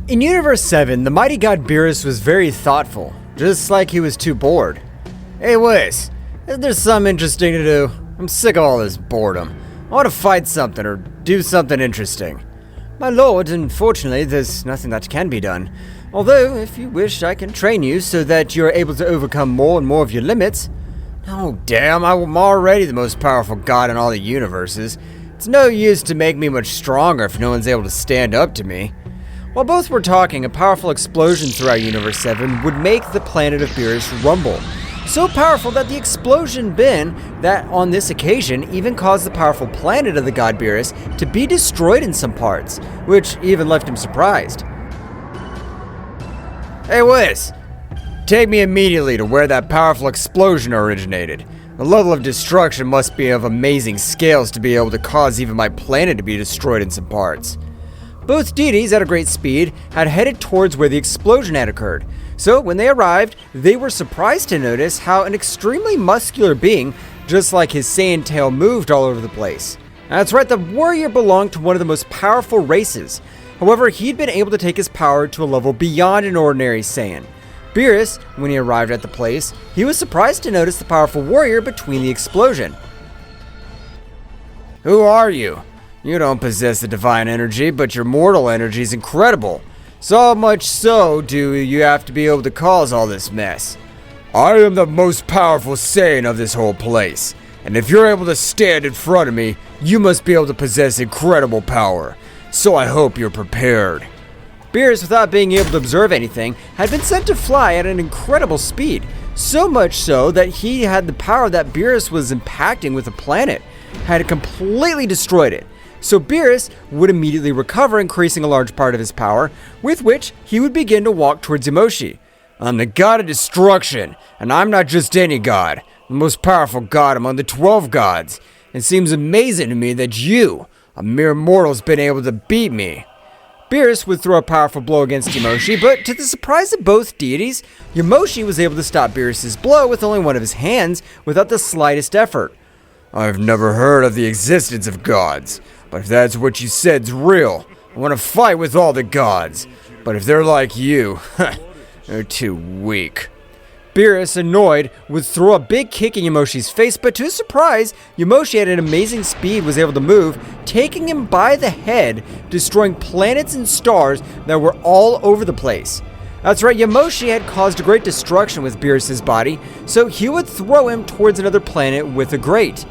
In Universe 7, the mighty god Beerus was very thoughtful, just like he was too bored. Hey Wiz, there's something interesting to do. I'm sick of all this boredom. I want to fight something or do something interesting. My lord, unfortunately, there's nothing that can be done. Although, if you wish, I can train you so that you're able to overcome more and more of your limits. Oh damn, I'm already the most powerful god in all the universes. It's no use to make me much stronger if no one's able to stand up to me. While both were talking, a powerful explosion throughout Universe 7 would make the planet of Beerus rumble. So powerful that the explosion that on this occasion even caused the powerful planet of the god Beerus to be destroyed in some parts, which even left him surprised. Hey Wiz, take me immediately to where that powerful explosion originated. The level of destruction must be of amazing scales to be able to cause even my planet to be destroyed in some parts. Both deities, at a great speed, had headed towards where the explosion had occurred. So when they arrived, they were surprised to notice how an extremely muscular being, just like his Saiyan tail, moved all over the place. That's right, the warrior belonged to one of the most powerful races. However, he'd been able to take his power to a level beyond an ordinary Saiyan. Beerus, when he arrived at the place, he was surprised to notice the powerful warrior between the explosion. Who are you? You don't possess the divine energy, but your mortal energy is incredible. So much so do you have to be able to cause all this mess. I am the most powerful Saiyan of this whole place, and if you're able to stand in front of me, you must be able to possess incredible power. So I hope you're prepared. Beerus, without being able to observe anything, had been sent to fly at an incredible speed. So much so that he had the power that Beerus was impacting with the planet, had completely destroyed it. So Beerus would immediately recover, increasing a large part of his power, with which he would begin to walk towards Yamoshi. I'm the god of destruction, and I'm not just any god, the most powerful god among the 12 gods. It seems amazing to me that you, a mere mortal, has been able to beat me. Beerus would throw a powerful blow against Yamoshi, but to the surprise of both deities, Yamoshi was able to stop Beerus' blow with only one of his hands without the slightest effort. I've never heard of the existence of gods, but if that's what you said's real, I want to fight with all the gods. But if they're like you, they're too weak. Beerus, annoyed, would throw a big kick in Yamoshi's face, but to his surprise, Yamoshi at an amazing speed was able to move, taking him by the head, destroying planets and stars that were all over the place. That's right, Yamoshi had caused a great destruction with Beerus' body, so he would throw him towards another planet with a grate.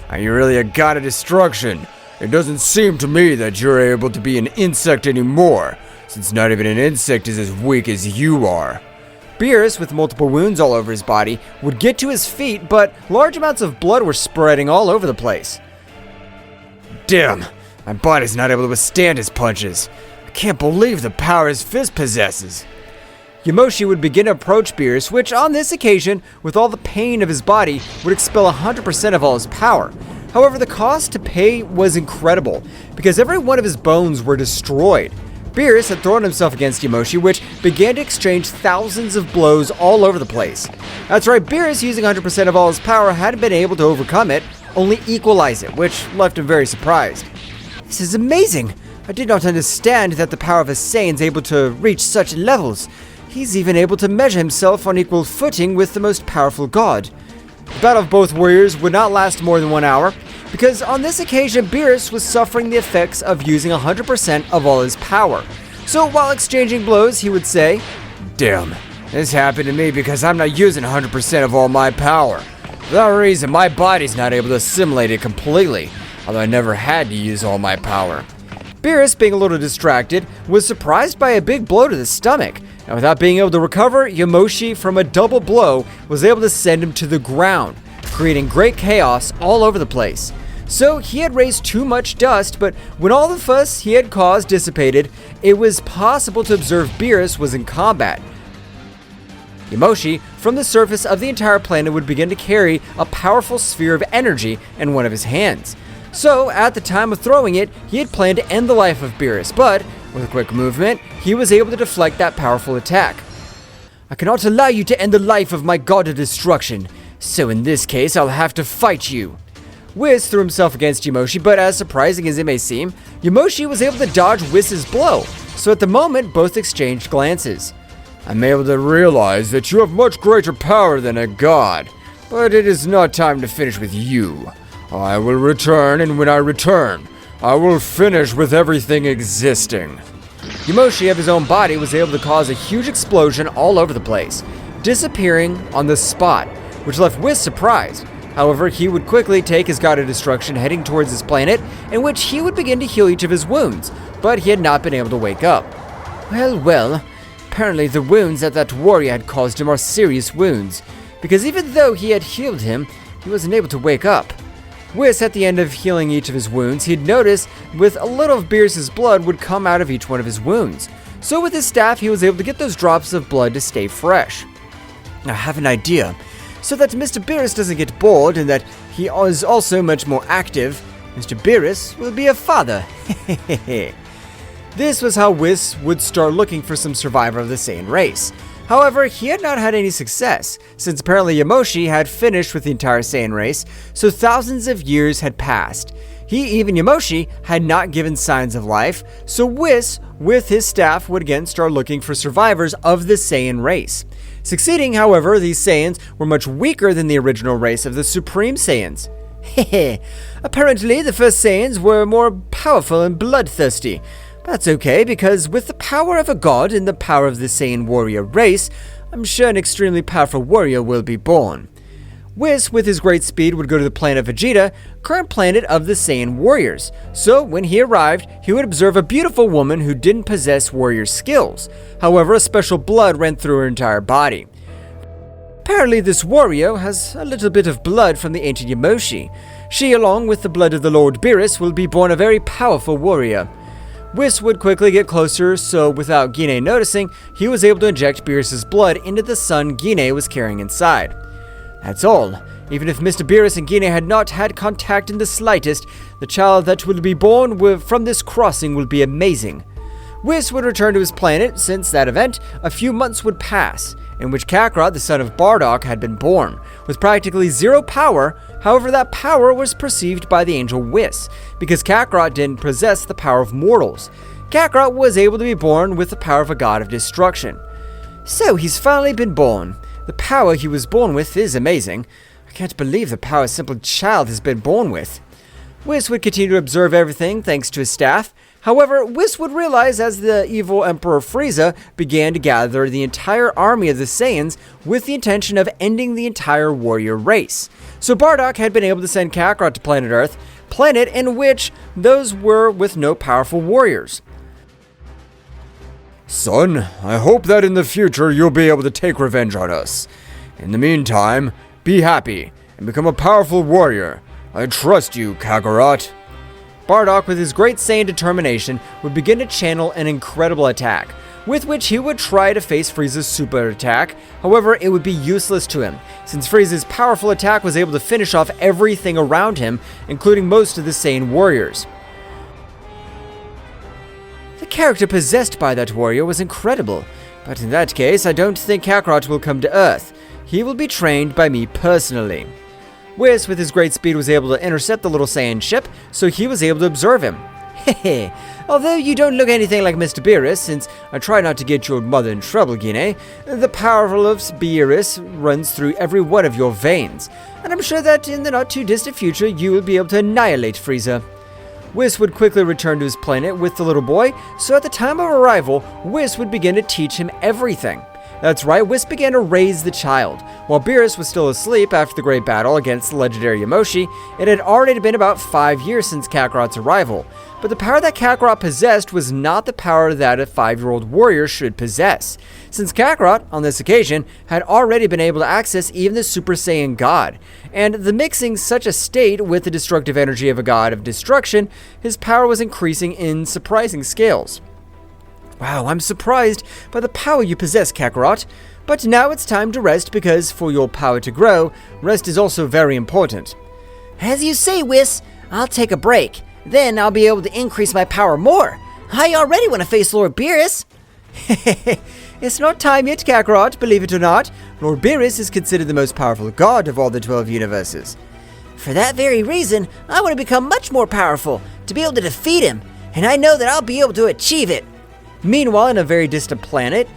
Are you really a god of destruction? It doesn't seem to me that you're able to be an insect anymore, since not even an insect is as weak as you are. Beerus, with multiple wounds all over his body, would get to his feet, but large amounts of blood were spreading all over the place. Damn, my body's not able to withstand his punches. I can't believe the power his fist possesses. Yamoshi would begin to approach Beerus, which on this occasion, with all the pain of his body, would expel 100% of all his power. However, the cost to pay was incredible, because every one of his bones were destroyed. Beerus had thrown himself against Yamoshi, which began to exchange thousands of blows all over the place. That's right, Beerus, using 100% of all his power, hadn't been able to overcome it, only equalize it, which left him very surprised. This is amazing! I did not understand that the power of a Saiyan is able to reach such levels. He's even able to measure himself on equal footing with the most powerful god. The battle of both warriors would not last more than 1 hour, because on this occasion Beerus was suffering the effects of using 100% of all his power. So while exchanging blows, he would say, Damn, this happened to me because I'm not using 100% of all my power. For that reason, my body's not able to assimilate it completely, although I never had to use all my power. Beerus, being a little distracted, was surprised by a big blow to the stomach, and without being able to recover, Yamoshi, from a double blow, was able to send him to the ground, creating great chaos all over the place. So he had raised too much dust, but when all the fuss he had caused dissipated, it was possible to observe Beerus was in combat. Yamoshi, from the surface of the entire planet, would begin to carry a powerful sphere of energy in one of his hands. So, at the time of throwing it, he had planned to end the life of Beerus, but, with a quick movement, he was able to deflect that powerful attack. I cannot allow you to end the life of my god of destruction, so in this case, I'll have to fight you. Whis threw himself against Yamoshi, but as surprising as it may seem, Yamoshi was able to dodge Whis' blow, so at the moment both exchanged glances. I'm able to realize that you have much greater power than a god, but it is not time to finish with you. I will return, and when I return, I will finish with everything existing. Yamoshi of his own body was able to cause a huge explosion all over the place, disappearing on the spot, which left Whis surprised. However, he would quickly take his god of destruction heading towards his planet, in which he would begin to heal each of his wounds, but he had not been able to wake up. Well, apparently the wounds that warrior had caused him are serious wounds, because even though he had healed him, he wasn't able to wake up. Whis, at the end of healing each of his wounds, he'd noticed with a little of Beerus' blood would come out of each one of his wounds. So with his staff, he was able to get those drops of blood to stay fresh. I have an idea. So that Mr. Beerus doesn't get bored and that he is also much more active, Mr. Beerus will be a father. This was how Whis would start looking for some survivor of the Saiyan race. However, he had not had any success, since apparently Yamoshi had finished with the entire Saiyan race, so thousands of years had passed. Even Yamoshi, had not given signs of life, so Whis, with his staff, would again start looking for survivors of the Saiyan race. Succeeding, however, these Saiyans were much weaker than the original race of the Supreme Saiyans. Apparently, the first Saiyans were more powerful and bloodthirsty. That's okay, because with the power of a god and the power of the Saiyan warrior race, I'm sure an extremely powerful warrior will be born. Whis, with his great speed, would go to the planet Vegeta, current planet of the Saiyan warriors. So, when he arrived, he would observe a beautiful woman who didn't possess warrior skills. However, a special blood ran through her entire body. Apparently, this warrior has a little bit of blood from the ancient Yamoshi. She, along with the blood of the Lord Beerus, will be born a very powerful warrior. Whis would quickly get closer, so without Gine noticing, he was able to inject Beerus' blood into the son Gine was carrying inside. That's all. Even if Mr. Beerus and Gine had not had contact in the slightest, the child that will be born from this crossing will be amazing. Whis would return to his planet. Since that event, a few months would pass, in which Kakarot, the son of Bardock, had been born, with practically zero power. However, that power was perceived by the angel Whis, because Kakarot didn't possess the power of mortals. Kakarot was able to be born with the power of a god of destruction. So he's finally been born. The power he was born with is amazing. I can't believe the power a simple child has been born with. Whis would continue to observe everything thanks to his staff. However, Whis would realize as the evil Emperor Frieza began to gather the entire army of the Saiyans with the intention of ending the entire warrior race. So Bardock had been able to send Kakarot to planet Earth, planet in which those were with no powerful warriors. Son, I hope that in the future you'll be able to take revenge on us. In the meantime, be happy and become a powerful warrior. I trust you, Kakarot. Bardock, with his great Saiyan determination, would begin to channel an incredible attack, with which he would try to face Frieza's super attack. However, it would be useless to him, since Frieza's powerful attack was able to finish off everything around him, including most of the Saiyan warriors. The character possessed by that warrior was incredible, but in that case, I don't think Kakarot will come to Earth. He will be trained by me personally. Whis, with his great speed, was able to intercept the little Saiyan ship, so he was able to observe him. Hehe, although you don't look anything like Mr. Beerus, since I try not to get your mother in trouble, Gine, the power of Beerus runs through every one of your veins, and I'm sure that in the not-too-distant future, you will be able to annihilate Frieza. Whis would quickly return to his planet with the little boy, so at the time of arrival, Whis would begin to teach him everything. That's right, Whis began to raise the child. While Beerus was still asleep after the great battle against the legendary Yamoshi, it had already been about 5 years since Kakarot's arrival. But the power that Kakarot possessed was not the power that a 5-year-old warrior should possess, since Kakarot, on this occasion, had already been able to access even the Super Saiyan God. And the mixing such a state with the destructive energy of a god of destruction, his power was increasing in surprising scales. Wow, I'm surprised by the power you possess, Kakarot. But now it's time to rest, because for your power to grow, rest is also very important. As you say, Whis, I'll take a break. Then I'll be able to increase my power more. I already want to face Lord Beerus. It's not time yet, Kakarot, believe it or not. Lord Beerus is considered the most powerful god of all the 12 universes. For that very reason, I want to become much more powerful to be able to defeat him, and I know that I'll be able to achieve it. Meanwhile, in a very distant planet,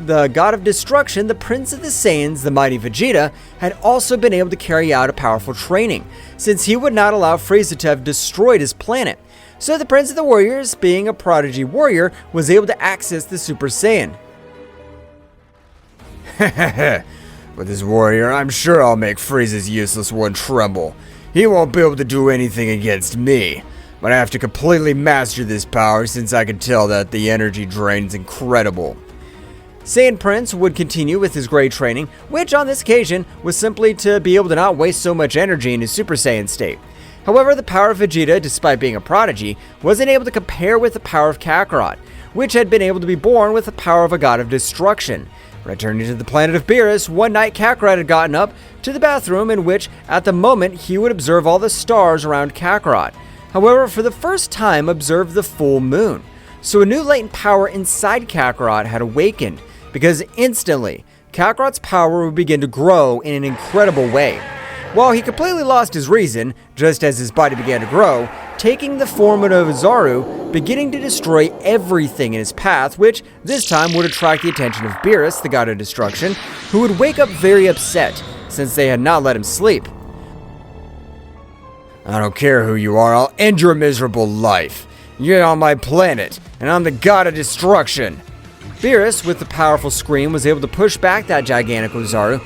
the god of destruction, the prince of the Saiyans, the mighty Vegeta, had also been able to carry out a powerful training, since he would not allow Frieza to have destroyed his planet. So the prince of the warriors, being a prodigy warrior, was able to access the Super Saiyan. With this warrior, I'm sure I'll make Frieza's useless one tremble. He won't be able to do anything against me. But I have to completely master this power since I can tell that the energy drain is incredible. Saiyan Prince would continue with his great training, which on this occasion was simply to be able to not waste so much energy in his Super Saiyan state. However, the power of Vegeta, despite being a prodigy, wasn't able to compare with the power of Kakarot, which had been able to be born with the power of a god of destruction. Returning to the planet of Beerus, one night Kakarot had gotten up to the bathroom in which, at the moment, he would observe all the stars around Kakarot. However, for the first time, observed the full moon. So a new latent power inside Kakarot had awakened, because instantly, Kakarot's power would begin to grow in an incredible way. While he completely lost his reason, just as his body began to grow, taking the form of Ozaru, beginning to destroy everything in his path, which this time would attract the attention of Beerus, the god of destruction, who would wake up very upset, since they had not let him sleep. I don't care who you are, I'll end your miserable life. You're on my planet, and I'm the god of destruction. Beerus, with the powerful scream, was able to push back that gigantic Ozaru,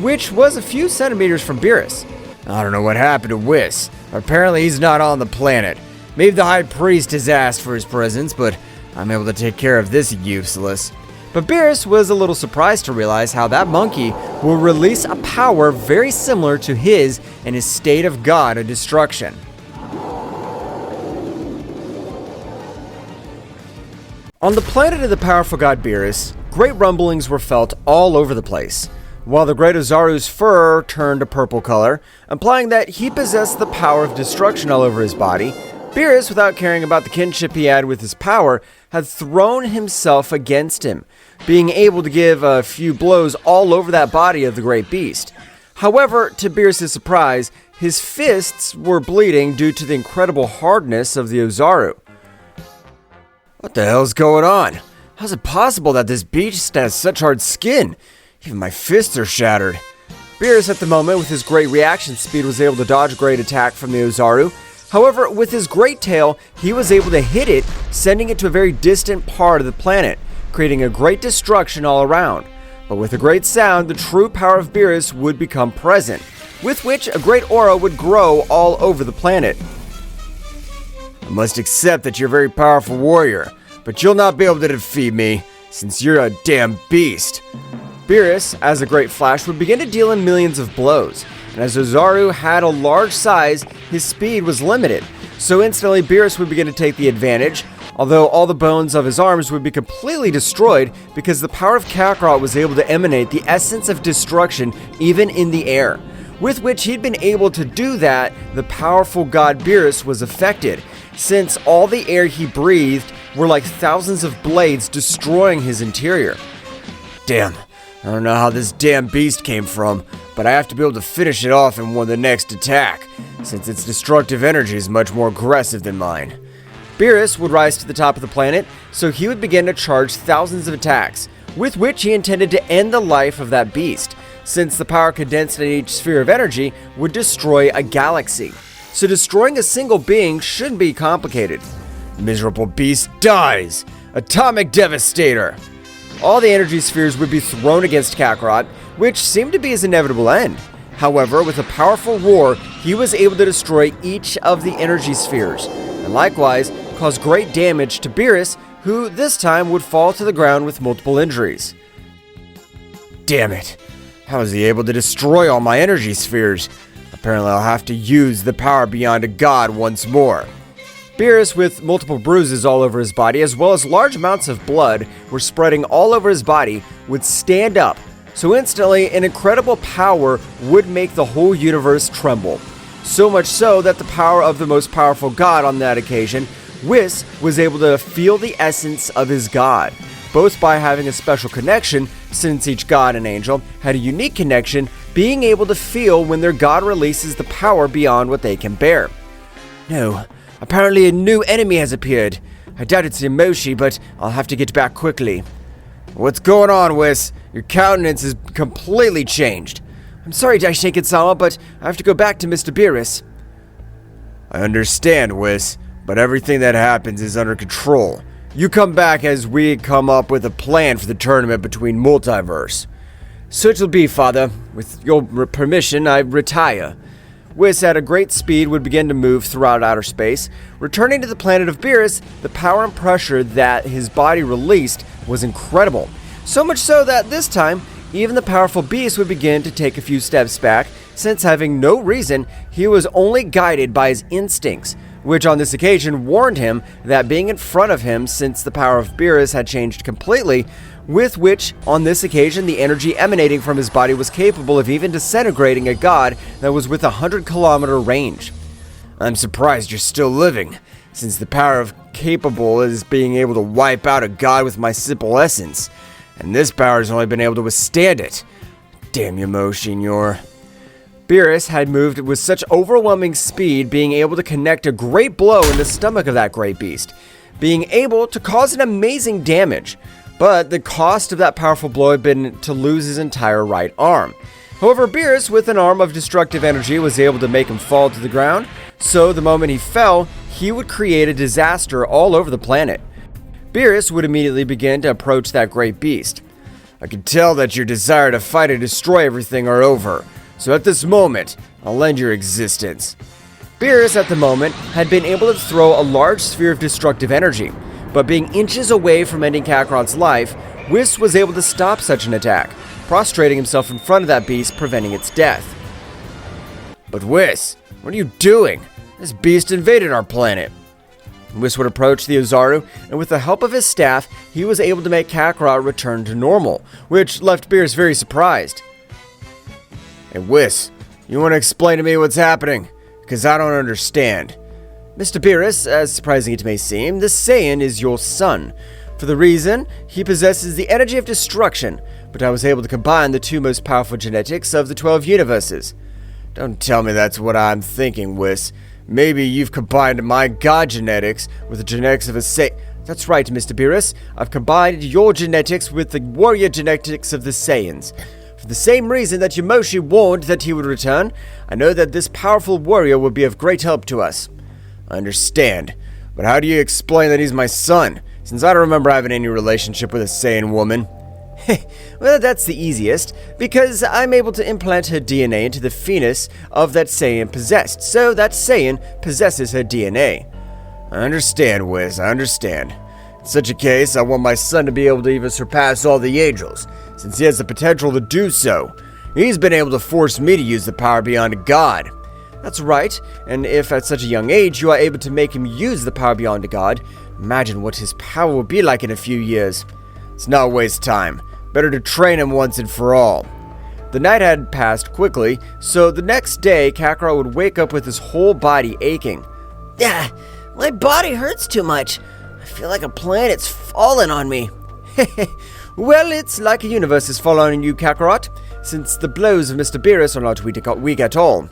which was a few centimeters from Beerus. I don't know what happened to Whis. Apparently he's not on the planet. Maybe the High Priest has asked for his presence, but I'm able to take care of this useless. But Beerus was a little surprised to realize how that monkey will release a power very similar to his in his state of god of destruction. On the planet of the powerful god Beerus, great rumblings were felt all over the place, while the great Ozaru's fur turned a purple color, implying that he possessed the power of destruction all over his body. Beerus, without caring about the kinship he had with his power, had thrown himself against him, being able to give a few blows all over that body of the great beast. However, to Beerus' surprise, his fists were bleeding due to the incredible hardness of the Ozaru. What the hell's going on? How's it possible that this beast has such hard skin? Even my fists are shattered. Beerus, at the moment, with his great reaction speed, was able to dodge a great attack from the Ozaru. However, with his great tail, he was able to hit it, sending it to a very distant part of the planet, creating a great destruction all around. But with a great sound, the true power of Beerus would become present, with which a great aura would grow all over the planet. I must accept that you're a very powerful warrior, but you'll not be able to defeat me, since you're a damn beast. Beerus, as a great flash, would begin to deal in millions of blows, and as Ozaru had a large size, his speed was limited, so instantly Beerus would begin to take the advantage, although all the bones of his arms would be completely destroyed because the power of Kakarot was able to emanate the essence of destruction even in the air. With which he'd been able to do that, the powerful god Beerus was affected, since all the air he breathed were like thousands of blades destroying his interior. Damn. I don't know how this damn beast came from, but I have to be able to finish it off in the next attack, since its destructive energy is much more aggressive than mine. Beerus would rise to the top of the planet, so he would begin to charge thousands of attacks, with which he intended to end the life of that beast, since the power condensed in each sphere of energy would destroy a galaxy. So destroying a single being shouldn't be complicated. Miserable beast dies! Atomic Devastator! All the energy spheres would be thrown against Kakarot, which seemed to be his inevitable end. However, with a powerful roar, he was able to destroy each of the energy spheres, and likewise cause great damage to Beerus, who this time would fall to the ground with multiple injuries. Damn it! How is he able to destroy all my energy spheres? Apparently I'll have to use the power beyond a god once more. Beerus, with multiple bruises all over his body, as well as large amounts of blood were spreading all over his body, would stand up. So instantly, an incredible power would make the whole universe tremble. So much so that the power of the most powerful god on that occasion, Whis, was able to feel the essence of his god, both by having a special connection, since each god and angel had a unique connection being able to feel when their god releases the power beyond what they can bear. No, apparently a new enemy has appeared. I doubt it's Emoshi, but I'll have to get back quickly. What's going on, Whis? Your countenance is completely changed. I'm sorry, Daishinkan-sama, but I have to go back to Mr. Beerus. I understand, Whis, but everything that happens is under control. You come back as we come up with a plan for the tournament between Multiverse. So it'll be, Father. With your permission, I retire. Whis at a great speed would begin to move throughout outer space. Returning to the planet of Beerus, the power and pressure that his body released was incredible. So much so that this time, even the powerful beast would begin to take a few steps back, since having no reason, he was only guided by his instincts, which on this occasion warned him that being in front of him, since the power of Beerus had changed completely, with which, on this occasion, the energy emanating from his body was capable of even disintegrating a god that was with a 100-kilometer range. I'm surprised you're still living, since the power of capable is being able to wipe out a god with my simple essence, and this power has only been able to withstand it. Damn you, Moshinyor. Beerus had moved with such overwhelming speed, being able to connect a great blow in the stomach of that great beast, being able to cause an amazing damage. But the cost of that powerful blow had been to lose his entire right arm. However, Beerus, with an arm of destructive energy, was able to make him fall to the ground, so the moment he fell, he would create a disaster all over the planet. Beerus would immediately begin to approach that great beast. I can tell that your desire to fight and destroy everything are over, so at this moment, I'll end your existence. Beerus, at the moment, had been able to throw a large sphere of destructive energy, but being inches away from ending Kakarot's life, Whis was able to stop such an attack, prostrating himself in front of that beast, preventing its death. But Whis, what are you doing? This beast invaded our planet. Whis would approach the Ozaru, and with the help of his staff, he was able to make Kakarot return to normal, which left Beerus very surprised. Hey Whis, you want to explain to me what's happening? Because I don't understand. Mr. Beerus, as surprising it may seem, this Saiyan is your son. For the reason, he possesses the energy of destruction, but I was able to combine the two most powerful genetics of the 12 universes. Don't tell me that's what I'm thinking, Whis. Maybe you've combined my god genetics with the genetics of a Saiyan. That's right, Mr. Beerus. I've combined your genetics with the warrior genetics of the Saiyans. For the same reason that Yamoshi warned that he would return, I know that this powerful warrior will be of great help to us. I understand, but how do you explain that he's my son, since I don't remember having any relationship with a Saiyan woman? Well, that's the easiest, because I'm able to implant her DNA into the fetus of that Saiyan possessed, so that Saiyan possesses her DNA. I understand, Whis, I understand. In such a case, I want my son to be able to even surpass all the angels, since he has the potential to do so. He's been able to force me to use the power beyond a god. That's right, and if at such a young age you are able to make him use the power beyond a god, imagine what his power will be like in a few years. It's not waste time. Better to train him once and for all. The night had passed quickly, so the next day Kakarot would wake up with his whole body aching. Ah, my body hurts too much. I feel like a planet's fallen on me. Well, it's like a universe is falling on you, Kakarot, since the blows of Mr. Beerus are not weak at all.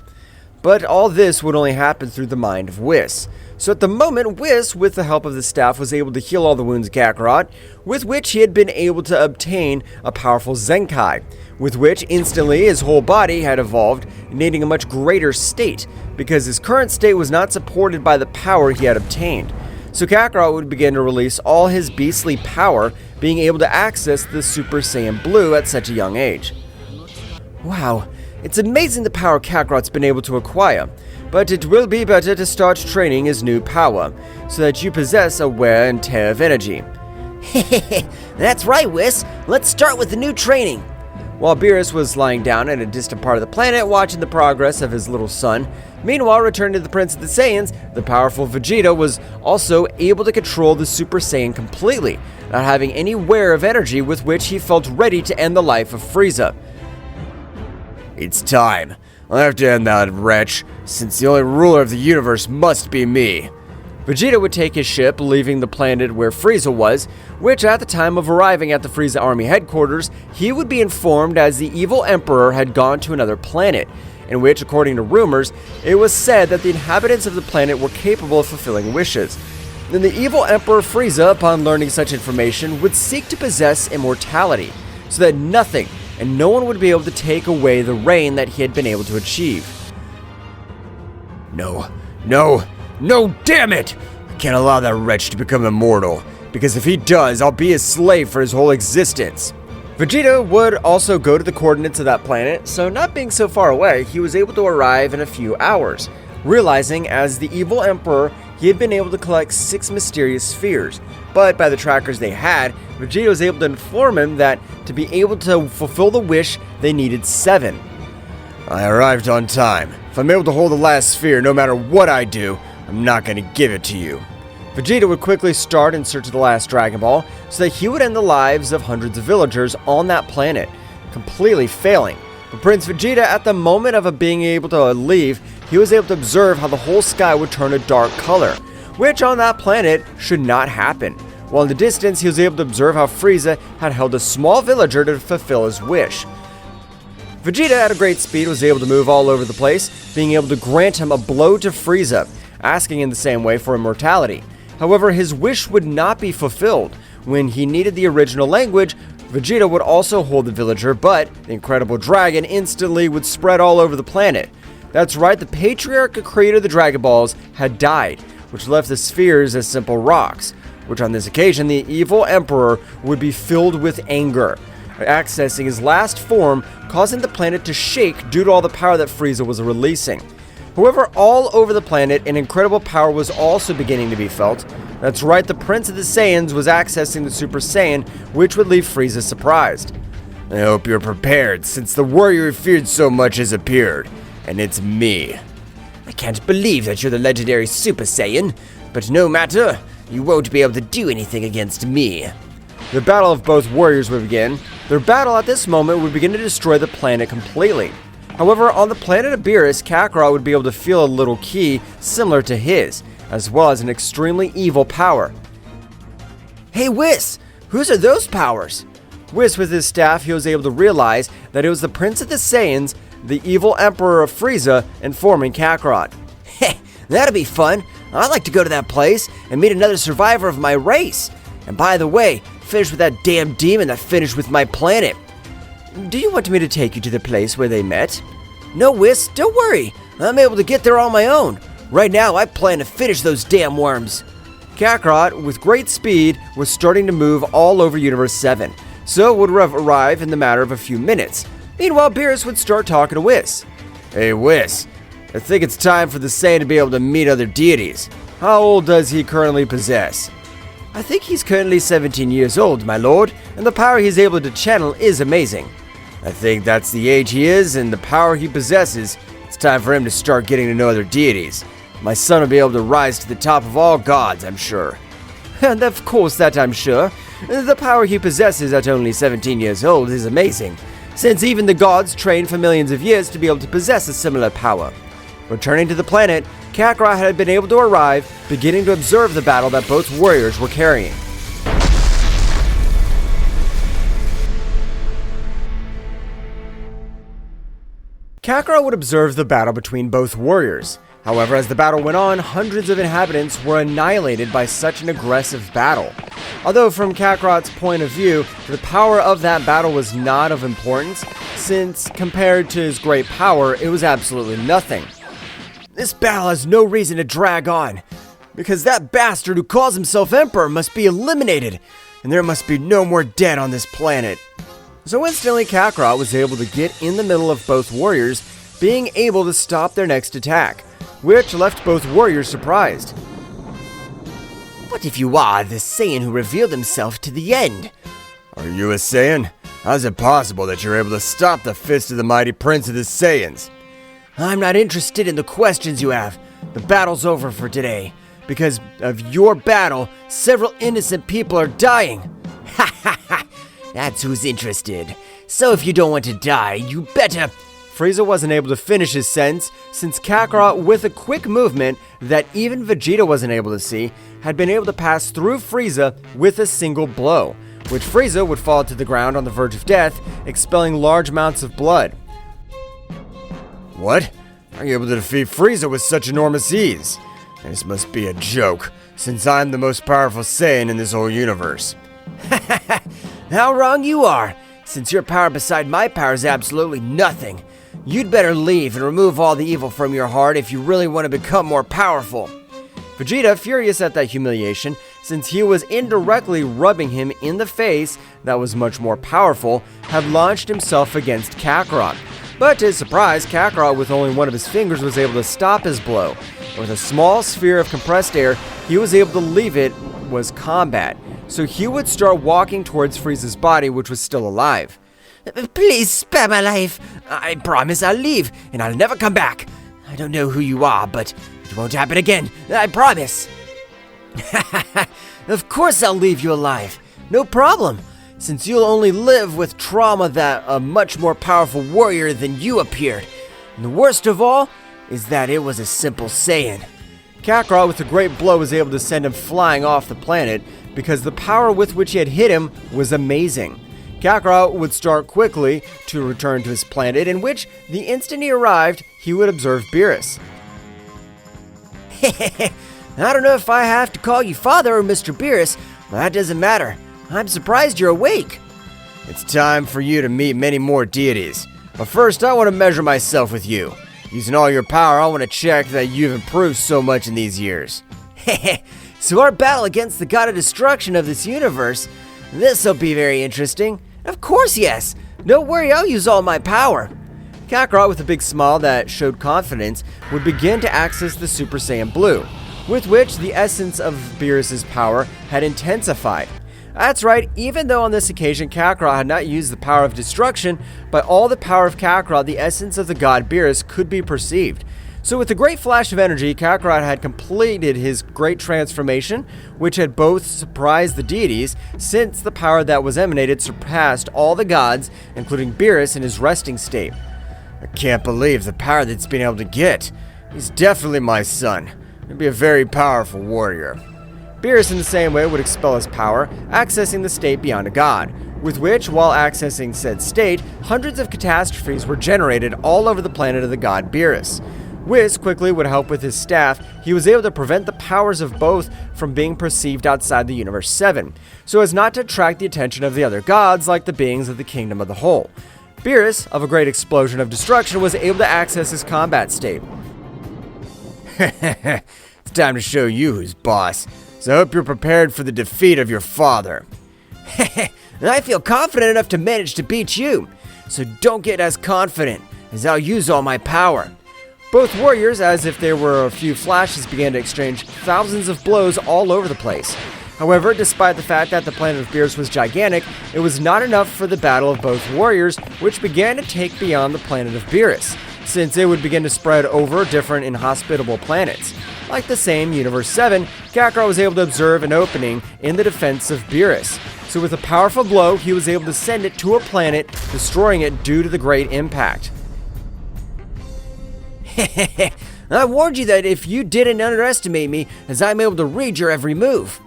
But all this would only happen through the mind of Whis. So at the moment, Whis, with the help of the staff, was able to heal all the wounds of Kakarot, with which he had been able to obtain a powerful Zenkai, with which instantly his whole body had evolved, needing a much greater state, because his current state was not supported by the power he had obtained. So Kakarot would begin to release all his beastly power, being able to access the Super Saiyan Blue at such a young age. Wow. It's amazing the power Kakarot's been able to acquire, but it will be better to start training his new power, so that you possess a wear and tear of energy. That's right, Whis. Let's start with the new training. While Beerus was lying down in a distant part of the planet watching the progress of his little son, meanwhile returning to the Prince of the Saiyans, the powerful Vegeta was also able to control the Super Saiyan completely, not having any wear of energy with which he felt ready to end the life of Frieza. It's time. I'll have to end that wretch, since the only ruler of the universe must be me. Vegeta would take his ship, leaving the planet where Frieza was, which at the time of arriving at the Frieza Army headquarters, he would be informed as the evil Emperor had gone to another planet, in which, according to rumors, it was said that the inhabitants of the planet were capable of fulfilling wishes. Then the evil Emperor Frieza, upon learning such information, would seek to possess immortality, so that nothing and no one would be able to take away the reign that he had been able to achieve. No, damn it! I can't allow that wretch to become immortal, because if he does, I'll be his slave for his whole existence. Vegeta would also go to the coordinates of that planet, so not being so far away, he was able to arrive in a few hours, realizing as the evil Emperor, he had been able to collect 6 mysterious spheres, but by the trackers they had, Vegeta was able to inform him that to be able to fulfill the wish, they needed 7. I arrived on time. If I'm able to hold the last sphere, no matter what I do, I'm not going to give it to you. Vegeta would quickly start in search of the last Dragon Ball, so that he would end the lives of hundreds of villagers on that planet, completely failing. But Prince Vegeta, at the moment of being able to leave, he was able to observe how the whole sky would turn a dark color, which on that planet should not happen. While in the distance, he was able to observe how Frieza had held a small villager to fulfill his wish. Vegeta, at a great speed, was able to move all over the place, being able to grant him a blow to Frieza, asking in the same way for immortality. However, his wish would not be fulfilled. When he needed the original language, Vegeta would also hold the villager, but the incredible dragon instantly would spread all over the planet. That's right, the patriarch who created the Dragon Balls had died, which left the spheres as simple rocks, which on this occasion the evil Emperor would be filled with anger, accessing his last form, causing the planet to shake due to all the power that Frieza was releasing. However, all over the planet, an incredible power was also beginning to be felt. That's right, the Prince of the Saiyans was accessing the Super Saiyan, which would leave Frieza surprised. I hope you're prepared, since the warrior you feared so much has appeared, and it's me. I can't believe that you're the legendary Super Saiyan, but no matter, you won't be able to do anything against me. The battle of both warriors would begin. Their battle at this moment would begin to destroy the planet completely. However, on the planet of Beerus, Kakarot would be able to feel a little key similar to his, as well as an extremely evil power. Hey Whis, whose are those powers? Whis, with his staff, he was able to realize that it was the Prince of the Saiyans, the evil Emperor of Frieza, informing Kakarot. Heh, that'll be fun. I'd like to go to that place and meet another survivor of my race. And by the way, finish with that damn demon that finished with my planet. Do you want me to take you to the place where they met? No, Whis, don't worry. I'm able to get there on my own. Right now, I plan to finish those damn worms. Kakarot, with great speed, was starting to move all over Universe 7, so would arrive in the matter of a few minutes. Meanwhile, Beerus would start talking to Whis. Hey Whis, I think it's time for the Saiyan to be able to meet other deities. How old does he currently possess? I think he's currently 17 years old, my lord, and the power he's able to channel is amazing. I think that's the age he is and the power he possesses. It's time for him to start getting to know other deities. My son will be able to rise to the top of all gods, I'm sure. And of course that I'm sure. The power he possesses at only 17 years old is amazing, since even the gods trained for millions of years to be able to possess a similar power. Returning to the planet, Kakarot had been able to arrive, beginning to observe the battle that both warriors were carrying. Kakarot would observe the battle between both warriors. However, as the battle went on, hundreds of inhabitants were annihilated by such an aggressive battle. Although from Kakarot's point of view, the power of that battle was not of importance, since compared to his great power, it was absolutely nothing. This battle has no reason to drag on, because that bastard who calls himself Emperor must be eliminated, and there must be no more dead on this planet. So instantly Kakarot was able to get in the middle of both warriors, being able to stop their next attack, which left both warriors surprised. What if you are the Saiyan who revealed himself to the end? Are you a Saiyan? How's it possible that you're able to stop the fist of the mighty Prince of the Saiyans? I'm not interested in the questions you have. The battle's over for today. Because of your battle, several innocent people are dying. Ha ha ha! That's who's interested. So if you don't want to die, you better Frieza wasn't able to finish his sentence since Kakarot, with a quick movement that even Vegeta wasn't able to see, had been able to pass through Frieza with a single blow, which Frieza would fall to the ground on the verge of death, expelling large amounts of blood. What? Are you able to defeat Frieza with such enormous ease? This must be a joke, since I'm the most powerful Saiyan in this whole universe. How wrong you are! Since your power beside my power is absolutely nothing. You'd better leave and remove all the evil from your heart if you really want to become more powerful. Vegeta, furious at that humiliation, since he was indirectly rubbing him in the face that was much more powerful, had launched himself against Kakarot. But to his surprise, Kakarot, with only one of his fingers, was able to stop his blow. And with a small sphere of compressed air, he was able to leave it was combat. So he would start walking towards Frieza's body, which was still alive. Please spare my life. I promise I'll leave, and I'll never come back. I don't know who you are, but it won't happen again. I promise. Of course I'll leave you alive. No problem. Since you'll only live with trauma that a much more powerful warrior than you appeared. And the worst of all is that it was a simple Saiyan. Kakarot, with a great blow, was able to send him flying off the planet because the power with which he had hit him was amazing. Kakarot would start quickly to return to his planet, in which, the instant he arrived, he would observe Beerus. I don't know if I have to call you father or Mr. Beerus, but that doesn't matter. I'm surprised you're awake. It's time for you to meet many more deities. But first, I want to measure myself with you. Using all your power, I want to check that you've improved so much in these years. So our battle against the god of destruction of this universe, this'll be very interesting. Of course, yes. Don't worry, I'll use all my power. Kakarot, with a big smile that showed confidence, would begin to access the Super Saiyan Blue, with which the essence of Beerus' power had intensified. That's right, even though on this occasion Kakarot had not used the power of destruction, by all the power of Kakarot, the essence of the god Beerus could be perceived. So with a great flash of energy, Kakarot had completed his great transformation, which had both surprised the deities, since the power that was emanated surpassed all the gods, including Beerus in his resting state. I can't believe the power that's been able to get. He's definitely my son. He'd be a very powerful warrior. Beerus, in the same way, would expel his power, accessing the state beyond a god, with which, while accessing said state, hundreds of catastrophes were generated all over the planet of the god Beerus. Whis quickly would help with his staff. He was able to prevent the powers of both from being perceived outside the Universe 7, so as not to attract the attention of the other gods like the beings of the Kingdom of the Whole. Beerus, of a great explosion of destruction, was able to access his combat state. It's time to show you who's boss, so I hope you're prepared for the defeat of your father. I feel confident enough to manage to beat you, so don't get as confident, as I'll use all my power. Both warriors, as if there were a few flashes, began to exchange thousands of blows all over the place. However, despite the fact that the planet of Beerus was gigantic, it was not enough for the battle of both warriors, which began to take beyond the planet of Beerus, since it would begin to spread over different inhospitable planets. Like the same Universe 7, Kakarot was able to observe an opening in the defense of Beerus. So with a powerful blow, he was able to send it to a planet, destroying it due to the great impact. I warned you that if you didn't underestimate me, as I'm able to read your every move.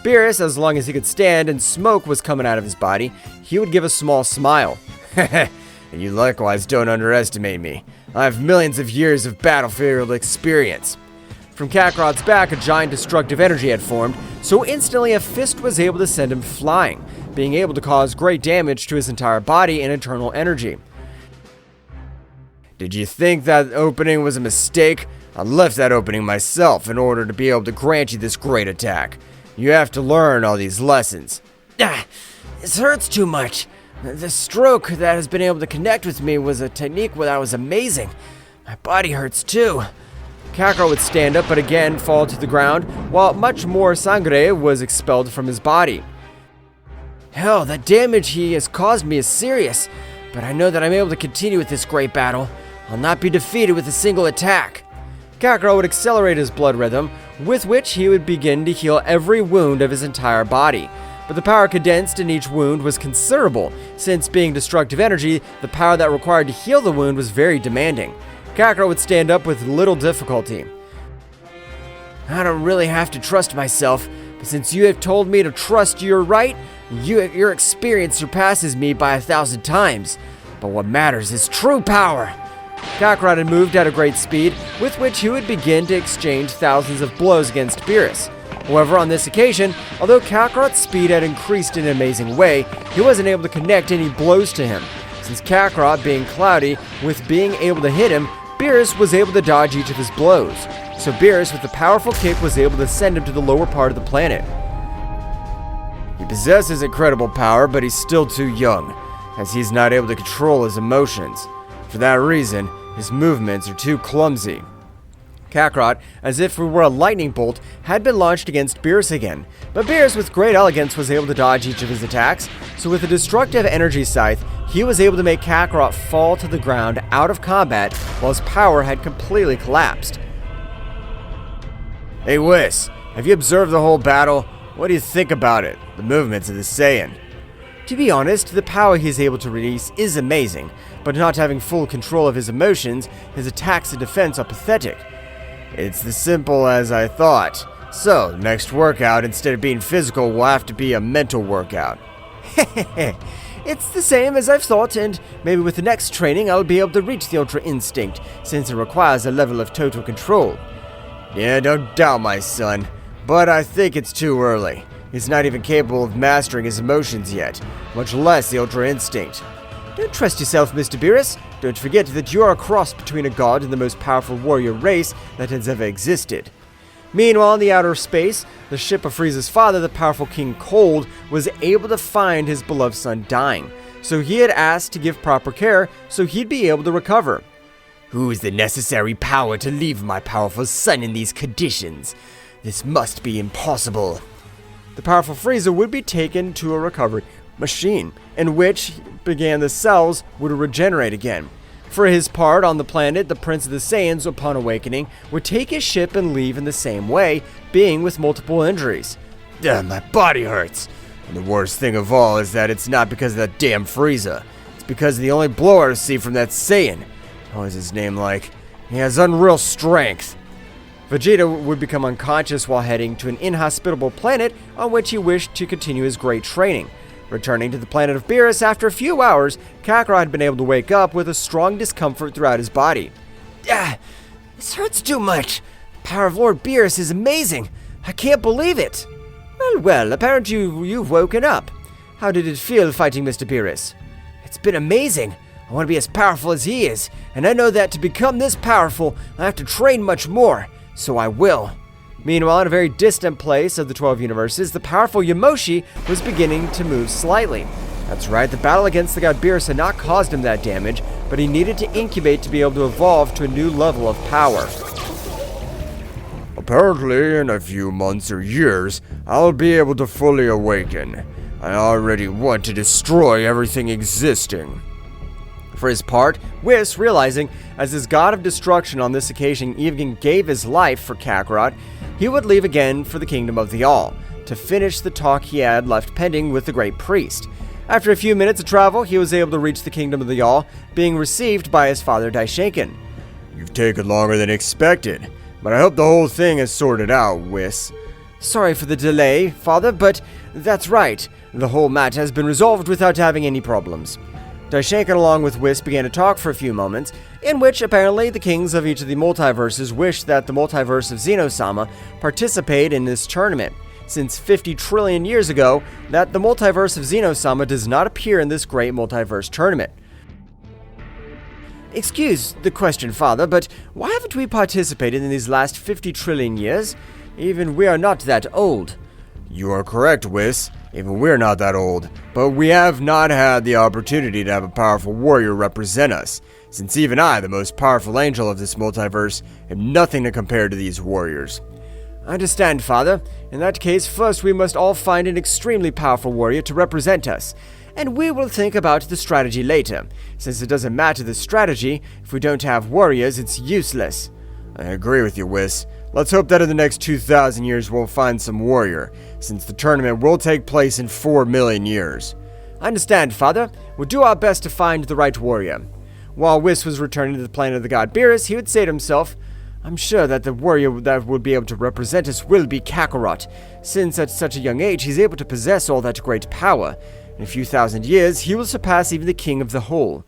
Beerus, as long as he could stand and smoke was coming out of his body, he would give a small smile. And you likewise don't underestimate me. I have millions of years of battlefield experience. From Kakarot's back, a giant destructive energy had formed, so instantly a fist was able to send him flying, being able to cause great damage to his entire body and internal energy. Did you think that opening was a mistake? I left that opening myself in order to be able to grant you this great attack. You have to learn all these lessons. This hurts too much. The stroke that has been able to connect with me was a technique that was amazing. My body hurts too. Kakarot would stand up but again fall to the ground, while much more sangre was expelled from his body. Hell, the damage he has caused me is serious, but I know that I'm able to continue with this great battle. I'll not be defeated with a single attack. Kakarot would accelerate his blood rhythm, with which he would begin to heal every wound of his entire body. but the power condensed in each wound was considerable, since being destructive energy, the power that required to heal the wound was very demanding. Kakarot would stand up with little difficulty. I don't really have to trust myself, but since you have told me to trust you're right, your experience surpasses me by 1,000 times. But what matters is true power. Kakarot had moved at a great speed, with which he would begin to exchange thousands of blows against Beerus. However, on this occasion, although Kakarot's speed had increased in an amazing way, he wasn't able to connect any blows to him. Since Kakarot, being cloudy, with being able to hit him, Beerus was able to dodge each of his blows. So Beerus, with a powerful kick, was able to send him to the lower part of the planet. He possesses incredible power, but he's still too young, as he's not able to control his emotions. For that reason, his movements are too clumsy. Kakarot, as if it were a lightning bolt, had been launched against Beerus again, but Beerus with great elegance was able to dodge each of his attacks, so with a destructive energy scythe, he was able to make Kakarot fall to the ground out of combat while his power had completely collapsed. Hey Whis, have you observed the whole battle? What do you think about it? The movements of the Saiyan? To be honest, the power he is able to release is amazing, but not having full control of his emotions, his attacks and defense are pathetic. It's as simple as I thought. So, next workout, instead of being physical, will have to be a mental workout. It's the same as I've thought, and maybe with the next training I'll be able to reach the Ultra Instinct, since it requires a level of total control. Yeah, don't doubt my son, but I think it's too early. He's not even capable of mastering his emotions yet, much less the Ultra Instinct. Don't trust yourself, Mr. Beerus. Don't forget that you are a cross between a god and the most powerful warrior race that has ever existed. Meanwhile, in the outer space, the ship of Frieza's father, the powerful King Cold, was able to find his beloved son dying, so he had asked to give proper care so he'd be able to recover. Who is the necessary power to leave my powerful son in these conditions? This must be impossible. The powerful Frieza would be taken to a recovery machine, in which the cells would regenerate again. For his part, on the planet, the Prince of the Saiyans, upon awakening, would take his ship and leave in the same way, being with multiple injuries. My body hurts. And the worst thing of all is that it's not because of that damn Frieza. It's because of the only blow I received from that Saiyan. What is his name like? He has unreal strength. Vegeta would become unconscious while heading to an inhospitable planet on which he wished to continue his great training. Returning to the planet of Beerus after a few hours, Kakarot had been able to wake up with a strong discomfort throughout his body. This hurts too much. The power of Lord Beerus is amazing. I can't believe it. Well, apparently you've woken up. How did it feel fighting Mr. Beerus? It's been amazing. I want to be as powerful as he is, and I know that to become this powerful, I have to train much more, so I will. Meanwhile, in a very distant place of the 12 universes, the powerful Yamoshi was beginning to move slightly. That's right, the battle against the god Beerus had not caused him that damage, but he needed to incubate to be able to evolve to a new level of power. Apparently, in a few months or years, I'll be able to fully awaken. I already want to destroy everything existing. For his part, Whis, realizing, as his god of destruction on this occasion even gave his life for Kakarot, he would leave again for the kingdom of the All, to finish the talk he had left pending with the great priest. After a few minutes of travel, he was able to reach the kingdom of the All, being received by his father Daishinkan. You've taken longer than expected, but I hope the whole thing is sorted out, Whis. Sorry for the delay, father, but that's right. The whole matter has been resolved without having any problems. Daishinkan along with Whis began to talk for a few moments, in which apparently the kings of each of the multiverses wished that the multiverse of Zeno-sama participate in this tournament, since 50 trillion years ago that the multiverse of Zeno-sama does not appear in this great multiverse tournament. Excuse the question, father, but why haven't we participated in these last 50 trillion years? Even we are not that old. You are correct, Whis. Even we're not that old, but we have not had the opportunity to have a powerful warrior represent us, since even I, the most powerful angel of this multiverse, am nothing to compare to these warriors. I understand, father. In that case, first we must all find an extremely powerful warrior to represent us, and we will think about the strategy later. Since it doesn't matter the strategy, if we don't have warriors, it's useless. I agree with you, Whis. Let's hope that in the next 2,000 years we'll find some warrior, since the tournament will take place in 4 million years. I understand, Father. We'll do our best to find the right warrior. While Whis was returning to the planet of the god Beerus, he would say to himself, I'm sure that the warrior that would be able to represent us will be Kakarot, since at such a young age he's able to possess all that great power. In a few thousand years, he will surpass even the king of the whole.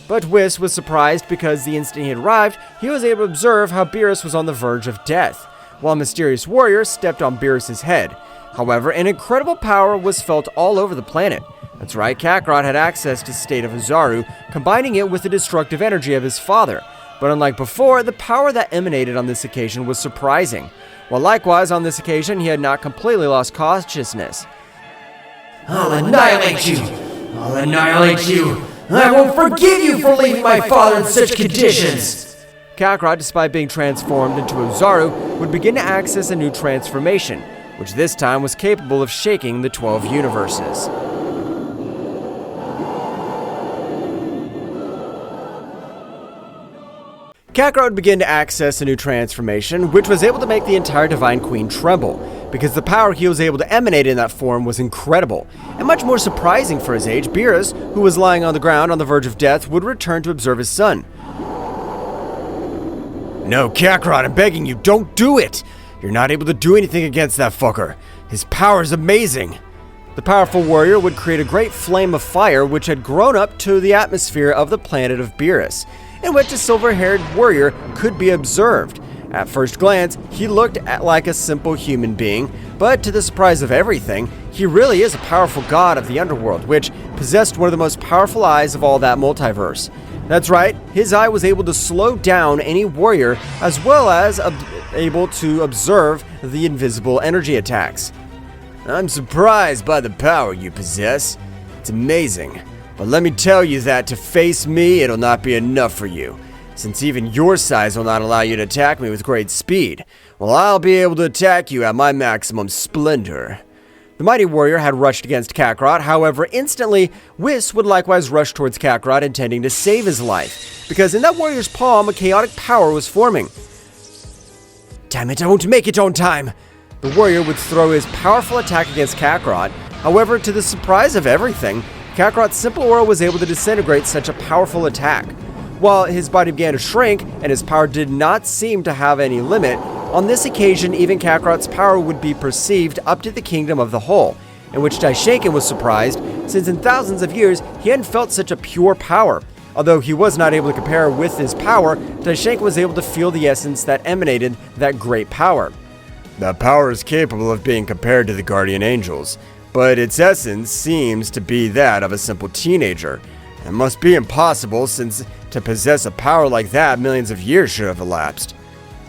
But Whis was surprised because the instant he had arrived, he was able to observe how Beerus was on the verge of death, while a mysterious warrior stepped on Beerus' head. However, an incredible power was felt all over the planet. That's right, Kakarot had access to the state of Ozaru, combining it with the destructive energy of his father. But unlike before, the power that emanated on this occasion was surprising. While likewise, on this occasion, he had not completely lost consciousness. I'll annihilate you! I'll annihilate you! I won't forgive you for leaving my father in such conditions! Kakarot, despite being transformed into Ozaru, would begin to access a new transformation, which this time was capable of shaking the 12 universes. Kakarot would begin to access a new transformation, which was able to make the entire Divine Queen tremble, because the power he was able to emanate in that form was incredible. And much more surprising for his age, Beerus, who was lying on the ground on the verge of death, would return to observe his son. No, Kakarot, I'm begging you, don't do it! You're not able to do anything against that fucker. His power is amazing. The powerful warrior would create a great flame of fire which had grown up to the atmosphere of the planet of Beerus, in which a silver-haired warrior could be observed. At first glance, he looked like a simple human being, but to the surprise of everything, he really is a powerful god of the underworld, which possessed one of the most powerful eyes of all that multiverse. That's right, his eye was able to slow down any warrior, as well as able to observe the invisible energy attacks. I'm surprised by the power you possess. It's amazing. But let me tell you that to face me, it'll not be enough for you, since even your size will not allow you to attack me with great speed, while I'll be able to attack you at my maximum splendor. The mighty warrior had rushed against Kakarot, however, instantly, Whis would likewise rush towards Kakarot, intending to save his life, because in that warrior's palm, a chaotic power was forming. Damn it, I won't make it on time! The warrior would throw his powerful attack against Kakarot. However, to the surprise of everything, Kakarot's simple aura was able to disintegrate such a powerful attack. While his body began to shrink, and his power did not seem to have any limit, on this occasion even Kakarot's power would be perceived up to the kingdom of the whole, in which Daishinkan was surprised, since in thousands of years he hadn't felt such a pure power. Although he was not able to compare with his power, Daishinkan was able to feel the essence that emanated that great power. That power is capable of being compared to the guardian angels, but its essence seems to be that of a simple teenager. It must be impossible, since to possess a power like that, millions of years should have elapsed.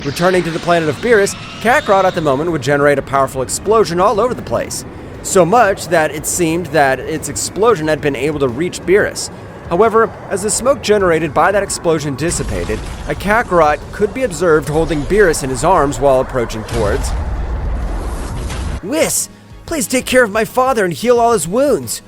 Returning to the planet of Beerus, Kakarot at the moment would generate a powerful explosion all over the place. So much that it seemed that its explosion had been able to reach Beerus. However, as the smoke generated by that explosion dissipated, a Kakarot could be observed holding Beerus in his arms while approaching towards. Whis, please take care of my father and heal all his wounds.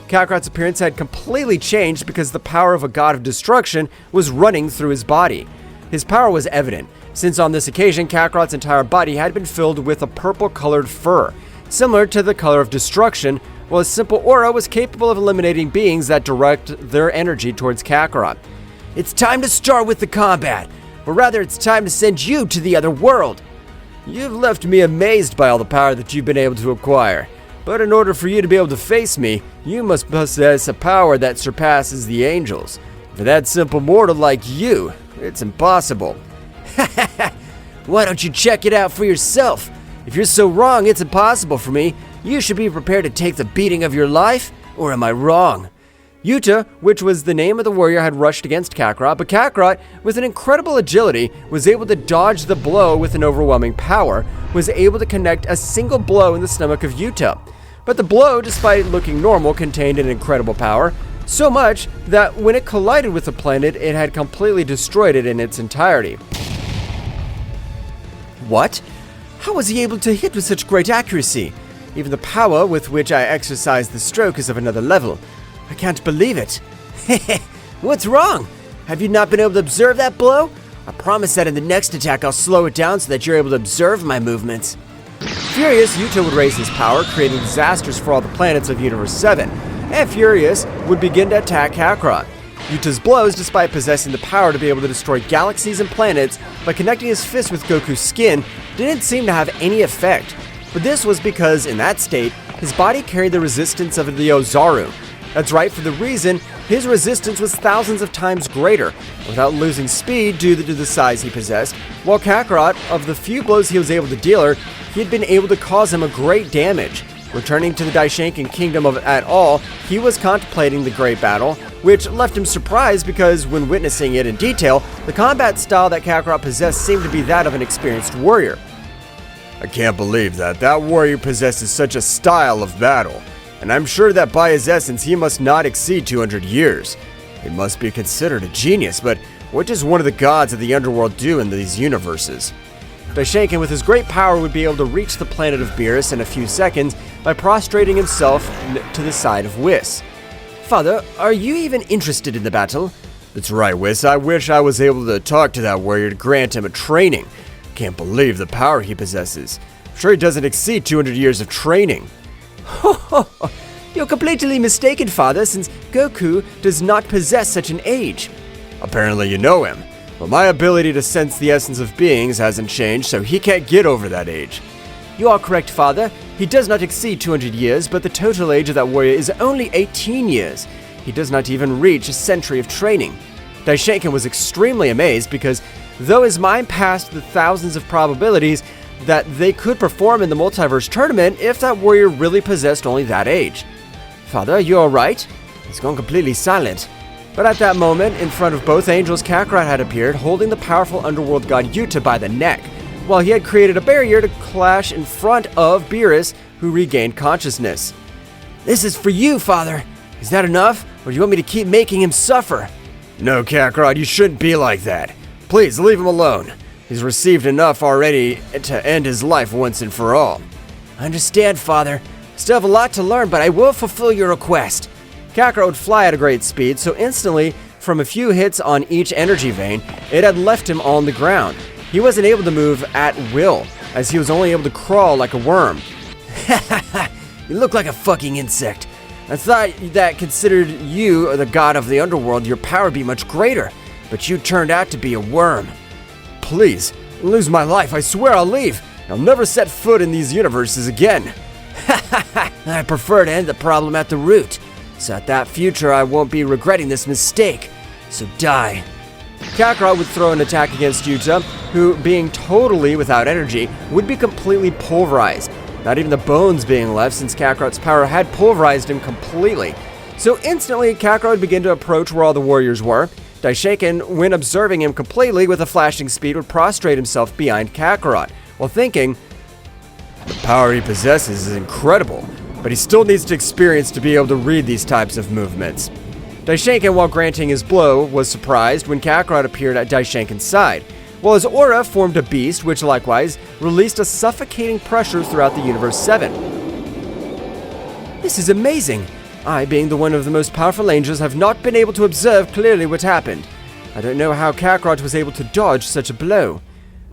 Kakarot's appearance had completely changed because the power of a god of destruction was running through his body. His power was evident, since on this occasion Kakarot's entire body had been filled with a purple-colored fur, similar to the color of destruction, while his simple aura was capable of eliminating beings that direct their energy towards Kakarot. It's time to start with the combat, or rather it's time to send you to the other world. You've left me amazed by all the power that you've been able to acquire. But in order for you to be able to face me, you must possess a power that surpasses the angels. For that simple mortal like you, it's impossible. Why don't you check it out for yourself? If you're so wrong it's impossible for me, you should be prepared to take the beating of your life, or am I wrong? Yuta, which was the name of the warrior, had rushed against Kakarot, but Kakarot, with an incredible agility, was able to dodge the blow with an overwhelming power, was able to connect a single blow in the stomach of Yuta. But the blow, despite looking normal, contained an incredible power, so much that when it collided with the planet, it had completely destroyed it in its entirety. What? How was he able to hit with such great accuracy? Even the power with which I exercise the stroke is of another level. I can't believe it. What's wrong? Have you not been able to observe that blow? I promise that in the next attack I'll slow it down so that you're able to observe my movements. Furious, Yuta would raise his power, creating disasters for all the planets of Universe 7, and Furious would begin to attack Kakarot. Yuta's blows, despite possessing the power to be able to destroy galaxies and planets by connecting his fist with Goku's skin, didn't seem to have any effect. But this was because, in that state, his body carried the resistance of the Ozaru. That's right, for the reason his resistance was thousands of times greater, without losing speed due to the size he possessed, while Kakarot, of the few blows he was able to deal her, he had been able to cause him a great damage. Returning to the Daishanken Kingdom of at all, he was contemplating the Great Battle, which left him surprised because when witnessing it in detail, the combat style that Kakarot possessed seemed to be that of an experienced warrior. I can't believe that warrior possesses such a style of battle, and I'm sure that by his essence he must not exceed 200 years. He must be considered a genius, but what does one of the gods of the underworld do in these universes? Daishanken, with his great power, would be able to reach the planet of Beerus in a few seconds by prostrating himself to the side of Whis. Father, are you even interested in the battle? That's right, Whis. I wish I was able to talk to that warrior to grant him a training. Can't believe the power he possesses. I'm sure he doesn't exceed 200 years of training. You're completely mistaken, Father, since Goku does not possess such an age. Apparently you know him, but my ability to sense the essence of beings hasn't changed, so he can't get over that age. You are correct, Father. He does not exceed 200 years, but the total age of that warrior is only 18 years. He does not even reach a century of training. Daishanken was extremely amazed because, though his mind passed the thousands of probabilities that they could perform in the multiverse tournament if that warrior really possessed only that age. Father, are you alright? He's gone completely silent. But at that moment, in front of both angels, Kakarot had appeared, holding the powerful underworld god Yuta by the neck, while he had created a barrier to clash in front of Beerus, who regained consciousness. This is for you, Father. Is that enough, or do you want me to keep making him suffer? No, Kakarot, you shouldn't be like that. Please, leave him alone. He's received enough already to end his life once and for all. I understand, Father. Still have a lot to learn, but I will fulfill your request. Kakarot would fly at a great speed, so instantly, from a few hits on each energy vein, it had left him on the ground. He wasn't able to move at will, as he was only able to crawl like a worm. You look like a fucking insect. I thought that considered you the god of the underworld, your power would be much greater, but you turned out to be a worm. Please, lose my life. I swear I'll leave. I'll never set foot in these universes again. I prefer to end the problem at the root, so at that future I won't be regretting this mistake. So die. Kakarot would throw an attack against Yuta, who, being totally without energy, would be completely pulverized. Not even the bones being left, since Kakarot's power had pulverized him completely. So instantly, Kakarot would begin to approach where all the warriors were. Daishanken, when observing him completely with a flashing speed, would prostrate himself behind Kakarot, while thinking, the power he possesses is incredible, but he still needs to experience to be able to read these types of movements. Daishanken, while granting his blow, was surprised when Kakarot appeared at Daishanken's side, while his aura formed a beast which likewise released a suffocating pressure throughout the Universe 7. This is amazing! I, being the one of the most powerful angels, have not been able to observe clearly what happened. I don't know how Kakarot was able to dodge such a blow.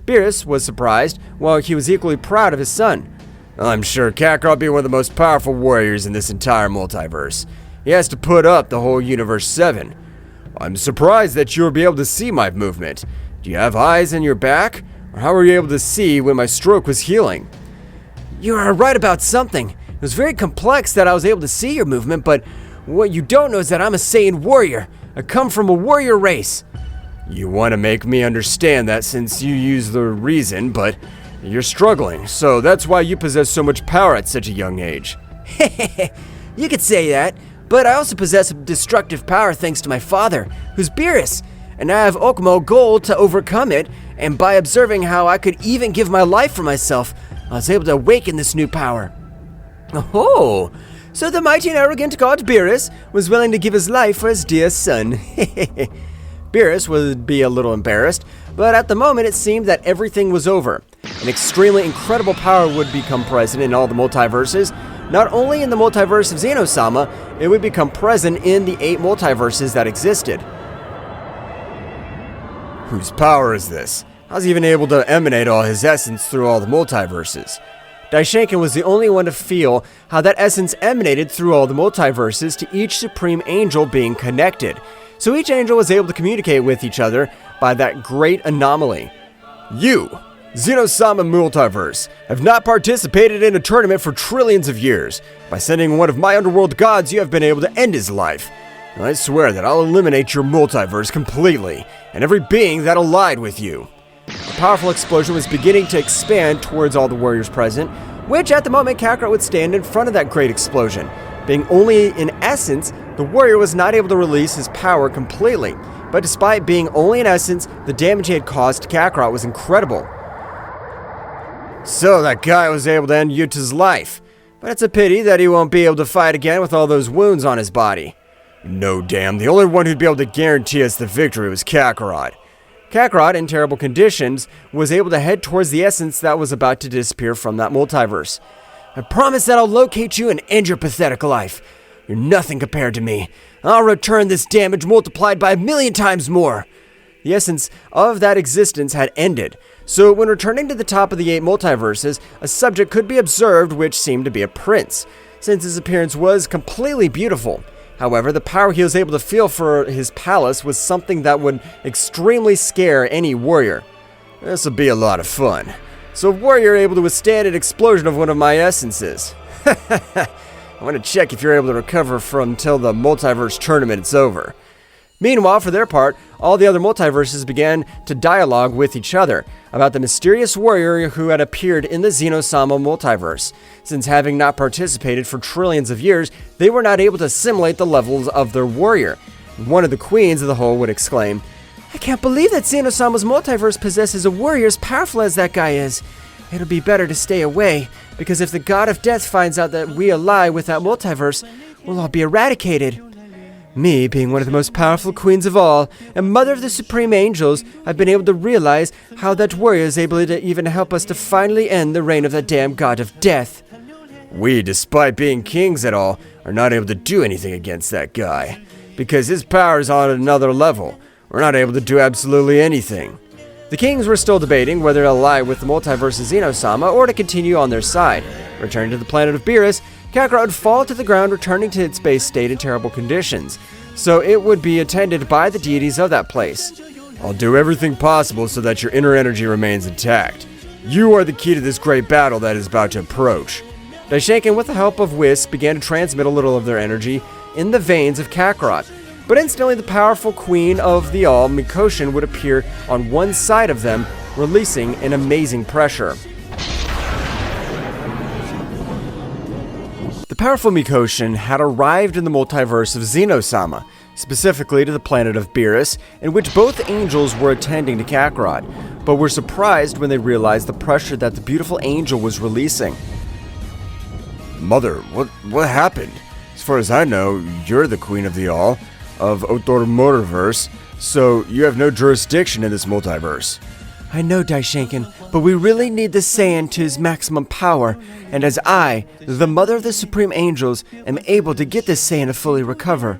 Beerus was surprised, while he was equally proud of his son. I'm sure Kakarot will be one of the most powerful warriors in this entire multiverse. He has to put up the whole Universe 7. I'm surprised that you'll be able to see my movement. Do you have eyes in your back? Or how were you able to see when my stroke was healing? You are right about something. It was very complex that I was able to see your movement, but what you don't know is that I'm a Saiyan warrior. I come from a warrior race. You want to make me understand that since you use the reason, but you're struggling, so that's why you possess so much power at such a young age. You could say that, but I also possess destructive power thanks to my father, who's Beerus, and I have Okmo gold to overcome it, and by observing how I could even give my life for myself, I was able to awaken this new power. Oh, so the mighty and arrogant god Beerus was willing to give his life for his dear son. Beerus would be a little embarrassed, but at the moment it seemed that everything was over. An extremely incredible power would become present in all the multiverses. Not only in the multiverse of Zeno-sama, it would become present in the 8 multiverses that existed. Whose power is this? How's he even able to emanate all his essence through all the multiverses? Daishenkin was the only one to feel how that essence emanated through all the multiverses to each supreme angel being connected. So each angel was able to communicate with each other by that great anomaly. You, Zeno-sama Multiverse, have not participated in a tournament for trillions of years. By sending one of my underworld gods, you have been able to end his life. I swear that I'll eliminate your multiverse completely, and every being that allied with you. A powerful explosion was beginning to expand towards all the warriors present, which at the moment Kakarot would stand in front of that great explosion. Being only in essence, the warrior was not able to release his power completely. But despite being only in essence, the damage he had caused to Kakarot was incredible. So that guy was able to end Yuta's life. But it's a pity that he won't be able to fight again with all those wounds on his body. No damn, the only one who'd be able to guarantee us the victory was Kakarot. Kakarot, in terrible conditions, was able to head towards the essence that was about to disappear from that multiverse. I promise that I'll locate you and end your pathetic life. You're nothing compared to me. I'll return this damage multiplied by 1,000,000 times more. The essence of that existence had ended, so when returning to the top of the 8 multiverses, a subject could be observed which seemed to be a prince, since his appearance was completely beautiful. However, the power he was able to feel for his palace was something that would extremely scare any warrior. This'll be a lot of fun. So a warrior able to withstand an explosion of one of my essences. I want to check if you're able to recover from till the multiverse tournament is over. Meanwhile, for their part, all the other multiverses began to dialogue with each other about the mysterious warrior who had appeared in the Zeno-sama multiverse. Since having not participated for trillions of years, they were not able to assimilate the levels of their warrior. One of the queens of the whole would exclaim, "I can't believe that Zeno-sama's multiverse possesses a warrior as powerful as that guy is. It'll be better to stay away, because if the god of death finds out that we ally with that multiverse, we'll all be eradicated." Me, being one of the most powerful queens of all, and mother of the supreme angels, I've been able to realize how that warrior is able to even help us to finally end the reign of that damn god of death. We, despite being kings at all, are not able to do anything against that guy. Because his power is on another level. We're not able to do absolutely anything. The kings were still debating whether to ally with the multiverse of Zeno-sama or to continue on their side. Returning to the planet of Beerus, Kakarot would fall to the ground, returning to its base state in terrible conditions, so it would be attended by the deities of that place. I'll do everything possible so that your inner energy remains intact. You are the key to this great battle that is about to approach. Daishenkin, with the help of Whis, began to transmit a little of their energy in the veins of Kakarot, but instantly the powerful queen of the all, Mikoshin, would appear on one side of them, releasing an amazing pressure. The powerful Mikoshin had arrived in the multiverse of Zeno-sama, specifically to the planet of Beerus, in which both angels were attending to Kakarot, but were surprised when they realized the pressure that the beautiful angel was releasing. Mother, what happened? As far as I know, you're the queen of the all, of Otormoriverse, so you have no jurisdiction in this multiverse. I know, Daishenkin, but we really need the Saiyan to his maximum power, and as I, the mother of the Supreme Angels, am able to get this Saiyan to fully recover.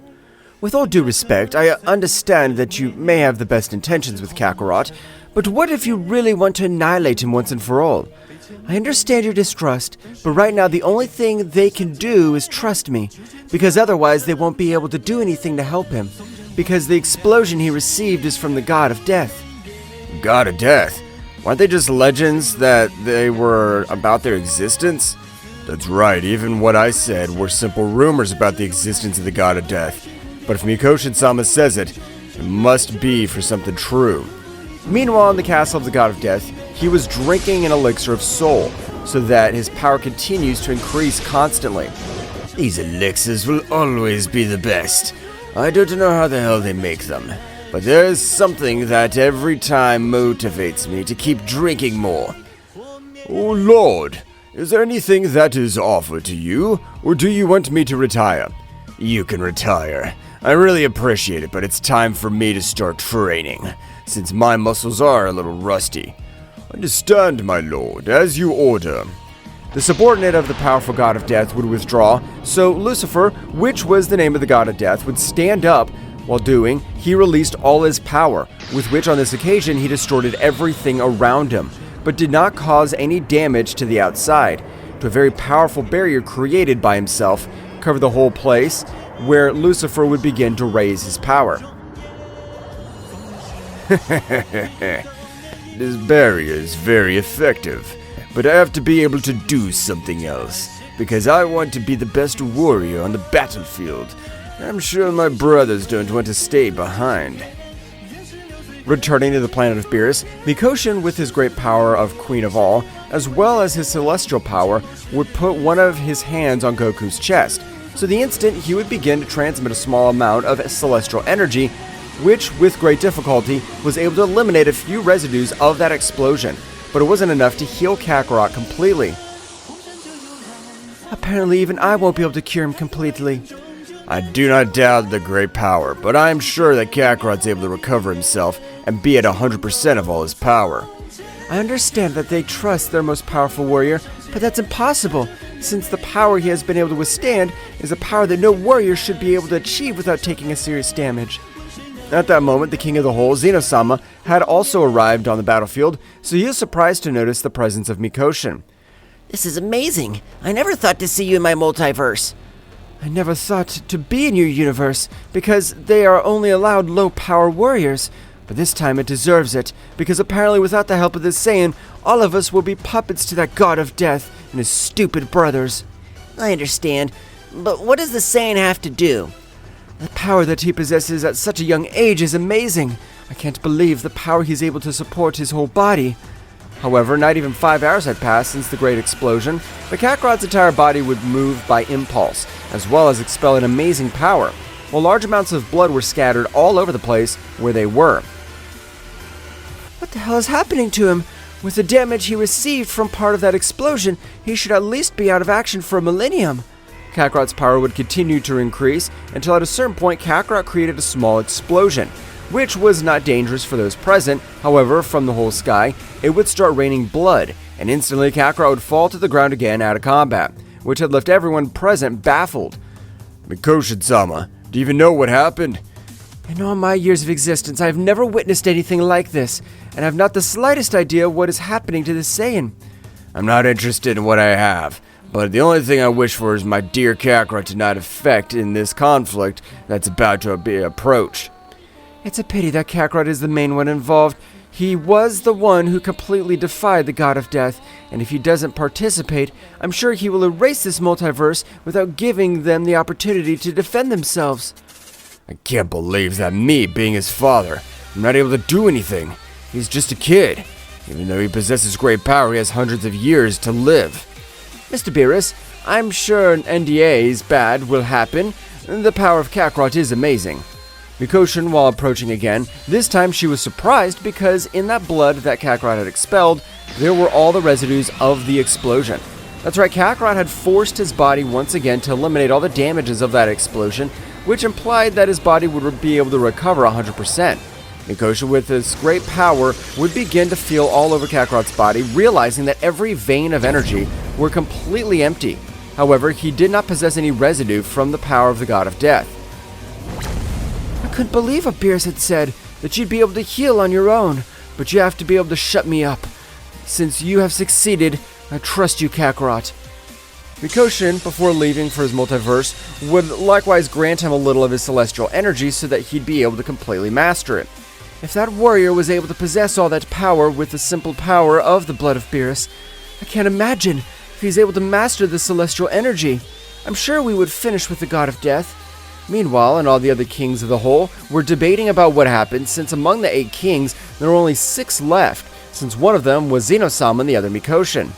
With all due respect, I understand that you may have the best intentions with Kakarot, but what if you really want to annihilate him once and for all? I understand your distrust, but right now the only thing they can do is trust me, because otherwise they won't be able to do anything to help him, because the explosion he received is from the God of Death. God of Death? Weren't they just legends that they were about their existence? That's right, even what I said were simple rumors about the existence of the God of Death. But if Mikoshin-sama says it, it must be for something true. Meanwhile, in the castle of the God of Death, he was drinking an elixir of soul, so that his power continues to increase constantly. These elixirs will always be the best. I don't know how the hell they make them, but there is something that every time motivates me to keep drinking more. Oh Lord, is there anything that is offered to you, or do you want me to retire? You can retire. I really appreciate it, but it's time for me to start training, since my muscles are a little rusty. Understand, my lord, as you order. The subordinate of the powerful God of Death would withdraw, so Lucifer, which was the name of the God of Death, would stand up, While doing, he released all his power, with which on this occasion he distorted everything around him, but did not cause any damage to the outside. To a very powerful barrier created by himself, covered the whole place, where Lucifer would begin to raise his power. This barrier is very effective, but I have to be able to do something else, because I want to be the best warrior on the battlefield. I'm sure my brothers don't want to stay behind. Returning to the planet of Beerus, Mikoshin, with his great power of Queen of All, as well as his celestial power, would put one of his hands on Goku's chest. So the instant he would begin to transmit a small amount of celestial energy, which, with great difficulty, was able to eliminate a few residues of that explosion, but it wasn't enough to heal Kakarot completely. Apparently even I won't be able to cure him completely. I do not doubt the great power, but I am sure that Kakarot's able to recover himself and be at 100% of all his power. I understand that they trust their most powerful warrior, but that's impossible, since the power he has been able to withstand is a power that no warrior should be able to achieve without taking a serious damage. At that moment, the king of the whole, Zeno-sama, had also arrived on the battlefield, so he was surprised to notice the presence of Mikoshin. This is amazing. I never thought to see you in my multiverse. I never thought to be in your universe, because they are only allowed low-power warriors. But this time it deserves it, because apparently without the help of this Saiyan, all of us will be puppets to that god of death and his stupid brothers. I understand, but what does the Saiyan have to do? The power that he possesses at such a young age is amazing. I can't believe the power he's able to support his whole body. However, not even 5 hours had passed since the great explosion, but Kakarot's entire body would move by impulse, as well as expel an amazing power, while large amounts of blood were scattered all over the place where they were. What the hell is happening to him? With the damage he received from part of that explosion, he should at least be out of action for a millennium. Kakarot's power would continue to increase until at a certain point Kakarot created a small explosion, which was not dangerous for those present. However, from the whole sky, it would start raining blood, and instantly Kakarot would fall to the ground again out of combat, which had left everyone present baffled. Mikoshin-sama, do you even know what happened? In all my years of existence, I have never witnessed anything like this, and I have not the slightest idea what is happening to this Saiyan. I'm not interested in what I have, but the only thing I wish for is my dear Kakarot to not affect in this conflict that's about to be approached. It's a pity that Kakarot is the main one involved. He was the one who completely defied the god of death, and if he doesn't participate, I'm sure he will erase this multiverse without giving them the opportunity to defend themselves. I can't believe that me, being his father, I'm not able to do anything. He's just a kid. Even though he possesses great power, he has hundreds of years to live. Mr. Beerus, I'm sure an NDA's bad will happen. The power of Kakarot is amazing. Mikoshin, while approaching again, this time she was surprised because in that blood that Kakarot had expelled, there were all the residues of the explosion. That's right, Kakarot had forced his body once again to eliminate all the damages of that explosion, which implied that his body would be able to recover 100%. Mikoshin, with his great power, would begin to feel all over Kakarot's body, realizing that every vein of energy were completely empty. However, he did not possess any residue from the power of the god of death. I couldn't believe what Beerus had said, that you'd be able to heal on your own, but you have to be able to shut me up. Since you have succeeded, I trust you, Kakarot. Mikoshin, before leaving for his multiverse, would likewise grant him a little of his celestial energy so that he'd be able to completely master it. If that warrior was able to possess all that power with the simple power of the blood of Beerus, I can't imagine if he's able to master the celestial energy. I'm sure we would finish with the god of death. Meanwhile, and all the other kings of the whole were debating about what happened, since among the 8 kings, there were only 6 left, since one of them was Zeno-sama and the other Mikoshin.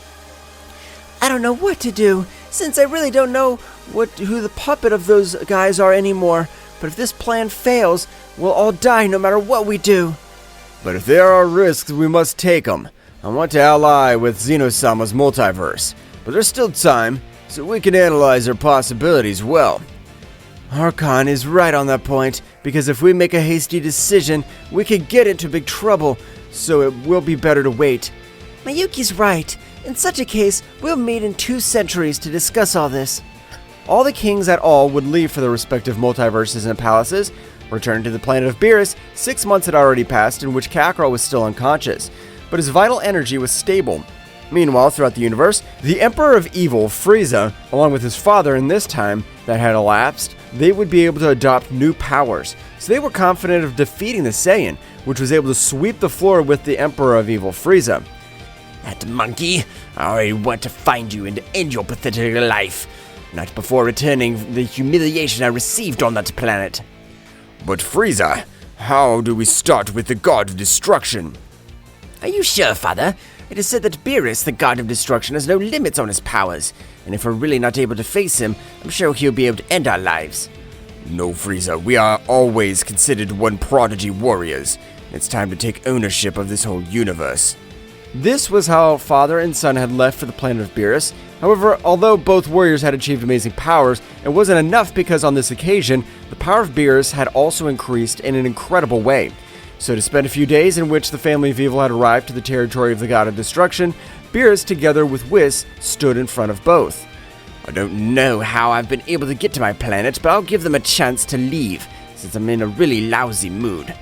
I don't know what to do, since I really don't know who the puppet of those guys are anymore. But if this plan fails, we'll all die no matter what we do. But if there are risks, we must take them. I want to ally with Zeno-sama's multiverse, but there's still time, so we can analyze our possibilities well. Archon is right on that point, because if we make a hasty decision, we could get into big trouble, so it will be better to wait. Mayuki's right. In such a case, we'll meet in 2 centuries to discuss all this. All the kings at all would leave for their respective multiverses and palaces, Returning to the planet of Beerus, 6 months had already passed in which Kakarot was still unconscious, but his vital energy was stable. Meanwhile, throughout the universe, the Emperor of Evil, Frieza, along with his father in this time that had elapsed, they would be able to adopt new powers. So they were confident of defeating the Saiyan, which was able to sweep the floor with the Emperor of Evil, Frieza. That monkey, I already want to find you and to end your pathetic life. Not before returning the humiliation I received on that planet. But Frieza, how do we start with the God of Destruction? Are you sure, Father? It is said that Beerus, the God of Destruction, has no limits on his powers, and if we're really not able to face him, I'm sure he'll be able to end our lives. No, Frieza, we are always considered one prodigy warriors. It's time to take ownership of this whole universe. This was how father and son had left for the planet of Beerus. However, although both warriors had achieved amazing powers, it wasn't enough because on this occasion, the power of Beerus had also increased in an incredible way. So to spend a few days in which the family of evil had arrived to the territory of the God of Destruction, Beerus together with Whis stood in front of both. I don't know how I've been able to get to my planet, but I'll give them a chance to leave, since I'm in a really lousy mood.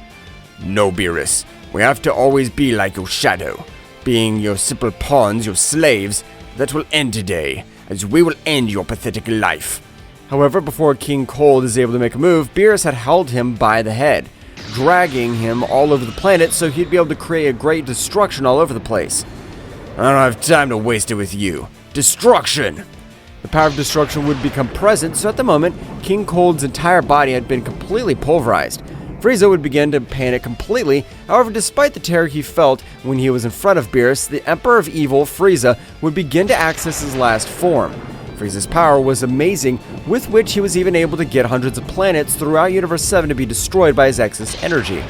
No, Beerus, we have to always be like your shadow. Being your simple pawns, your slaves, that will end today, as we will end your pathetic life. However, before King Cold is able to make a move, Beerus had held him by the head, dragging him all over the planet so he'd be able to create a great destruction all over the place. I don't have time to waste it with you. Destruction! The power of destruction would become present, so at the moment, King Cold's entire body had been completely pulverized. Frieza would begin to panic completely. However, despite the terror he felt when he was in front of Beerus, the Emperor of Evil, Frieza, would begin to access his last form. Frieza's power was amazing, with which he was even able to get hundreds of planets throughout Universe 7 to be destroyed by his excess energy.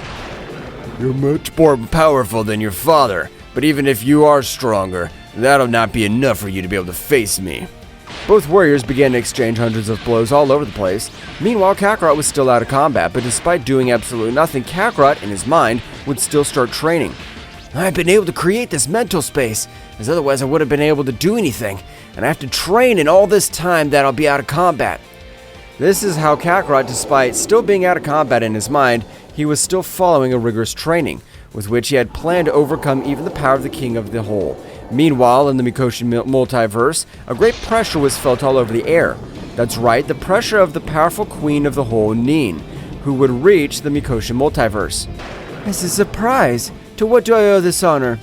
You're much more powerful than your father, but even if you are stronger, that'll not be enough for you to be able to face me. Both warriors began to exchange hundreds of blows all over the place. Meanwhile, Kakarot was still out of combat, but despite doing absolutely nothing, Kakarot, in his mind, would still start training. I've been able to create this mental space, as otherwise I wouldn't have been able to do anything, and I have to train in all this time that I'll be out of combat. This is how Kakarot, despite still being out of combat in his mind, he was still following a rigorous training, with which he had planned to overcome even the power of the King of the Whole. Meanwhile, in the Mikoshin multiverse, a great pressure was felt all over the air. That's right, the pressure of the powerful Queen of the Whole, Nin, who would reach the Mikoshin multiverse. It's a surprise. To what do I owe this honor?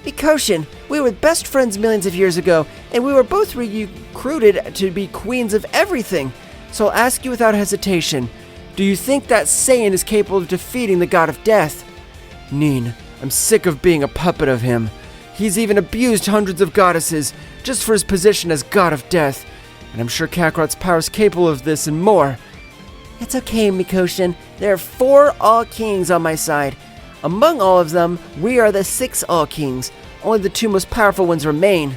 Mikoshin, we were best friends millions of years ago, and we were both recruited to be queens of everything. So I'll ask you without hesitation, do you think that Saiyan is capable of defeating the God of Death? Nin, I'm sick of being a puppet of him. He's even abused hundreds of goddesses just for his position as God of Death, and I'm sure Kakarot's power is capable of this and more. It's okay, Mikoshin. There are 4 All-Kings on my side. Among all of them, we are the 6 All-Kings. Only the 2 most powerful ones remain.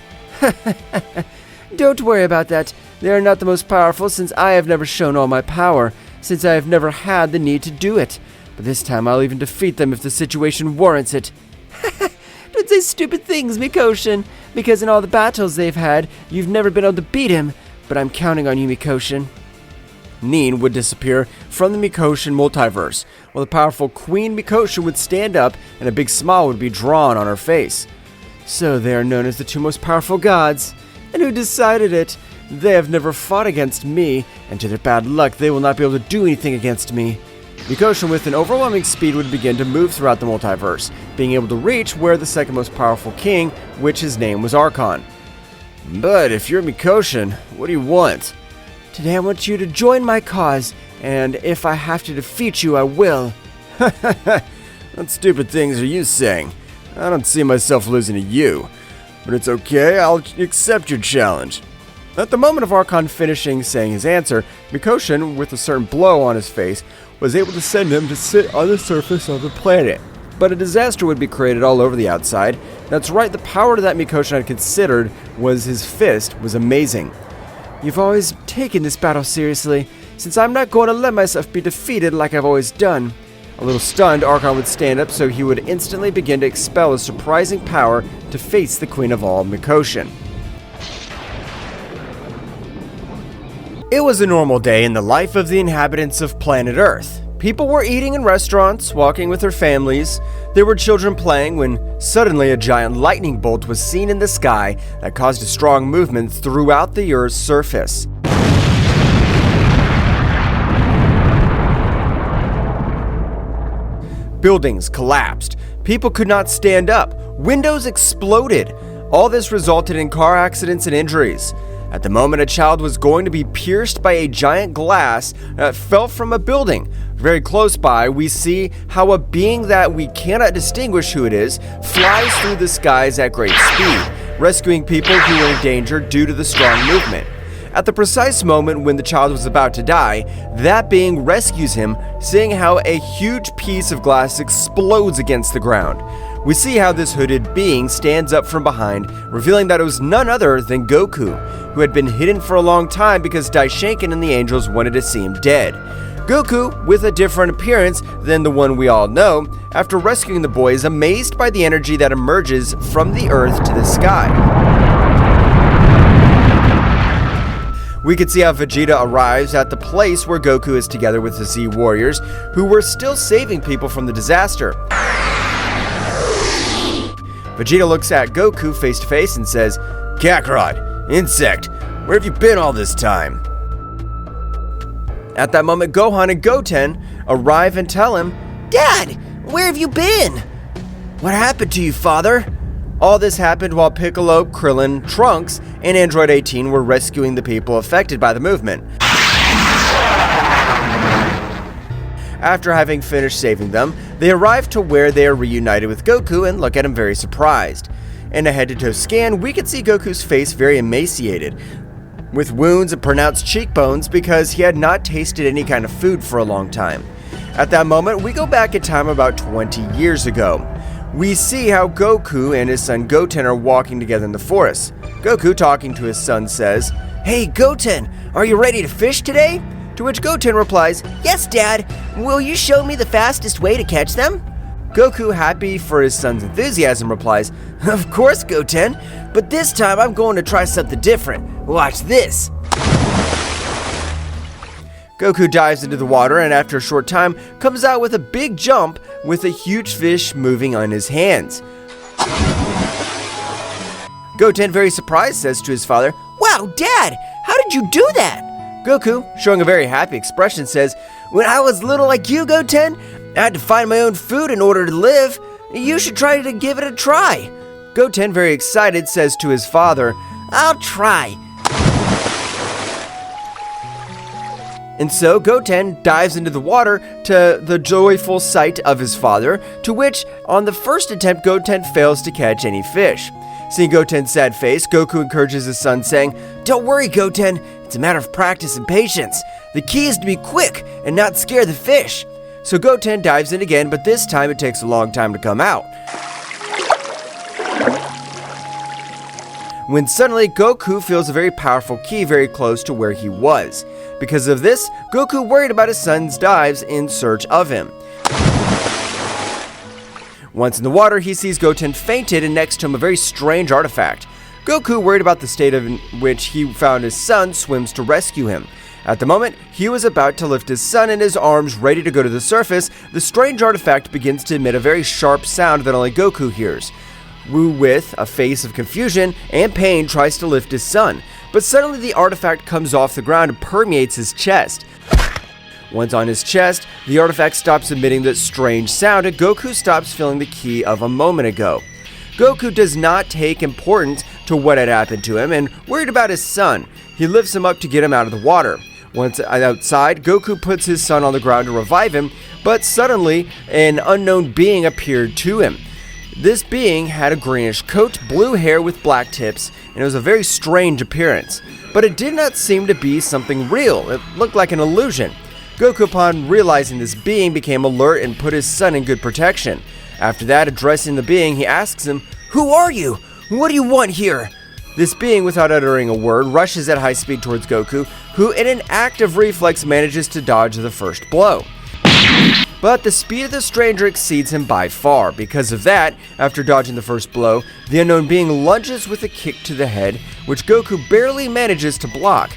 Don't worry about that. They are not the most powerful since I have never shown all my power, since I have never had the need to do it. But this time I'll even defeat them if the situation warrants it. Don't say stupid things, Mikoshin, because in all the battles they've had, you've never been able to beat him. But I'm counting on you, Mikoshin. Nin would disappear from the Mikoshin multiverse, while the powerful Queen Mikoshin would stand up and a big smile would be drawn on her face. So they are known as the 2 most powerful gods. And who decided it? They have never fought against me, and to their bad luck, they will not be able to do anything against me. Mikoshin, with an overwhelming speed, would begin to move throughout the multiverse, being able to reach where the second most powerful king, which his name was Archon. But if you're Mikoshin, what do you want? Today I want you to join my cause, and if I have to defeat you, I will. What stupid things are you saying? I don't see myself losing to you. But it's okay, I'll accept your challenge. At the moment of Archon finishing saying his answer, Mikoshin, with a certain blow on his face, was able to send him to sit on the surface of the planet. But a disaster would be created all over the outside. That's right, the power that Mikoshin had considered was his fist was amazing. You've always taken this battle seriously, since I'm not going to let myself be defeated like I've always done. A little stunned, Archon would stand up so he would instantly begin to expel his surprising power to face the Queen of all, Mikoshin. It was a normal day in the life of the inhabitants of planet Earth. People were eating in restaurants, walking with their families. There were children playing when suddenly a giant lightning bolt was seen in the sky that caused a strong movement throughout the Earth's surface. Buildings collapsed. People could not stand up. Windows exploded. All this resulted in car accidents and injuries. At the moment, a child was going to be pierced by a giant glass that fell from a building. Very close by, we see how a being that we cannot distinguish who it is flies through the skies at great speed, rescuing people who were in danger due to the strong movement. At the precise moment when the child was about to die, that being rescues him, seeing how a huge piece of glass explodes against the ground. We see how this hooded being stands up from behind, revealing that it was none other than Goku, who had been hidden for a long time because Daishinkan and the angels wanted to see him dead. Goku, with a different appearance than the one we all know, after rescuing the boy, is amazed by the energy that emerges from the earth to the sky. We can see how Vegeta arrives at the place where Goku is together with the Z Warriors, who were still saving people from the disaster. Vegeta looks at Goku face to face and says, "Kakarot, insect, where have you been all this time?" At that moment, Gohan and Goten arrive and tell him, Dad, where have you been? "What happened to you, father?" All this happened while Piccolo, Krillin, Trunks, and Android 18 were rescuing the people affected by the movement. After having finished saving them, they arrive to where they are reunited with Goku and look at him very surprised. In a head-to-toe scan, we can see Goku's face very emaciated, with wounds and pronounced cheekbones because he had not tasted any kind of food for a long time. At that moment, we go back in time about 20 years ago. We see how Goku and his son Goten are walking together in the forest. Goku, talking to his son, says, Hey Goten, are you ready to fish today? To which Goten replies, Yes, Dad. Will you show me the fastest way to catch them? Goku, happy for his son's enthusiasm, replies, Of course, Goten, but this time I'm going to try something different. Watch this. Goku dives into the water and after a short time comes out with a big jump with a huge fish moving on his hands. Goten, very surprised, says to his father, Wow, Dad, how did you do that? Goku, showing a very happy expression, says, When I was little like you, Goten, I had to find my own food in order to live. You should try to give it a try. Goten, very excited, says to his father, I'll try. And so Goten dives into the water to the joyful sight of his father, to which, on the first attempt, Goten fails to catch any fish. Seeing Goten's sad face, Goku encourages his son, saying, Don't worry, Goten. It's a matter of practice and patience. The key is to be quick and not scare the fish. So Goten dives in again, but this time it takes a long time to come out. When suddenly Goku feels a very powerful ki very close to where he was. Because of this, Goku worried about his son's dives in search of him. Once in the water, he sees Goten fainted and next to him a very strange artifact. Goku, worried about the state in which he found his son, swims to rescue him. At the moment, he was about to lift his son in his arms, ready to go to the surface, the strange artifact begins to emit a very sharp sound that only Goku hears. Wu, with a face of confusion and pain, tries to lift his son, but suddenly the artifact comes off the ground and permeates his chest. Once on his chest, the artifact stops emitting that strange sound and Goku stops feeling the ki of a moment ago. Goku does not take importance to what had happened to him and worried about his son. He lifts him up to get him out of the water. Once outside, Goku puts his son on the ground to revive him, but suddenly an unknown being appeared to him. This being had a greenish coat, blue hair with black tips, and it was a very strange appearance. But it did not seem to be something real. It looked like an illusion. Goku, upon realizing this being, became alert and put his son in good protection. After that, addressing the being, he asks him, Who are you? What do you want here? This being, without uttering a word, rushes at high speed towards Goku, who in an act of reflex manages to dodge the first blow. But the speed of the stranger exceeds him by far. Because of that, after dodging the first blow, the unknown being lunges with a kick to the head, which Goku barely manages to block.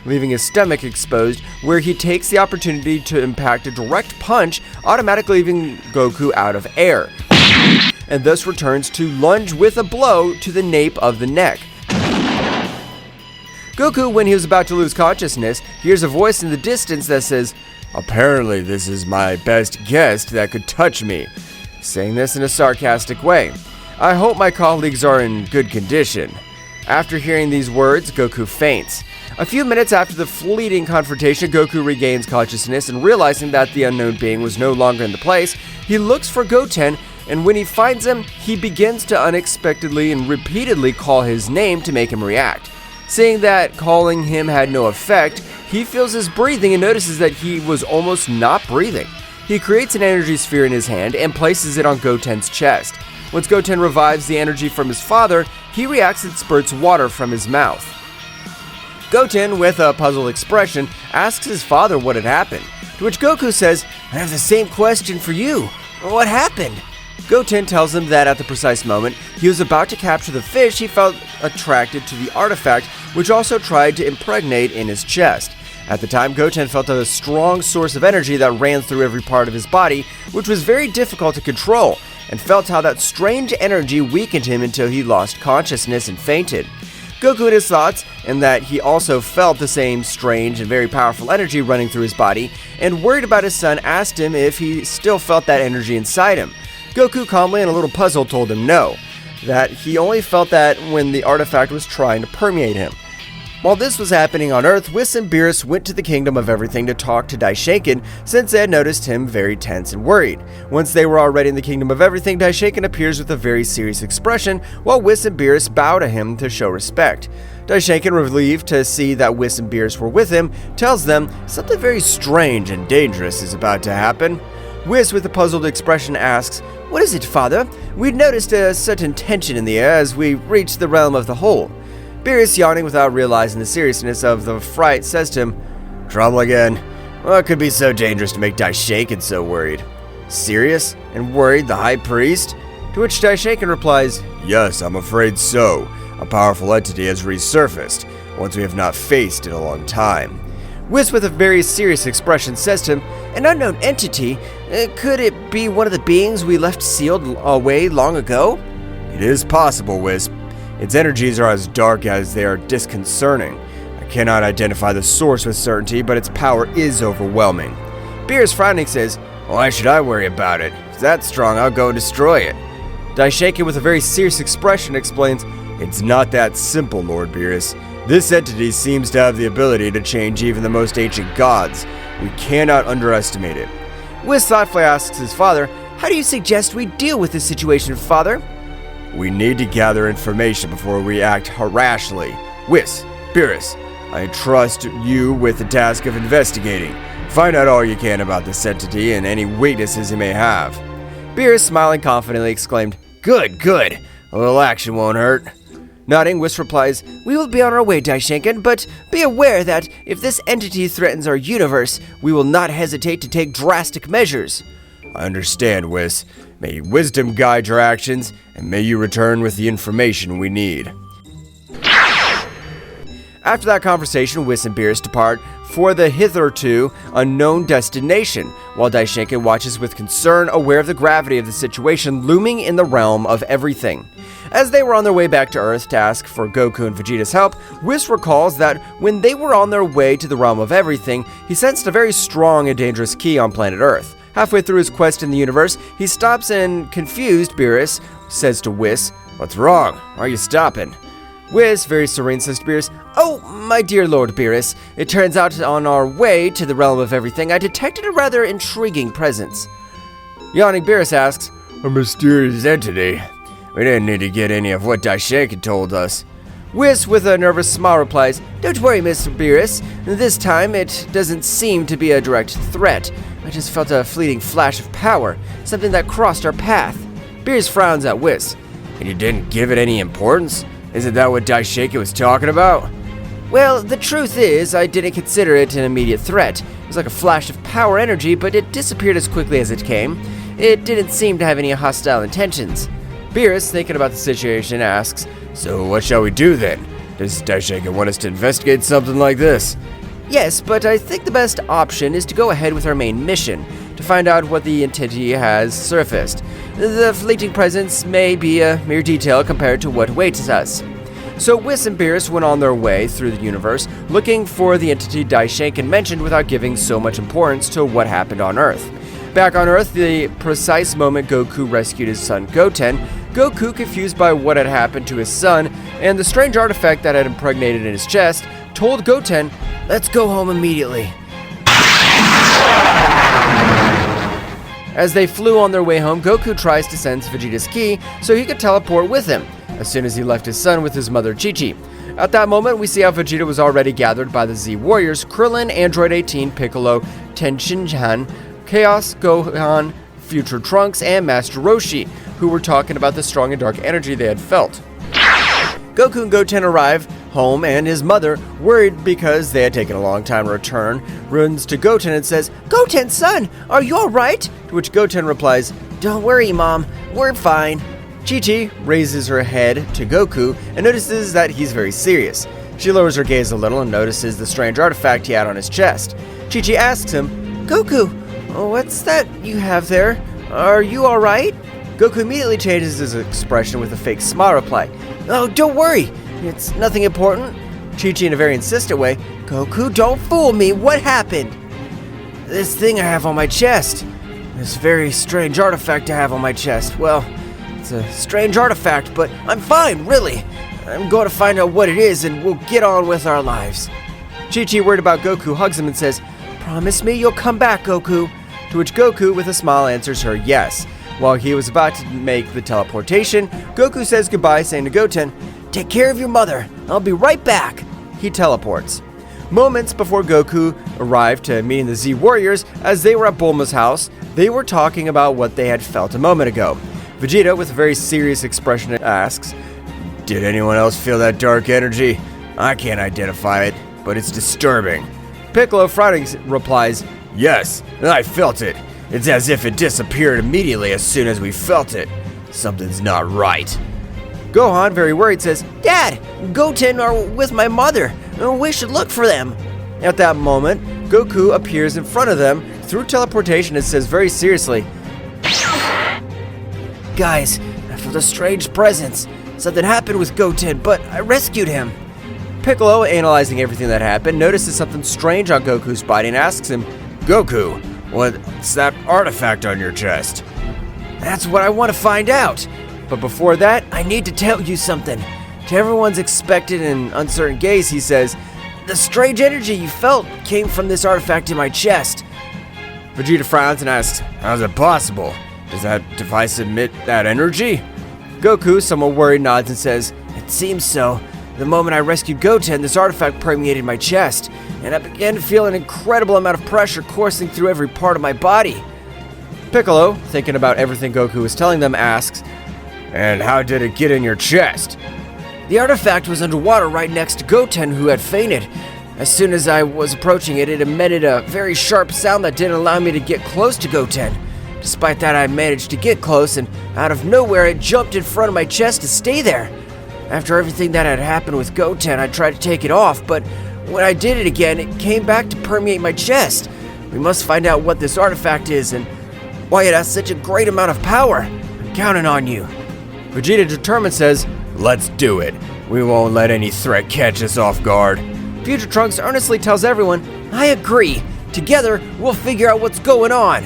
leaving his stomach exposed, where he takes the opportunity to impact a direct punch, automatically leaving Goku out of air, and thus returns to lunge with a blow to the nape of the neck. Goku, when he was about to lose consciousness, hears a voice in the distance that says, "Apparently this is my best guest that could touch me," saying this in a sarcastic way. "I hope my colleagues are in good condition." After hearing these words, Goku faints. A few minutes after the fleeting confrontation, Goku regains consciousness, and realizing that the unknown being was no longer in the place, he looks for Goten, and when he finds him, he begins to unexpectedly and repeatedly call his name to make him react. Seeing that calling him had no effect, he feels his breathing and notices that he was almost not breathing. He creates an energy sphere in his hand and places it on Goten's chest. Once Goten revives the energy from his father, he reacts and spurts water from his mouth. Goten, with a puzzled expression, asks his father what had happened, to which Goku says, "I have the same question for you. What happened?" Goten tells him that at the precise moment he was about to capture the fish, he felt attracted to the artifact, which also tried to impregnate in his chest. At the time, Goten felt a strong source of energy that ran through every part of his body, which was very difficult to control, and felt how that strange energy weakened him until he lost consciousness and fainted. Goku had his thoughts, and that he also felt the same strange and very powerful energy running through his body, and worried about his son, asked him if he still felt that energy inside him. Goku calmly and a little puzzled told him no, that he only felt that when the artifact was trying to permeate him. While this was happening on Earth, Whis and Beerus went to the Kingdom of Everything to talk to Daishoken, since they had noticed him very tense and worried. Once they were already in the Kingdom of Everything, Daishoken appears with a very serious expression, while Whis and Beerus bow to him to show respect. Daishoken, relieved to see that Whis and Beerus were with him, tells them something very strange and dangerous is about to happen. Whis, with a puzzled expression, asks, "What is it, father? We'd noticed a certain tension in the air as we reached the realm of the whole." Beerus, yawning without realizing the seriousness of the fright, says to him, "Trouble again? What could be so dangerous to make Daishoken so worried?" "Serious? And worried, the High Priest?" To which Daishoken replies, "Yes, I'm afraid so. A powerful entity has resurfaced, once we have not faced in a long time." Whis, with a very serious expression, says to him, "An unknown entity? Could it be one of the beings we left sealed away long ago?" "It is possible, Wisp. Its energies are as dark as they are disconcerting. I cannot identify the source with certainty, but its power is overwhelming." Beerus, frowning, says, "Why should I worry about it? If it's that strong, I'll go and destroy it." Daishoken, with a very serious expression, explains, "It's not that simple, Lord Beerus. This entity seems to have the ability to change even the most ancient gods. We cannot underestimate it." Whis thoughtfully asks his father, "How do you suggest we deal with this situation, father?" "We need to gather information before we act rashly. Whis, Beerus, I trust you with the task of investigating. Find out all you can about this entity and any weaknesses it may have." Beerus, smiling confidently, exclaimed, "Good, good. A little action won't hurt." Nodding, Whis replies, "We will be on our way, Daishoken, but be aware that if this entity threatens our universe, we will not hesitate to take drastic measures." "I understand, Whis. May wisdom guide your actions, and may you return with the information we need." After that conversation, Whis and Beerus depart for the hitherto unknown destination, while Daishoken watches with concern, aware of the gravity of the situation looming in the realm of everything. As they were on their way back to Earth to ask for Goku and Vegeta's help, Whis recalls that when they were on their way to the realm of everything, he sensed a very strong and dangerous ki on planet Earth. Halfway through his quest in the universe, he stops and, confused, Beerus says to Whis, "What's wrong? Why are you stopping?" Whis, very serene, says to Beerus, "Oh, my dear Lord Beerus, it turns out on our way to the realm of everything, I detected a rather intriguing presence." Yawning, Beerus asks, "A mysterious entity? We didn't need to get any of what Daishoken told us." Whis, with a nervous smile, replies, "Don't worry, Mr. Beerus. This time it doesn't seem to be a direct threat. I just felt a fleeting flash of power, something that crossed our path." Beerus frowns at Whis. "And you didn't give it any importance? Isn't that what Daishoken was talking about?" "Well, the truth is, I didn't consider it an immediate threat. It was like a flash of power energy, but it disappeared as quickly as it came. It didn't seem to have any hostile intentions." Beerus, thinking about the situation, asks, "So what shall we do then? Does Daishoken want us to investigate something like this? Yes, but I think the best option is to go ahead with our main mission, to find out what the entity has surfaced. The fleeting presence may be a mere detail compared to what awaits us. So Whis and Beerus went on their way through the universe, looking for the entity Daishoken mentioned without giving so much importance to what happened on Earth. Back on Earth, the precise moment Goku rescued his son Goten, Goku, confused by what had happened to his son and the strange artifact that had impregnated in his chest, told Goten, "Let's go home immediately." As they flew on their way home, Goku tries to sense Vegeta's ki so he could teleport with him, as soon as he left his son with his mother Chi-Chi. At that moment, we see how Vegeta was already gathered by the Z Warriors, Krillin, Android 18, Piccolo, Tenshinhan, Chaos, Gohan, Future Trunks, and Master Roshi, who were talking about the strong and dark energy they had felt. Goku and Goten arrive home, and his mother, worried because they had taken a long time to return, runs to Goten and says, "Goten, son, are you alright?" To which Goten replies, "Don't worry, Mom, we're fine." Chi-Chi raises her head to Goku and notices that he's very serious. She lowers her gaze a little and notices the strange artifact he had on his chest. Chi-Chi asks him, "Goku, what's that you have there? Are you alright?" Goku immediately changes his expression with a fake smile reply. "Oh, don't worry. It's nothing important." Chi-Chi in a very insistent way, "Goku, don't fool me. What happened?" "This thing I have on my chest. This very strange artifact I have on my chest. Well, it's a strange artifact, but I'm fine, really. I'm going to find out what it is and we'll get on with our lives." Chi-Chi, worried about Goku, hugs him and says, "Promise me you'll come back, Goku." To which Goku, with a smile, answers her yes. While he was about to make the teleportation, Goku says goodbye, saying to Goten, "Take care of your mother. I'll be right back." He teleports. Moments before Goku arrived to meeting the Z Warriors, as they were at Bulma's house, they were talking about what they had felt a moment ago. Vegeta, with a very serious expression, asks, Did anyone else feel that dark energy? I can't identify it, but it's disturbing. Piccolo, frowning, replies, Yes, I felt it. It's as if it disappeared immediately as soon as we felt it. Something's not right. Gohan, very worried, says, "Dad, Goten are with my mother. We should look for them." At that moment, Goku appears in front of them through teleportation and says very seriously, "Guys, I felt a strange presence. Something happened with Goten, but I rescued him." Piccolo, analyzing everything that happened, notices something strange on Goku's body and asks him, Goku, what's that artifact on your chest? "That's what I want to find out. But before that, I need to tell you something." To everyone's expectant and uncertain gaze, he says, "The strange energy you felt came from this artifact in my chest." Vegeta frowns and asks, How's it possible? Does that device emit that energy? Goku, somewhat worried, nods and says, "It seems so. The moment I rescued Goten, this artifact permeated my chest, and I began to feel an incredible amount of pressure coursing through every part of my body." Piccolo, thinking about everything Goku was telling them, asks, And how did it get in your chest? "The artifact was underwater right next to Goten, who had fainted. As soon as I was approaching it, it emitted a very sharp sound that didn't allow me to get close to Goten. Despite that, I managed to get close, and out of nowhere, it jumped in front of my chest to stay there. After everything that had happened with Goten, I tried to take it off, but when I did it again, it came back to permeate my chest. We must find out what this artifact is and why it has such a great amount of power. I'm counting on you." Vegeta, determined, says, Let's do it. We won't let any threat catch us off guard. Future Trunks earnestly tells everyone, "I agree. Together, we'll figure out what's going on."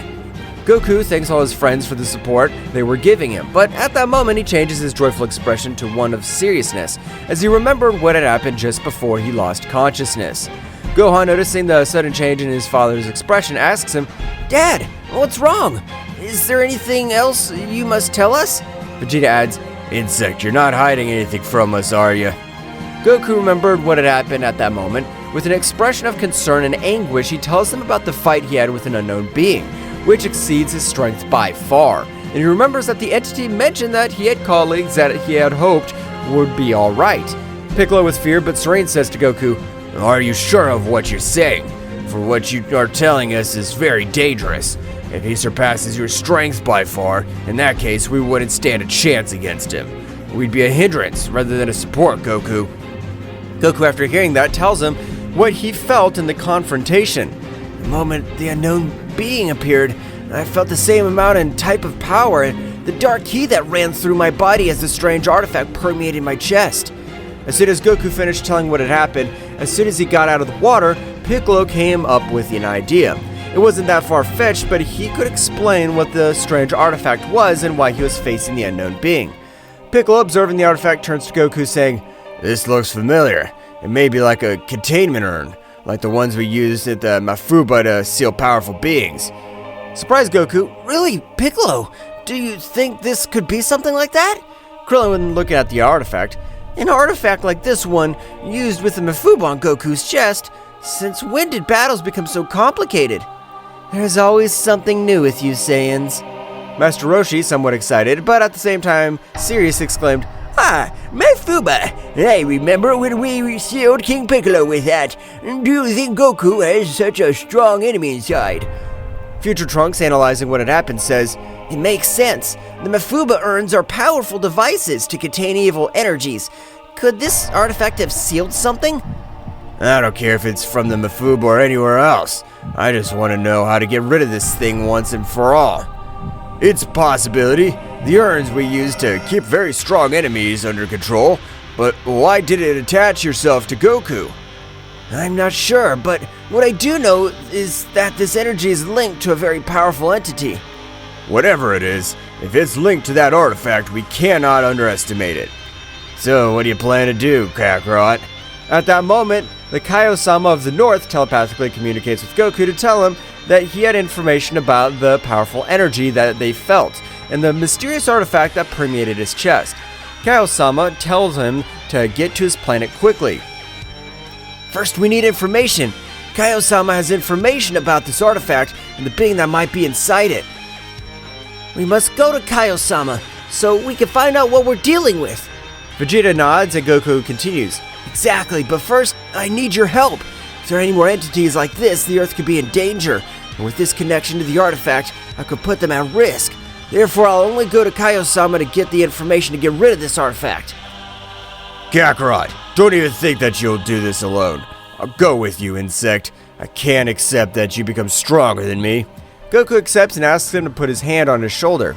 Goku thanks all his friends for the support they were giving him, but at that moment he changes his joyful expression to one of seriousness, as he remembered what had happened just before he lost consciousness. Gohan, noticing the sudden change in his father's expression, asks him, "Dad, what's wrong? Is there anything else you must tell us?" Vegeta adds, Insect, you're not hiding anything from us, are you? Goku remembered what had happened at that moment. With an expression of concern and anguish, he tells them about the fight he had with an unknown being, which exceeds his strength by far. And he remembers that the entity mentioned that he had colleagues that he had hoped would be alright. Piccolo, with fear but serene, says to Goku, Are you sure of what you're saying? For what you are telling us is very dangerous. If he surpasses your strength by far, in that case, we wouldn't stand a chance against him. We'd be a hindrance rather than a support, Goku. Goku, after hearing that, tells him what he felt in the confrontation. The moment the unknown being appeared, I felt the same amount and type of power, and the dark ki that ran through my body as the strange artifact permeated my chest. As soon as Goku finished telling what had happened, as soon as he got out of the water, Piccolo came up with an idea. It wasn't that far-fetched, but he could explain what the strange artifact was and why he was facing the unknown being. Piccolo, observing the artifact, turns to Goku saying, "This looks familiar. It may be like a containment urn, like the ones we used at the Mafuba to seal powerful beings." Surprised Goku, Really, Piccolo? Do you think this could be something like that? Krillin looking at the artifact. An artifact like this one, used with the Mafuba on Goku's chest? Since when did battles become so complicated? There's always something new with you Saiyans. Master Roshi, somewhat excited, but at the same time serious, exclaimed, Ah, Mafuba! I remember when we sealed King Piccolo with that. Do you think Goku has such a strong enemy inside? Future Trunks, analyzing what had happened, says, It makes sense. The Mafuba urns are powerful devices to contain evil energies. Could this artifact have sealed something? I don't care if it's from the Mafuba or anywhere else. I just want to know how to get rid of this thing once and for all. It's a possibility. The urns we use to keep very strong enemies under control, but why did it attach yourself to Goku? I'm not sure, but what I do know is that this energy is linked to a very powerful entity. Whatever it is, if it's linked to that artifact, we cannot underestimate it. So, what do you plan to do, Kakarot? At that moment, the Kaio-sama of the North telepathically communicates with Goku to tell him that he had information about the powerful energy that they felt, and the mysterious artifact that permeated his chest. Kaio-sama tells him to get to his planet quickly. First, we need information. Kaio-sama has information about this artifact and the being that might be inside it. We must go to Kaio-sama so we can find out what we're dealing with. Vegeta nods and Goku continues. Exactly, but first, I need your help. If there are any more entities like this, the Earth could be in danger. And with this connection to the artifact, I could put them at risk. Therefore, I'll only go to Kaio-sama to get the information to get rid of this artifact. Kakarot, don't even think that you'll do this alone. I'll go with you, insect. I can't accept that you become stronger than me. Goku accepts and asks him to put his hand on his shoulder.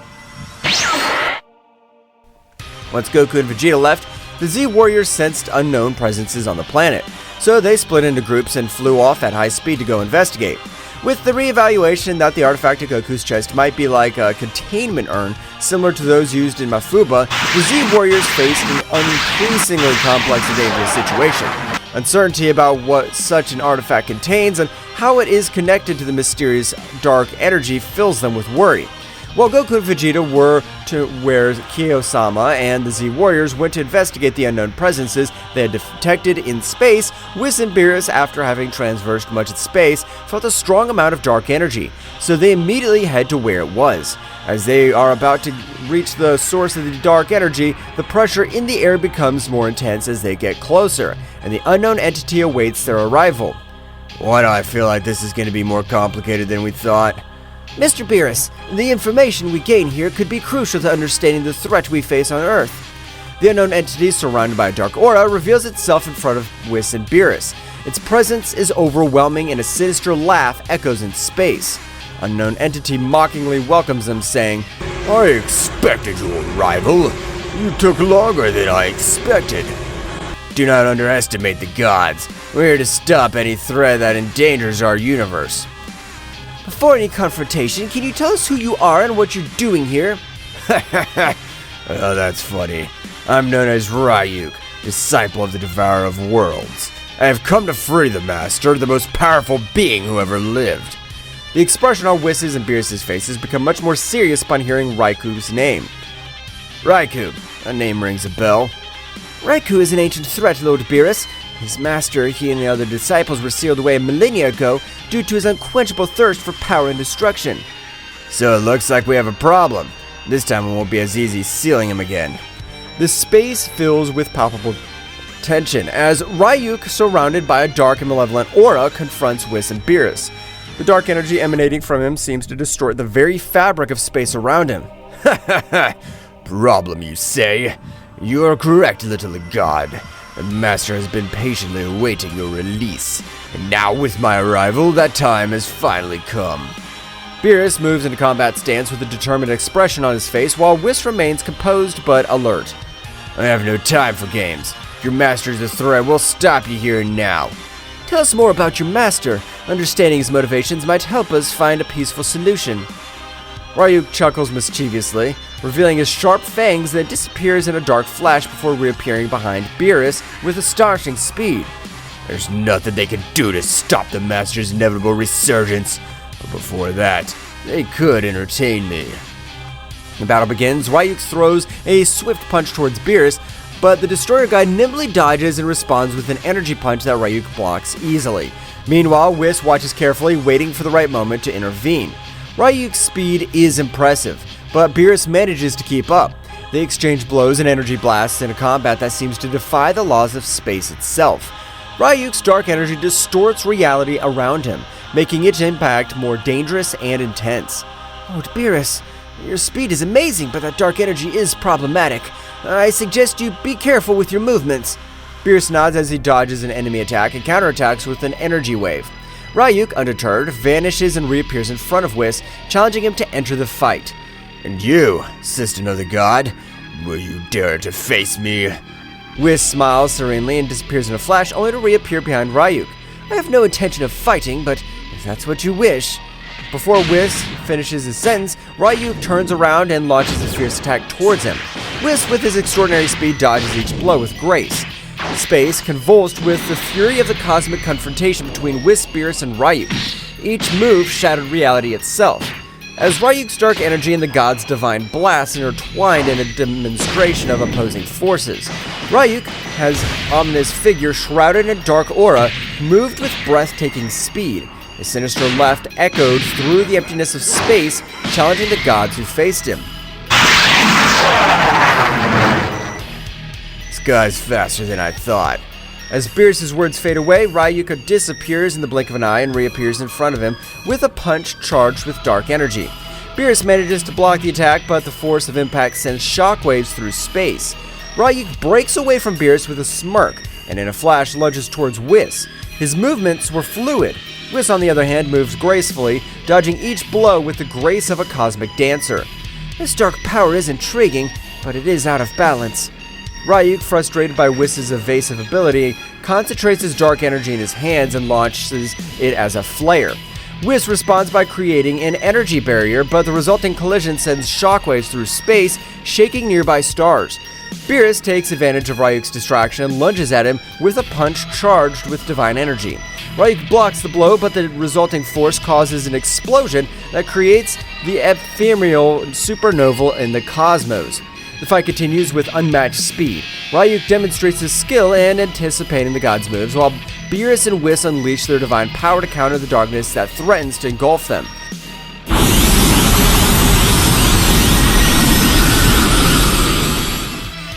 Once Goku and Vegeta left, the Z-Warriors sensed unknown presences on the planet, so they split into groups and flew off at high speed to go investigate. With the re-evaluation that the artifact at Goku's chest might be like a containment urn, similar to those used in Mafuba, the Z-Warriors faced an increasingly complex and dangerous situation. Uncertainty about what such an artifact contains and how it is connected to the mysterious dark energy fills them with worry. While Goku and Vegeta were to where Kaio-sama and the Z-Warriors went to investigate the unknown presences they had detected in space, Whis and Beerus, after having traversed much of space, felt a strong amount of dark energy, so they immediately head to where it was. As they are about to reach the source of the dark energy, the pressure in the air becomes more intense as they get closer, and the unknown entity awaits their arrival. Why do I feel like this is going to be more complicated than we thought? Mr. Beerus, the information we gain here could be crucial to understanding the threat we face on Earth. The unknown entity, surrounded by a dark aura, reveals itself in front of Whis and Beerus. Its presence is overwhelming and a sinister laugh echoes in space. Unknown entity mockingly welcomes them, saying, I expected your arrival. You took longer than I expected. Do not underestimate the gods. We're here to stop any threat that endangers our universe. Before any confrontation, can you tell us who you are and what you're doing here? Oh, that's funny. I'm known as Ryuk, disciple of the Devourer of Worlds. I have come to free the Master, the most powerful being who ever lived. The expression on Whis' and Beerus' faces become much more serious upon hearing Raiku's name. Raikou, that name rings a bell. Raikou is an ancient threat, Lord Beerus. His master, he and the other disciples were sealed away a millennia ago due to his unquenchable thirst for power and destruction. So it looks like we have a problem. This time it won't be as easy sealing him again. The space fills with palpable tension as Ryuk, surrounded by a dark and malevolent aura, confronts Whis and Beerus. The dark energy emanating from him seems to distort the very fabric of space around him. Problem, you say? You are correct, little god. The Master has been patiently awaiting your release, and now with my arrival, that time has finally come. Beerus moves into combat stance with a determined expression on his face, while Whis remains composed but alert. I have no time for games. If your master is a threat, we'll stop you here and now. Tell us more about your master. Understanding his motivations might help us find a peaceful solution. Ryuk chuckles mischievously, revealing his sharp fangs, then disappears in a dark flash before reappearing behind Beerus with astonishing speed. There's nothing they can do to stop the Master's inevitable resurgence. But before that, they could entertain me. The battle begins. Ryuk throws a swift punch towards Beerus, but the Destroyer guy nimbly dodges and responds with an energy punch that Ryuk blocks easily. Meanwhile, Whis watches carefully, waiting for the right moment to intervene. Ryuk's speed is impressive, but Beerus manages to keep up. They exchange blows and energy blasts in a combat that seems to defy the laws of space itself. Ryuk's dark energy distorts reality around him, making its impact more dangerous and intense. Oh, Beerus, your speed is amazing, but that dark energy is problematic. I suggest you be careful with your movements. Beerus nods as he dodges an enemy attack and counterattacks with an energy wave. Ryuk, undeterred, vanishes and reappears in front of Whis, challenging him to enter the fight. And you, assistant of the god, will you dare to face me? Whis smiles serenely and disappears in a flash, only to reappear behind Ryuk. I have no intention of fighting, but if that's what you wish. Before Whis finishes his sentence, Ryuk turns around and launches a fierce attack towards him. Whis, with his extraordinary speed, dodges each blow with grace. Space convulsed with the fury of the cosmic confrontation between Whis, Beerus, and Ryuk. Each move shattered reality itself. As Ryuk's dark energy and the god's divine blast intertwined in a demonstration of opposing forces, Ryuk, his ominous figure shrouded in a dark aura, moved with breathtaking speed. His sinister left echoed through the emptiness of space, challenging the gods who faced him. This guy's faster than I thought. As Beerus' words fade away, Ryuk disappears in the blink of an eye and reappears in front of him with a punch charged with dark energy. Beerus manages to block the attack, but the force of impact sends shockwaves through space. Ryuk breaks away from Beerus with a smirk, and in a flash lunges towards Whis. His movements were fluid. Whis, on the other hand, moves gracefully, dodging each blow with the grace of a cosmic dancer. This dark power is intriguing, but it is out of balance. Ryuk, frustrated by Whis' evasive ability, concentrates his dark energy in his hands and launches it as a flare. Whis responds by creating an energy barrier, but the resulting collision sends shockwaves through space, shaking nearby stars. Beerus takes advantage of Ryuk's distraction and lunges at him with a punch charged with divine energy. Ryuk blocks the blow, but the resulting force causes an explosion that creates the ephemeral supernova in the cosmos. The fight continues with unmatched speed. Ryuk demonstrates his skill in anticipating the god's moves, while Beerus and Whis unleash their divine power to counter the darkness that threatens to engulf them.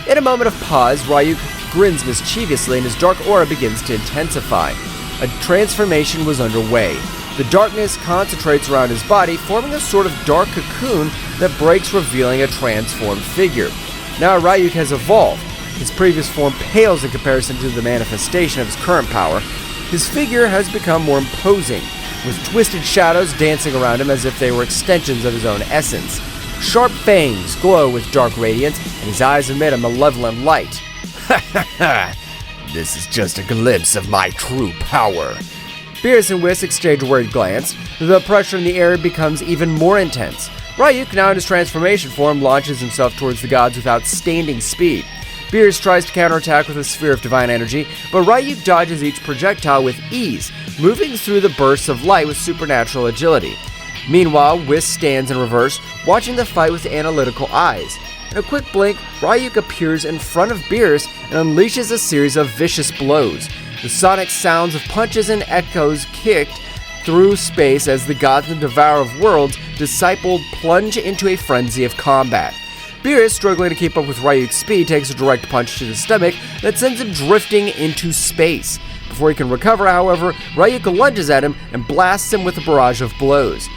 In a moment of pause, Ryuk grins mischievously and his dark aura begins to intensify. A transformation was underway. The darkness concentrates around his body, forming a sort of dark cocoon that breaks, revealing a transformed figure. Now Ryuk has evolved. His previous form pales in comparison to the manifestation of his current power. His figure has become more imposing, with twisted shadows dancing around him as if they were extensions of his own essence. Sharp fangs glow with dark radiance, and his eyes emit a malevolent light. Ha ha ha! This is just a glimpse of my true power. Beerus and Whis exchange a worried glance. The pressure in the air becomes even more intense. Ryuk, now in his transformation form, launches himself towards the gods with outstanding speed. Beerus tries to counterattack with a sphere of divine energy, but Ryuk dodges each projectile with ease, moving through the bursts of light with supernatural agility. Meanwhile, Whis stands in reverse, watching the fight with analytical eyes. In a quick blink, Ryuk appears in front of Beerus and unleashes a series of vicious blows. The sonic sounds of punches and echoes kicked through space as the gods and devourer of worlds, discipled, plunge into a frenzy of combat. Beerus, struggling to keep up with Ryuk's speed, takes a direct punch to the stomach that sends him drifting into space. Before he can recover, however, Ryuk lunges at him and blasts him with a barrage of blows.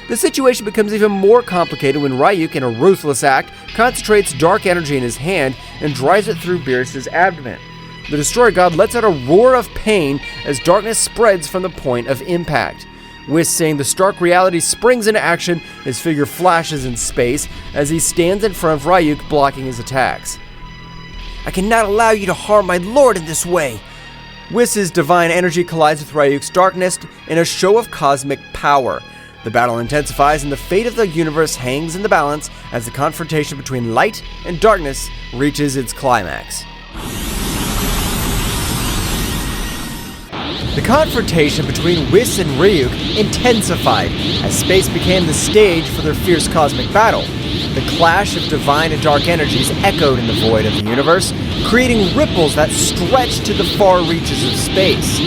The situation becomes even more complicated when Ryuk, in a ruthless act, concentrates dark energy in his hand and drives it through Beerus' abdomen. The Destroyer God lets out a roar of pain as darkness spreads from the point of impact. Whis, seeing the stark reality, springs into action. His figure flashes in space as he stands in front of Ryuk, blocking his attacks. I cannot allow you to harm my lord in this way. Whis' divine energy collides with Ryuk's darkness in a show of cosmic power. The battle intensifies and the fate of the universe hangs in the balance as the confrontation between light and darkness reaches its climax. The confrontation between Whis and Ryuk intensified as space became the stage for their fierce cosmic battle. The clash of divine and dark energies echoed in the void of the universe, creating ripples that stretched to the far reaches of space.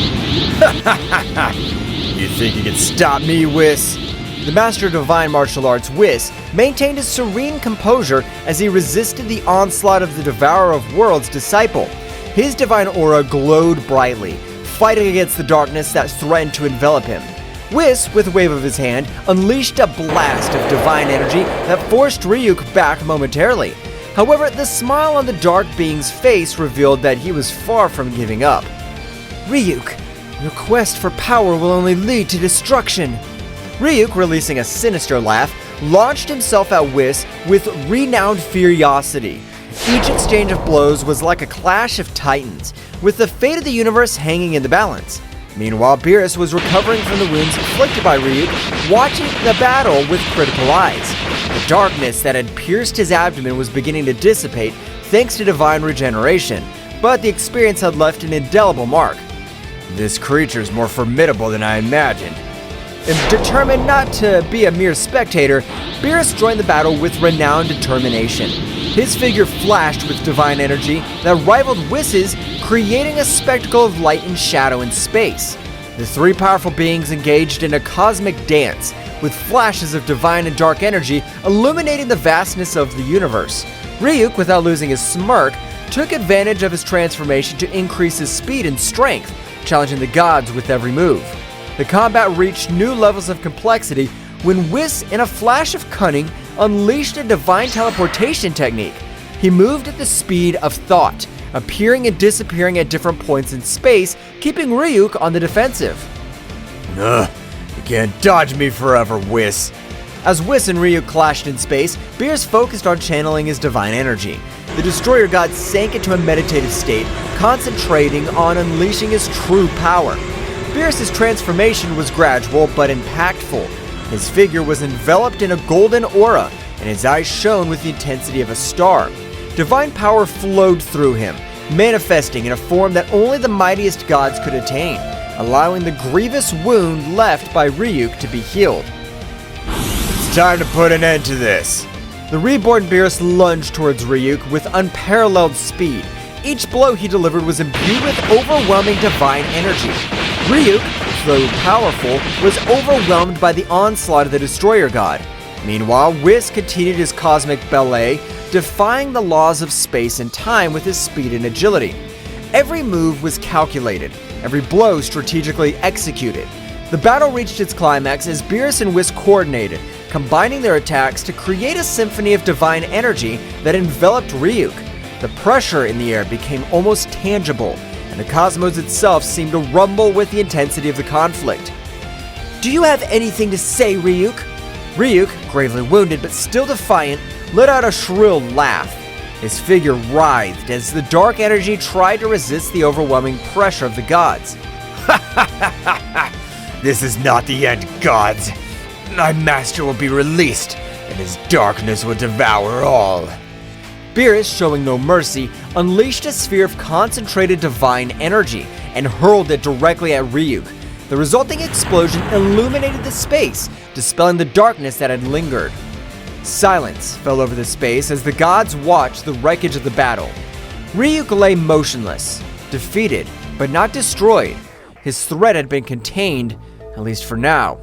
You think you can stop me, Whis? The master of divine martial arts, Whis, maintained his serene composure as he resisted the onslaught of the Devourer of Worlds disciple. His divine aura glowed brightly, fighting against the darkness that threatened to envelop him. Whis, with a wave of his hand, unleashed a blast of divine energy that forced Ryuk back momentarily. However, the smile on the dark being's face revealed that he was far from giving up. Ryuk, your quest for power will only lead to destruction. Ryuk, releasing a sinister laugh, launched himself at Whis with renowned furiosity. Each exchange of blows was like a clash of titans, with the fate of the universe hanging in the balance. Meanwhile, Beerus was recovering from the wounds inflicted by Ryuk, watching the battle with critical eyes. The darkness that had pierced his abdomen was beginning to dissipate thanks to divine regeneration, but the experience had left an indelible mark. This creature's more formidable than I imagined. And determined not to be a mere spectator, Beerus joined the battle with renowned determination. His figure flashed with divine energy that rivaled Whis', creating a spectacle of light and shadow in space. The three powerful beings engaged in a cosmic dance, with flashes of divine and dark energy illuminating the vastness of the universe. Ryuk, without losing his smirk, took advantage of his transformation to increase his speed and strength, challenging the gods with every move. The combat reached new levels of complexity when Whis, in a flash of cunning, unleashed a divine teleportation technique. He moved at the speed of thought, appearing and disappearing at different points in space, keeping Ryuk on the defensive. You can't dodge me forever, Whis. As Whis and Ryuk clashed in space, Beerus focused on channeling his divine energy. The Destroyer God sank into a meditative state, concentrating on unleashing his true power. Beerus' transformation was gradual but impactful. His figure was enveloped in a golden aura, and his eyes shone with the intensity of a star. Divine power flowed through him, manifesting in a form that only the mightiest gods could attain, allowing the grievous wound left by Ryuk to be healed. It's time to put an end to this. The reborn Beerus lunged towards Ryuk with unparalleled speed. Each blow he delivered was imbued with overwhelming divine energy. Ryuk, though powerful, was overwhelmed by the onslaught of the Destroyer God. Meanwhile, Whis continued his cosmic ballet, defying the laws of space and time with his speed and agility. Every move was calculated, every blow strategically executed. The battle reached its climax as Beerus and Whis coordinated, combining their attacks to create a symphony of divine energy that enveloped Ryuk. The pressure in the air became almost tangible, and the cosmos itself seemed to rumble with the intensity of the conflict. Do you have anything to say, Ryuk? Ryuk, gravely wounded but still defiant, let out a shrill laugh. His figure writhed as the dark energy tried to resist the overwhelming pressure of the gods. This is not the end, gods. My master will be released, and his darkness will devour all. Beerus, showing no mercy, unleashed a sphere of concentrated divine energy and hurled it directly at Ryuk. The resulting explosion illuminated the space, dispelling the darkness that had lingered. Silence fell over the space as the gods watched the wreckage of the battle. Ryuk lay motionless, defeated, but not destroyed. His threat had been contained, at least for now.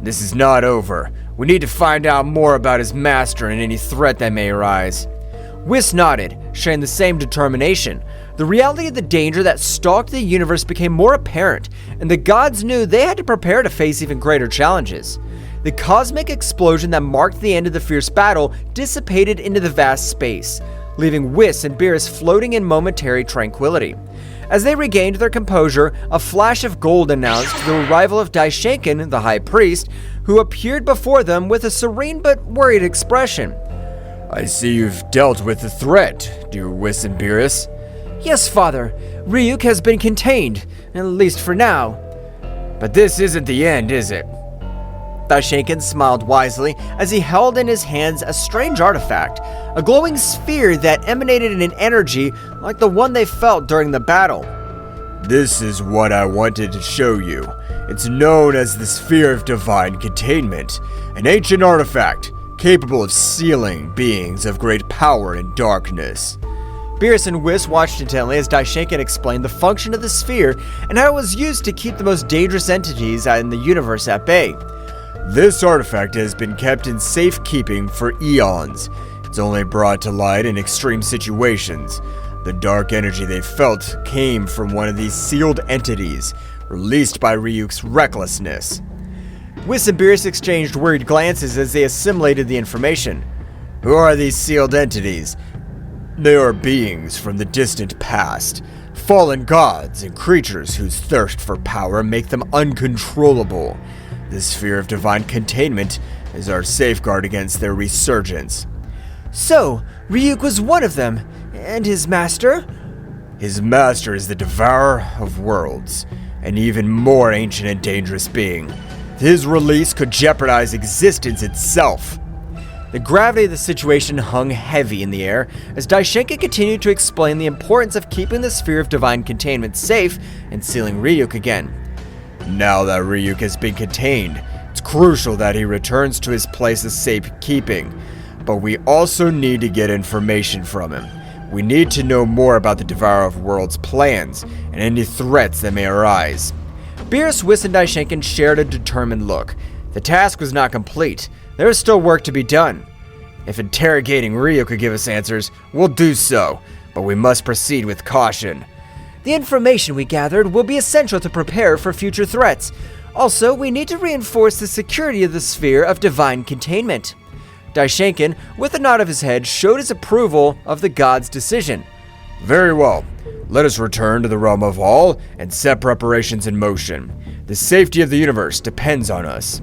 This is not over. We need to find out more about his master and any threat that may arise. Whis nodded, sharing the same determination. The reality of the danger that stalked the universe became more apparent, and the gods knew they had to prepare to face even greater challenges. The cosmic explosion that marked the end of the fierce battle dissipated into the vast space, leaving Whis and Beerus floating in momentary tranquility. As they regained their composure, a flash of gold announced the arrival of Daishenkin, the High Priest, who appeared before them with a serene but worried expression. I see you've dealt with the threat, dear Whis and Beerus. Yes, Father. Ryuk has been contained, at least for now. But this isn't the end, is it? Daishenkin smiled wisely as he held in his hands a strange artifact, a glowing sphere that emanated an energy like the one they felt during the battle. This is what I wanted to show you. It's known as the Sphere of Divine Containment, an ancient artifact capable of sealing beings of great power and darkness. Beerus and Whis watched intently as Daishenkin explained the function of the sphere and how it was used to keep the most dangerous entities in the universe at bay. This artifact has been kept in safekeeping for eons. It's only brought to light in extreme situations. The dark energy they felt came from one of these sealed entities, released by Ryuk's recklessness. Whis and Beerus exchanged worried glances as they assimilated the information. Who are these sealed entities? They are beings from the distant past, fallen gods and creatures whose thirst for power make them uncontrollable. This Sphere of Divine Containment is our safeguard against their resurgence. So, Ryuk was one of them, and his master? His master is the Devourer of Worlds, an even more ancient and dangerous being. His release could jeopardize existence itself. The gravity of the situation hung heavy in the air as Daishenkin continued to explain the importance of keeping the Sphere of Divine Containment safe and sealing Ryuk again. Now that Ryuk has been contained, it's crucial that he returns to his place of safekeeping. But we also need to get information from him. We need to know more about the Devourer of Worlds' plans and any threats that may arise. Beerus, Whis, and Daishenkin shared a determined look. The task was not complete. There is still work to be done. If interrogating Ryuk could give us answers, we'll do so, but we must proceed with caution. The information we gathered will be essential to prepare for future threats. Also, we need to reinforce the security of the Sphere of Divine Containment. Daishenkin, with a nod of his head, showed his approval of the god's decision. Very well. Let us return to the realm of all and set preparations in motion. The safety of the universe depends on us.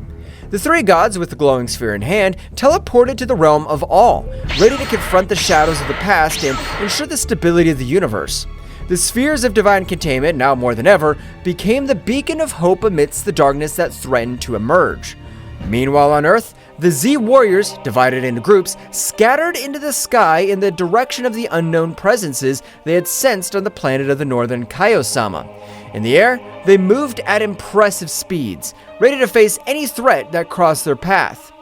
The three gods, with the glowing sphere in hand, teleported to the realm of all, ready to confront the shadows of the past and ensure the stability of the universe. The spheres of divine containment, now more than ever, became the beacon of hope amidst the darkness that threatened to emerge. Meanwhile on Earth, the Z warriors, divided into groups, scattered into the sky in the direction of the unknown presences they had sensed on the planet of the northern Zeno-sama. In the air, they moved at impressive speeds, ready to face any threat that crossed their path.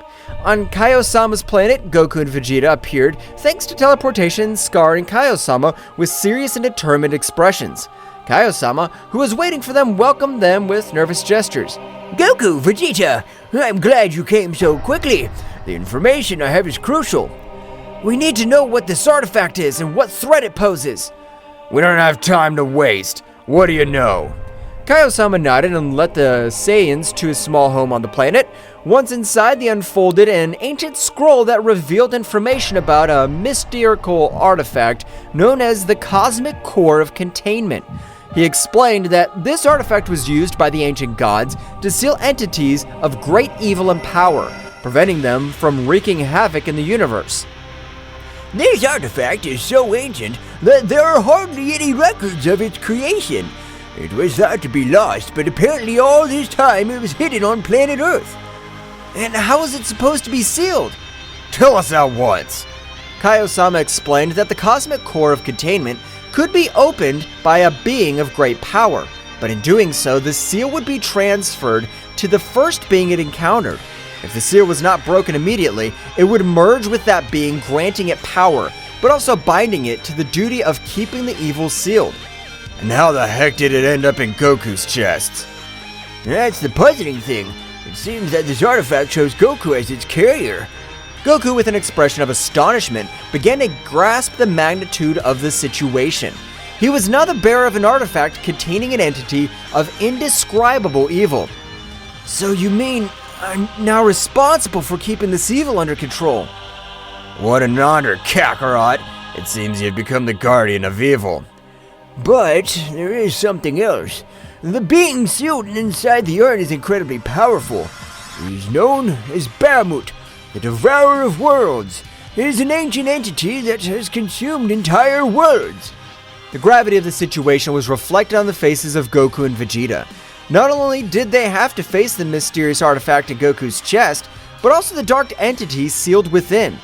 On Zeno-sama's planet, Goku and Vegeta appeared thanks to teleportation, Scar and Zeno-sama with serious and determined expressions. Zeno-sama, who was waiting for them, welcomed them with nervous gestures. Goku, Vegeta, I'm glad you came so quickly. The information I have is crucial. We need to know what this artifact is and what threat it poses. We don't have time to waste. What do you know? Zeno-sama nodded and led the Saiyans to his small home on the planet. Once inside, they unfolded an ancient scroll that revealed information about a mystical artifact known as the Cosmic Core of Containment. He explained that this artifact was used by the ancient gods to seal entities of great evil and power, preventing them from wreaking havoc in the universe. This artifact is so ancient that there are hardly any records of its creation. It was thought to be lost, but apparently all this time it was hidden on planet Earth. And how is it supposed to be sealed? Tell us at once. Zeno-sama explained that the Cosmic Core of Containment could be opened by a being of great power, but in doing so, the seal would be transferred to the first being it encountered. If the seal was not broken immediately, it would merge with that being, granting it power, but also binding it to the duty of keeping the evil sealed. And how the heck did it end up in Goku's chest? That's the puzzling thing. It seems that this artifact shows Goku as its carrier. Goku, with an expression of astonishment, began to grasp the magnitude of the situation. He was now the bearer of an artifact containing an entity of indescribable evil. So you mean I'm now responsible for keeping this evil under control? What an honor, Kakarot. It seems you've become the guardian of evil. But there is something else. The being sealed inside the urn is incredibly powerful. He is known as Bahamut, the Devourer of Worlds. It is an ancient entity that has consumed entire worlds. The gravity of the situation was reflected on the faces of Goku and Vegeta. Not only did they have to face the mysterious artifact in Goku's chest, but also the dark entity sealed within.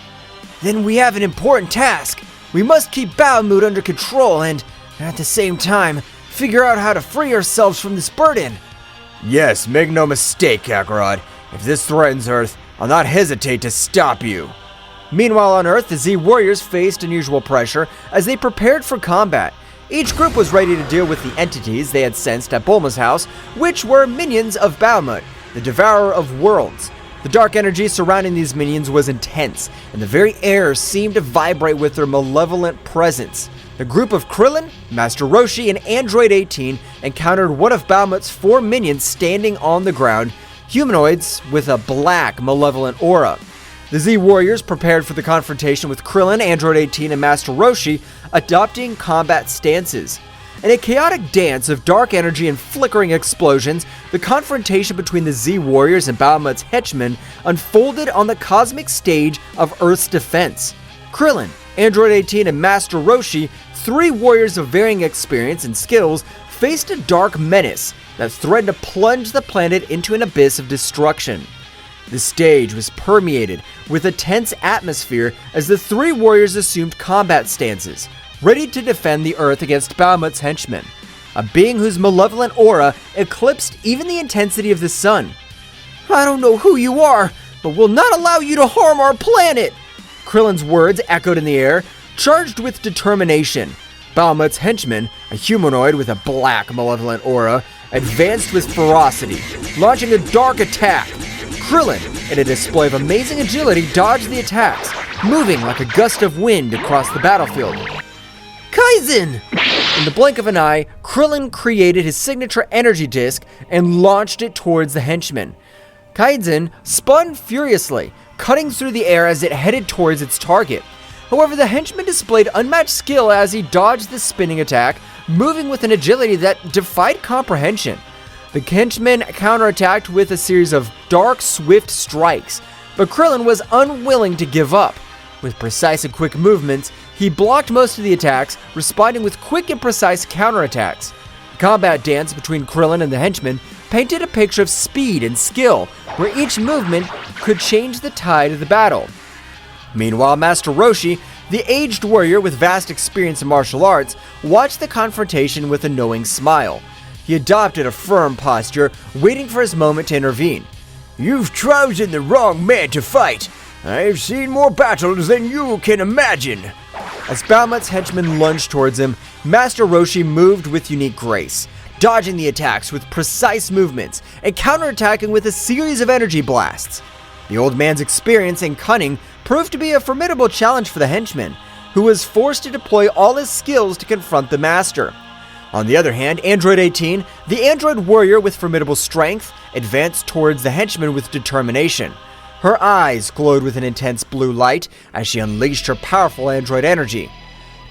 Then we have an important task. We must keep Bahamut under control and, at the same time, figure out how to free ourselves from this burden. Yes, make no mistake, Kakarot. If this threatens Earth, I'll not hesitate to stop you. Meanwhile on Earth, the Z Warriors faced unusual pressure as they prepared for combat. Each group was ready to deal with the entities they had sensed at Bulma's house, which were minions of Bahamut, the Devourer of Worlds. The dark energy surrounding these minions was intense, and the very air seemed to vibrate with their malevolent presence. The group of Krillin, Master Roshi, and Android 18 encountered one of Bahamut's 4 minions standing on the ground, humanoids with a black, malevolent aura. The Z Warriors prepared for the confrontation with Krillin, Android 18, and Master Roshi, adopting combat stances. In a chaotic dance of dark energy and flickering explosions, the confrontation between the Z Warriors and Bahamut's henchmen unfolded on the cosmic stage of Earth's defense. Krillin, Android 18, and Master Roshi, 3 warriors of varying experience and skills, faced a dark menace that threatened to plunge the planet into an abyss of destruction. The stage was permeated with a tense atmosphere as the 3 warriors assumed combat stances, ready to defend the Earth against Bahamut's henchmen, a being whose malevolent aura eclipsed even the intensity of the sun. I don't know who you are, but we'll not allow you to harm our planet! Krillin's words echoed in the air, charged with determination. Bahamut's henchman, a humanoid with a black malevolent aura, advanced with ferocity, launching a dark attack. Krillin, in a display of amazing agility, dodged the attacks, moving like a gust of wind across the battlefield. Kaizen! In the blink of an eye, Krillin created his signature energy disc and launched it towards the henchman. Kaizen spun furiously, cutting through the air as it headed towards its target. However, the henchman displayed unmatched skill as he dodged the spinning attack, moving with an agility that defied comprehension. The henchman counterattacked with a series of dark, swift strikes, but Krillin was unwilling to give up. With precise and quick movements, he blocked most of the attacks, responding with quick and precise counterattacks. The combat dance between Krillin and the henchman painted a picture of speed and skill, where each movement could change the tide of the battle. Meanwhile, Master Roshi, the aged warrior with vast experience in martial arts, watched the confrontation with a knowing smile. He adopted a firm posture, waiting for his moment to intervene. You've chosen the wrong man to fight. I've seen more battles than you can imagine. As Bahamut's henchmen lunged towards him, Master Roshi moved with unique grace, dodging the attacks with precise movements and counterattacking with a series of energy blasts. The old man's experience and cunning proved to be a formidable challenge for the henchman, who was forced to deploy all his skills to confront the master. On the other hand, Android 18, the android warrior with formidable strength, advanced towards the henchman with determination. Her eyes glowed with an intense blue light as she unleashed her powerful android energy.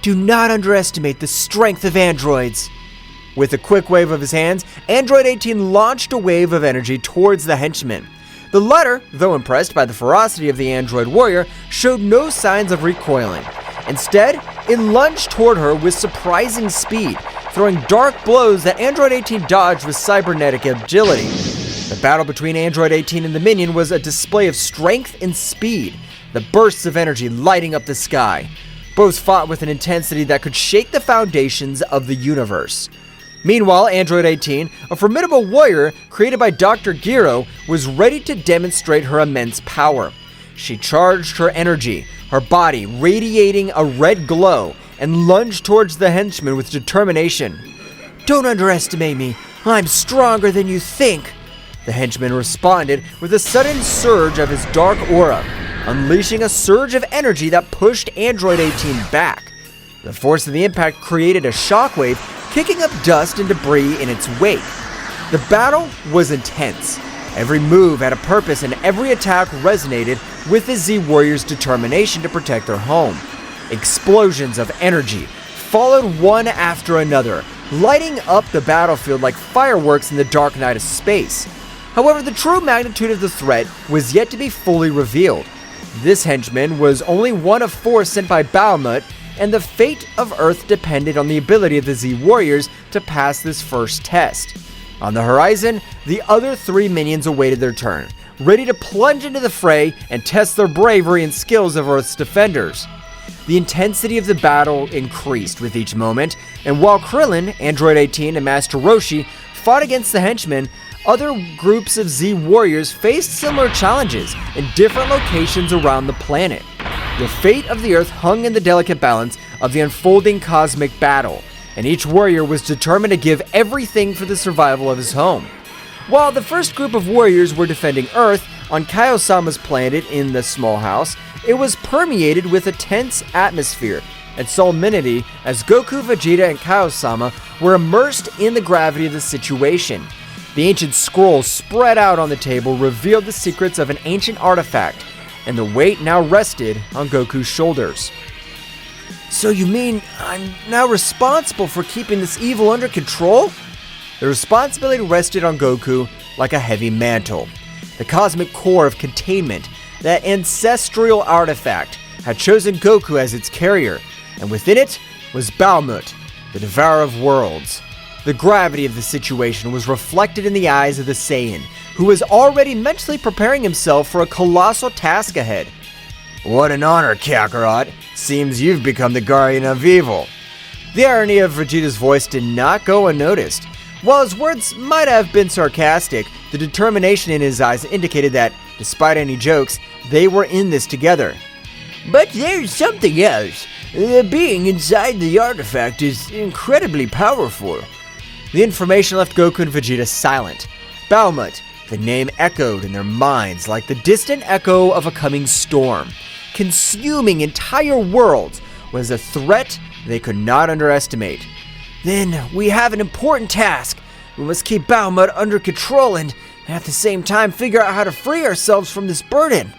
Do not underestimate the strength of androids. With a quick wave of his hands, Android 18 launched a wave of energy towards the henchman. The latter, though impressed by the ferocity of the android warrior, showed no signs of recoiling. Instead, it lunged toward her with surprising speed, throwing dark blows that Android 18 dodged with cybernetic agility. The battle between Android 18 and the minion was a display of strength and speed, the bursts of energy lighting up the sky. Both fought with an intensity that could shake the foundations of the universe. Meanwhile, Android 18, a formidable warrior created by Dr. Gero, was ready to demonstrate her immense power. She charged her energy, her body radiating a red glow, and lunged towards the henchman with determination. Don't underestimate me. I'm stronger than you think. The henchman responded with a sudden surge of his dark aura, unleashing a surge of energy that pushed Android 18 back. The force of the impact created a shockwave, kicking up dust and debris in its wake. The battle was intense. Every move had a purpose and every attack resonated with the Z Warriors' determination to protect their home. Explosions of energy followed one after another, lighting up the battlefield like fireworks in the dark night of space. However, the true magnitude of the threat was yet to be fully revealed. This henchman was only one of 4 sent by Bahamut, and the fate of Earth depended on the ability of the Z Warriors to pass this first test. On the horizon, the other 3 minions awaited their turn, ready to plunge into the fray and test their bravery and skills of Earth's defenders. The intensity of the battle increased with each moment, and while Krillin, Android 18, and Master Roshi fought against the henchmen, other groups of Z Warriors faced similar challenges in different locations around the planet. The fate of the Earth hung in the delicate balance of the unfolding cosmic battle, and each warrior was determined to give everything for the survival of his home. While the first group of warriors were defending Earth on Kaio-sama's planet in the small house, it was permeated with a tense atmosphere and solemnity as Goku, Vegeta, and Kaio-sama were immersed in the gravity of the situation. The ancient scroll spread out on the table revealed the secrets of an ancient artifact, and the weight now rested on Goku's shoulders. So you mean I'm now responsible for keeping this evil under control? The responsibility rested on Goku like a heavy mantle. The cosmic core of containment, that ancestral artifact, had chosen Goku as its carrier, and within it was Bahamut, the devourer of worlds. The gravity of the situation was reflected in the eyes of the Saiyan, who was already mentally preparing himself for a colossal task ahead. What an honor, Kakarot. Seems you've become the guardian of evil. The irony of Vegeta's voice did not go unnoticed. While his words might have been sarcastic, the determination in his eyes indicated that, despite any jokes, they were in this together. But there's something else. The being inside the artifact is incredibly powerful. The information left Goku and Vegeta silent. Bahamut, the name echoed in their minds like the distant echo of a coming storm. Consuming entire worlds was a threat they could not underestimate. Then we have an important task. We must keep Bahamut under control and at the same time figure out how to free ourselves from this burden.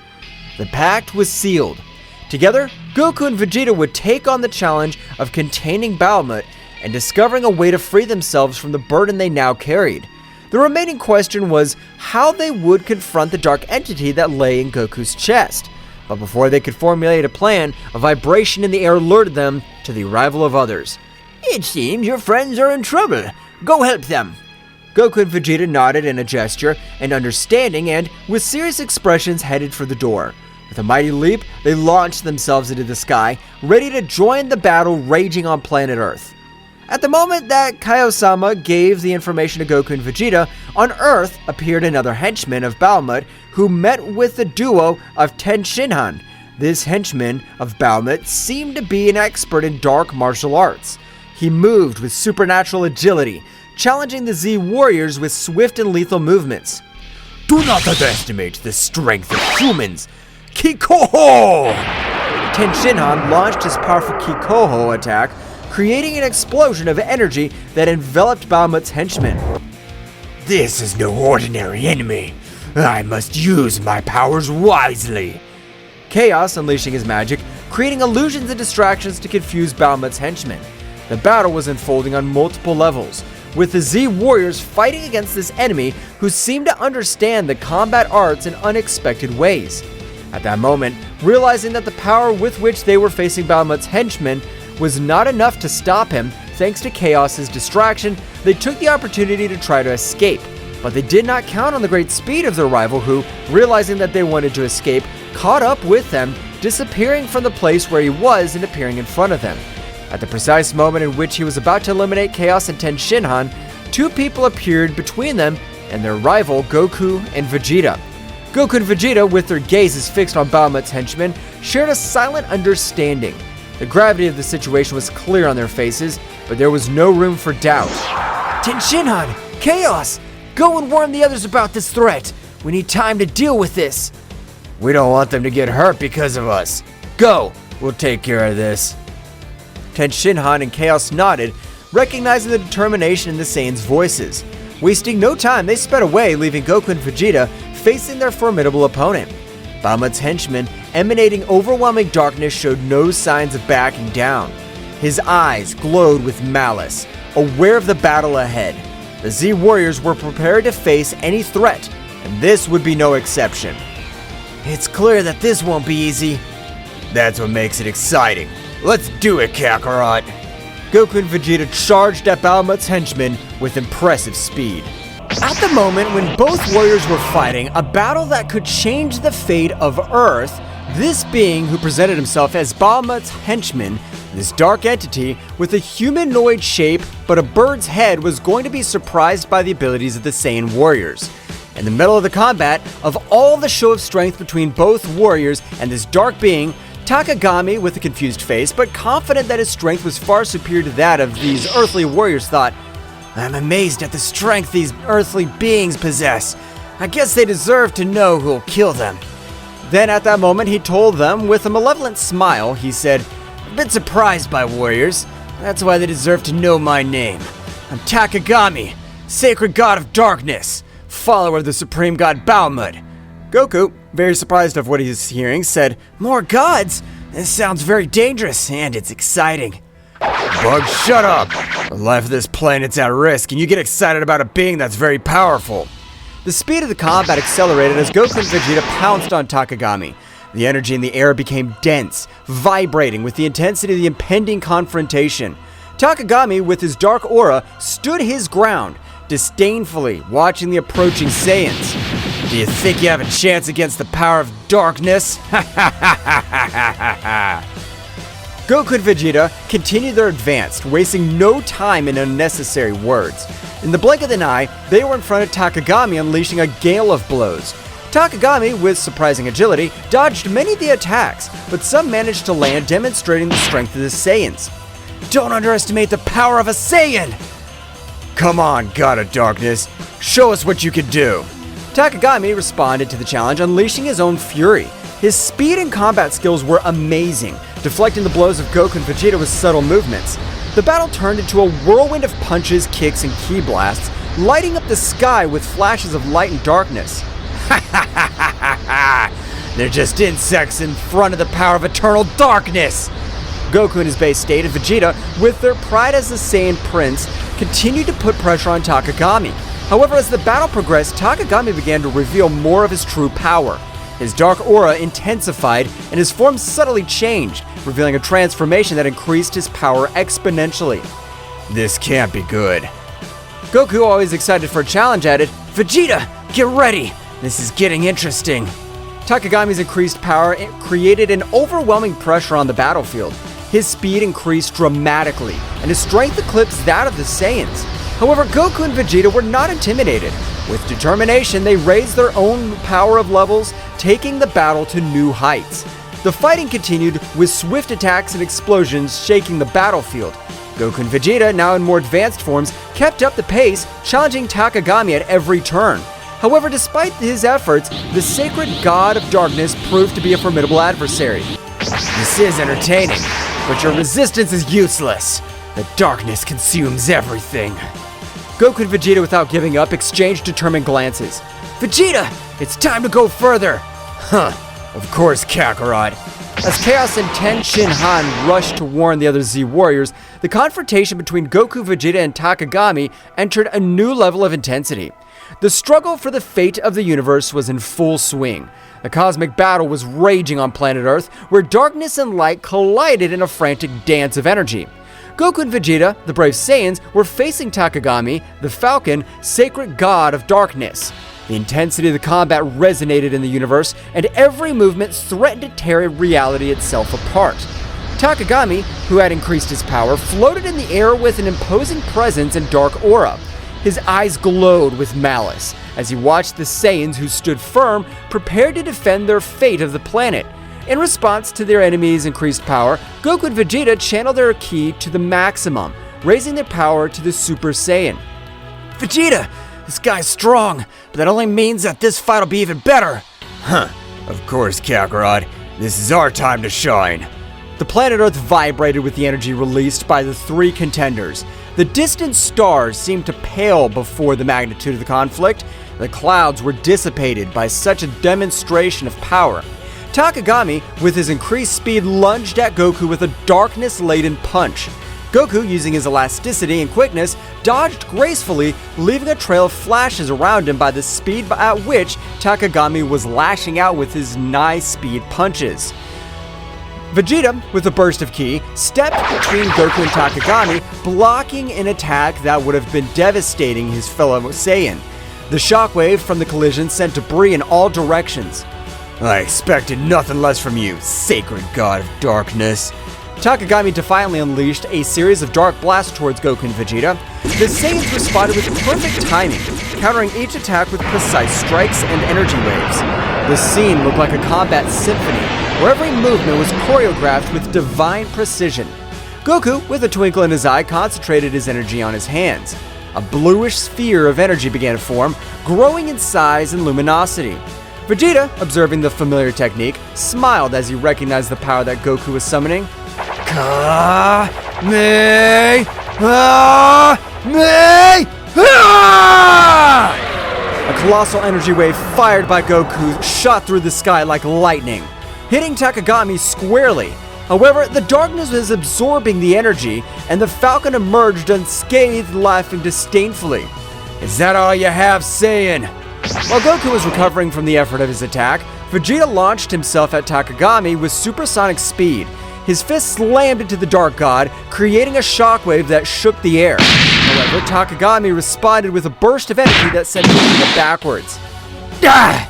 The pact was sealed. Together, Goku and Vegeta would take on the challenge of containing Bahamut and discovering a way to free themselves from the burden they now carried. The remaining question was how they would confront the dark entity that lay in Goku's chest. But before they could formulate a plan, a vibration in the air alerted them to the arrival of others. It seems your friends are in trouble. Go help them. Goku and Vegeta nodded in a gesture and understanding and, with serious expressions, headed for the door. With a mighty leap, they launched themselves into the sky, ready to join the battle raging on planet Earth. At the moment that Kaio-sama gave the information to Goku and Vegeta, on Earth appeared another henchman of Bahamut who met with the duo of Tenshinhan. This henchman of Bahamut seemed to be an expert in dark martial arts. He moved with supernatural agility, challenging the Z Warriors with swift and lethal movements. Do not underestimate the strength of humans. Kikoho! Tenshinhan launched his powerful Kikoho attack, creating an explosion of energy that enveloped Bahamut's henchmen. This is no ordinary enemy. I must use my powers wisely. Chaos unleashing his magic, creating illusions and distractions to confuse Bahamut's henchmen. The battle was unfolding on multiple levels, with the Z Warriors fighting against this enemy who seemed to understand the combat arts in unexpected ways. At that moment, realizing that the power with which they were facing Bahamut's henchmen was not enough to stop him, thanks to Chaos's distraction, they took the opportunity to try to escape. But they did not count on the great speed of their rival who, realizing that they wanted to escape, caught up with them, disappearing from the place where he was and appearing in front of them. At the precise moment in which he was about to eliminate Chaos and Tenshinhan, 2 people appeared between them and their rival Goku and Vegeta. Goku and Vegeta, with their gazes fixed on Bahamut's henchmen, shared a silent understanding. The gravity of the situation was clear on their faces, but there was no room for doubt. Tenshinhan! Chaos! Go and warn the others about this threat. We need time to deal with this. We don't want them to get hurt because of us. Go! We'll take care of this. Ten Shinhan and Chaos nodded, recognizing the determination in the Saiyans' voices. Wasting no time, they sped away, leaving Goku and Vegeta facing their formidable opponent. Bahamut's henchman, emanating overwhelming darkness, showed no signs of backing down. His eyes glowed with malice, aware of the battle ahead. The Z Warriors were prepared to face any threat, and this would be no exception. It's clear that this won't be easy. That's what makes it exciting. Let's do it, Kakarot. Goku and Vegeta charged at Bahamut's henchmen with impressive speed. At the moment when both warriors were fighting a battle that could change the fate of Earth, this being who presented himself as Bahamut's henchman, this dark entity with a humanoid shape but a bird's head, was going to be surprised by the abilities of the Saiyan warriors. In the middle of the combat, of all the show of strength between both warriors and this dark being, Takagami, with a confused face but confident that his strength was far superior to that of these earthly warriors, thought, "I'm amazed at the strength these earthly beings possess. I guess they deserve to know who'll kill them." Then at that moment he told them with a malevolent smile, he said, "I've been surprised by warriors. That's why they deserve to know my name. I'm Takagami, sacred god of darkness, follower of the supreme god Bahamut." Goku, very surprised of what he's hearing, said, "More gods? This sounds very dangerous, and it's exciting." Bug, shut up! The life of this planet's at risk, and you get excited about a being that's very powerful. The speed of the combat accelerated as Goku and Vegeta pounced on Takagami. The energy in the air became dense, vibrating with the intensity of the impending confrontation. Takagami, with his dark aura, stood his ground, disdainfully watching the approaching Saiyans. Do you think you have a chance against the power of darkness? Goku and Vegeta continued their advance, wasting no time in unnecessary words. In the blink of an eye, they were in front of Takagami, unleashing a gale of blows. Takagami, with surprising agility, dodged many of the attacks, but some managed to land, demonstrating the strength of the Saiyans. Don't underestimate the power of a Saiyan! Come on, God of Darkness. Show us what you can do. Takagami responded to the challenge, unleashing his own fury. His speed and combat skills were amazing, deflecting the blows of Goku and Vegeta with subtle movements. The battle turned into a whirlwind of punches, kicks, and ki blasts, lighting up the sky with flashes of light and darkness. They're just insects in front of the power of eternal darkness. Goku in his base state and Vegeta, with their pride as the Saiyan Prince, continued to put pressure on Takagami. However, as the battle progressed, Takagami began to reveal more of his true power. His dark aura intensified and his form subtly changed, revealing a transformation that increased his power exponentially. This can't be good. Goku, always excited for a challenge, added, Vegeta, get ready! This is getting interesting. Takagami's increased power created an overwhelming pressure on the battlefield. His speed increased dramatically, and his strength eclipsed that of the Saiyans. However, Goku and Vegeta were not intimidated. With determination, they raised their own power of levels, taking the battle to new heights. The fighting continued with swift attacks and explosions shaking the battlefield. Goku and Vegeta, now in more advanced forms, kept up the pace, challenging Takagami at every turn. However, despite his efforts, the sacred god of darkness proved to be a formidable adversary. This is entertaining, but your resistance is useless. The darkness consumes everything. Goku and Vegeta, without giving up, exchanged determined glances. Vegeta, it's time to go further. Of course, Kakarot. As Chaos and Ten Shinhan rushed to warn the other Z Warriors, the confrontation between Goku, Vegeta, and Takagami entered a new level of intensity. The struggle for the fate of the universe was in full swing. A cosmic battle was raging on planet Earth, where darkness and light collided in a frantic dance of energy. Goku and Vegeta, the brave Saiyans, were facing Takagami, the Falcon, sacred god of darkness. The intensity of the combat resonated in the universe, and every movement threatened to tear reality itself apart. Takagami, who had increased his power, floated in the air with an imposing presence and dark aura. His eyes glowed with malice as he watched the Saiyans, who stood firm, prepared to defend their fate of the planet. In response to their enemies' increased power, Goku and Vegeta channeled their ki to the maximum, raising their power to the Super Saiyan. Vegeta, this guy's strong, but that only means that this fight will be even better. Of course, Kakarot. This is our time to shine. The planet Earth vibrated with the energy released by the three contenders. The distant stars seemed to pale before the magnitude of the conflict. The clouds were dissipated by such a demonstration of power. Takagami, with his increased speed, lunged at Goku with a darkness-laden punch. Goku, using his elasticity and quickness, dodged gracefully, leaving a trail of flashes around him by the speed at which Takagami was lashing out with his nigh-speed punches. Vegeta, with a burst of ki, stepped between Goku and Takagami, blocking an attack that would have been devastating his fellow Saiyan. The shockwave from the collision sent debris in all directions. I expected nothing less from you, sacred god of darkness. Takagami defiantly unleashed a series of dark blasts towards Goku and Vegeta. The Saiyans responded with perfect timing, countering each attack with precise strikes and energy waves. The scene looked like a combat symphony, where every movement was choreographed with divine precision. Goku, with a twinkle in his eye, concentrated his energy on his hands. A bluish sphere of energy began to form, growing in size and luminosity. Vegeta, observing the familiar technique, smiled as he recognized the power that Goku was summoning. A colossal energy wave fired by Goku shot through the sky like lightning, hitting Takagami squarely. However, the darkness was absorbing the energy, and the Falcon emerged unscathed, laughing disdainfully. Is that all you have, Saiyan? While Goku was recovering from the effort of his attack, Vegeta launched himself at Takagami with supersonic speed. His fist slammed into the Dark God, creating a shockwave that shook the air. However, Takagami responded with a burst of energy that sent Vegeta backwards. Ah!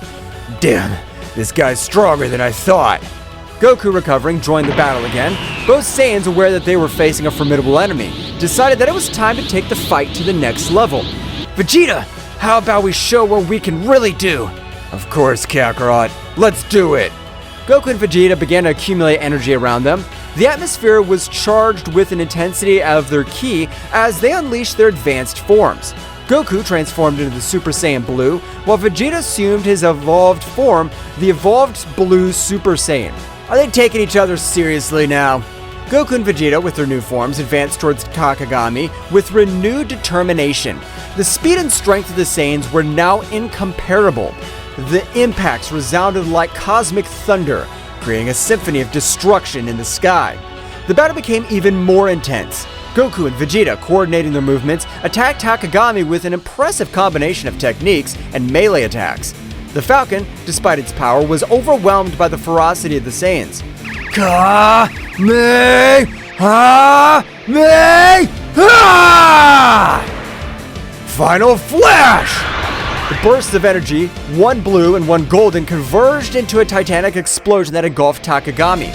Damn, this guy's stronger than I thought. Goku, recovering, joined the battle again. Both Saiyans, aware that they were facing a formidable enemy, decided that it was time to take the fight to the next level. Vegeta, how about we show what we can really do? Of course, Kakarot. Let's do it. Goku and Vegeta began to accumulate energy around them. The atmosphere was charged with an intensity of their ki as they unleashed their advanced forms. Goku transformed into the Super Saiyan Blue, while Vegeta assumed his evolved form, the evolved Blue Super Saiyan. Are they taking each other seriously now? Goku and Vegeta, with their new forms, advanced towards Takagami with renewed determination. The speed and strength of the Saiyans were now incomparable. The impacts resounded like cosmic thunder, creating a symphony of destruction in the sky. The battle became even more intense. Goku and Vegeta, coordinating their movements, attacked Takagami with an impressive combination of techniques and melee attacks. The Falcon, despite its power, was overwhelmed by the ferocity of the Saiyans. Final flash! The bursts of energy, one blue and one golden, converged into a titanic explosion that engulfed Takagami.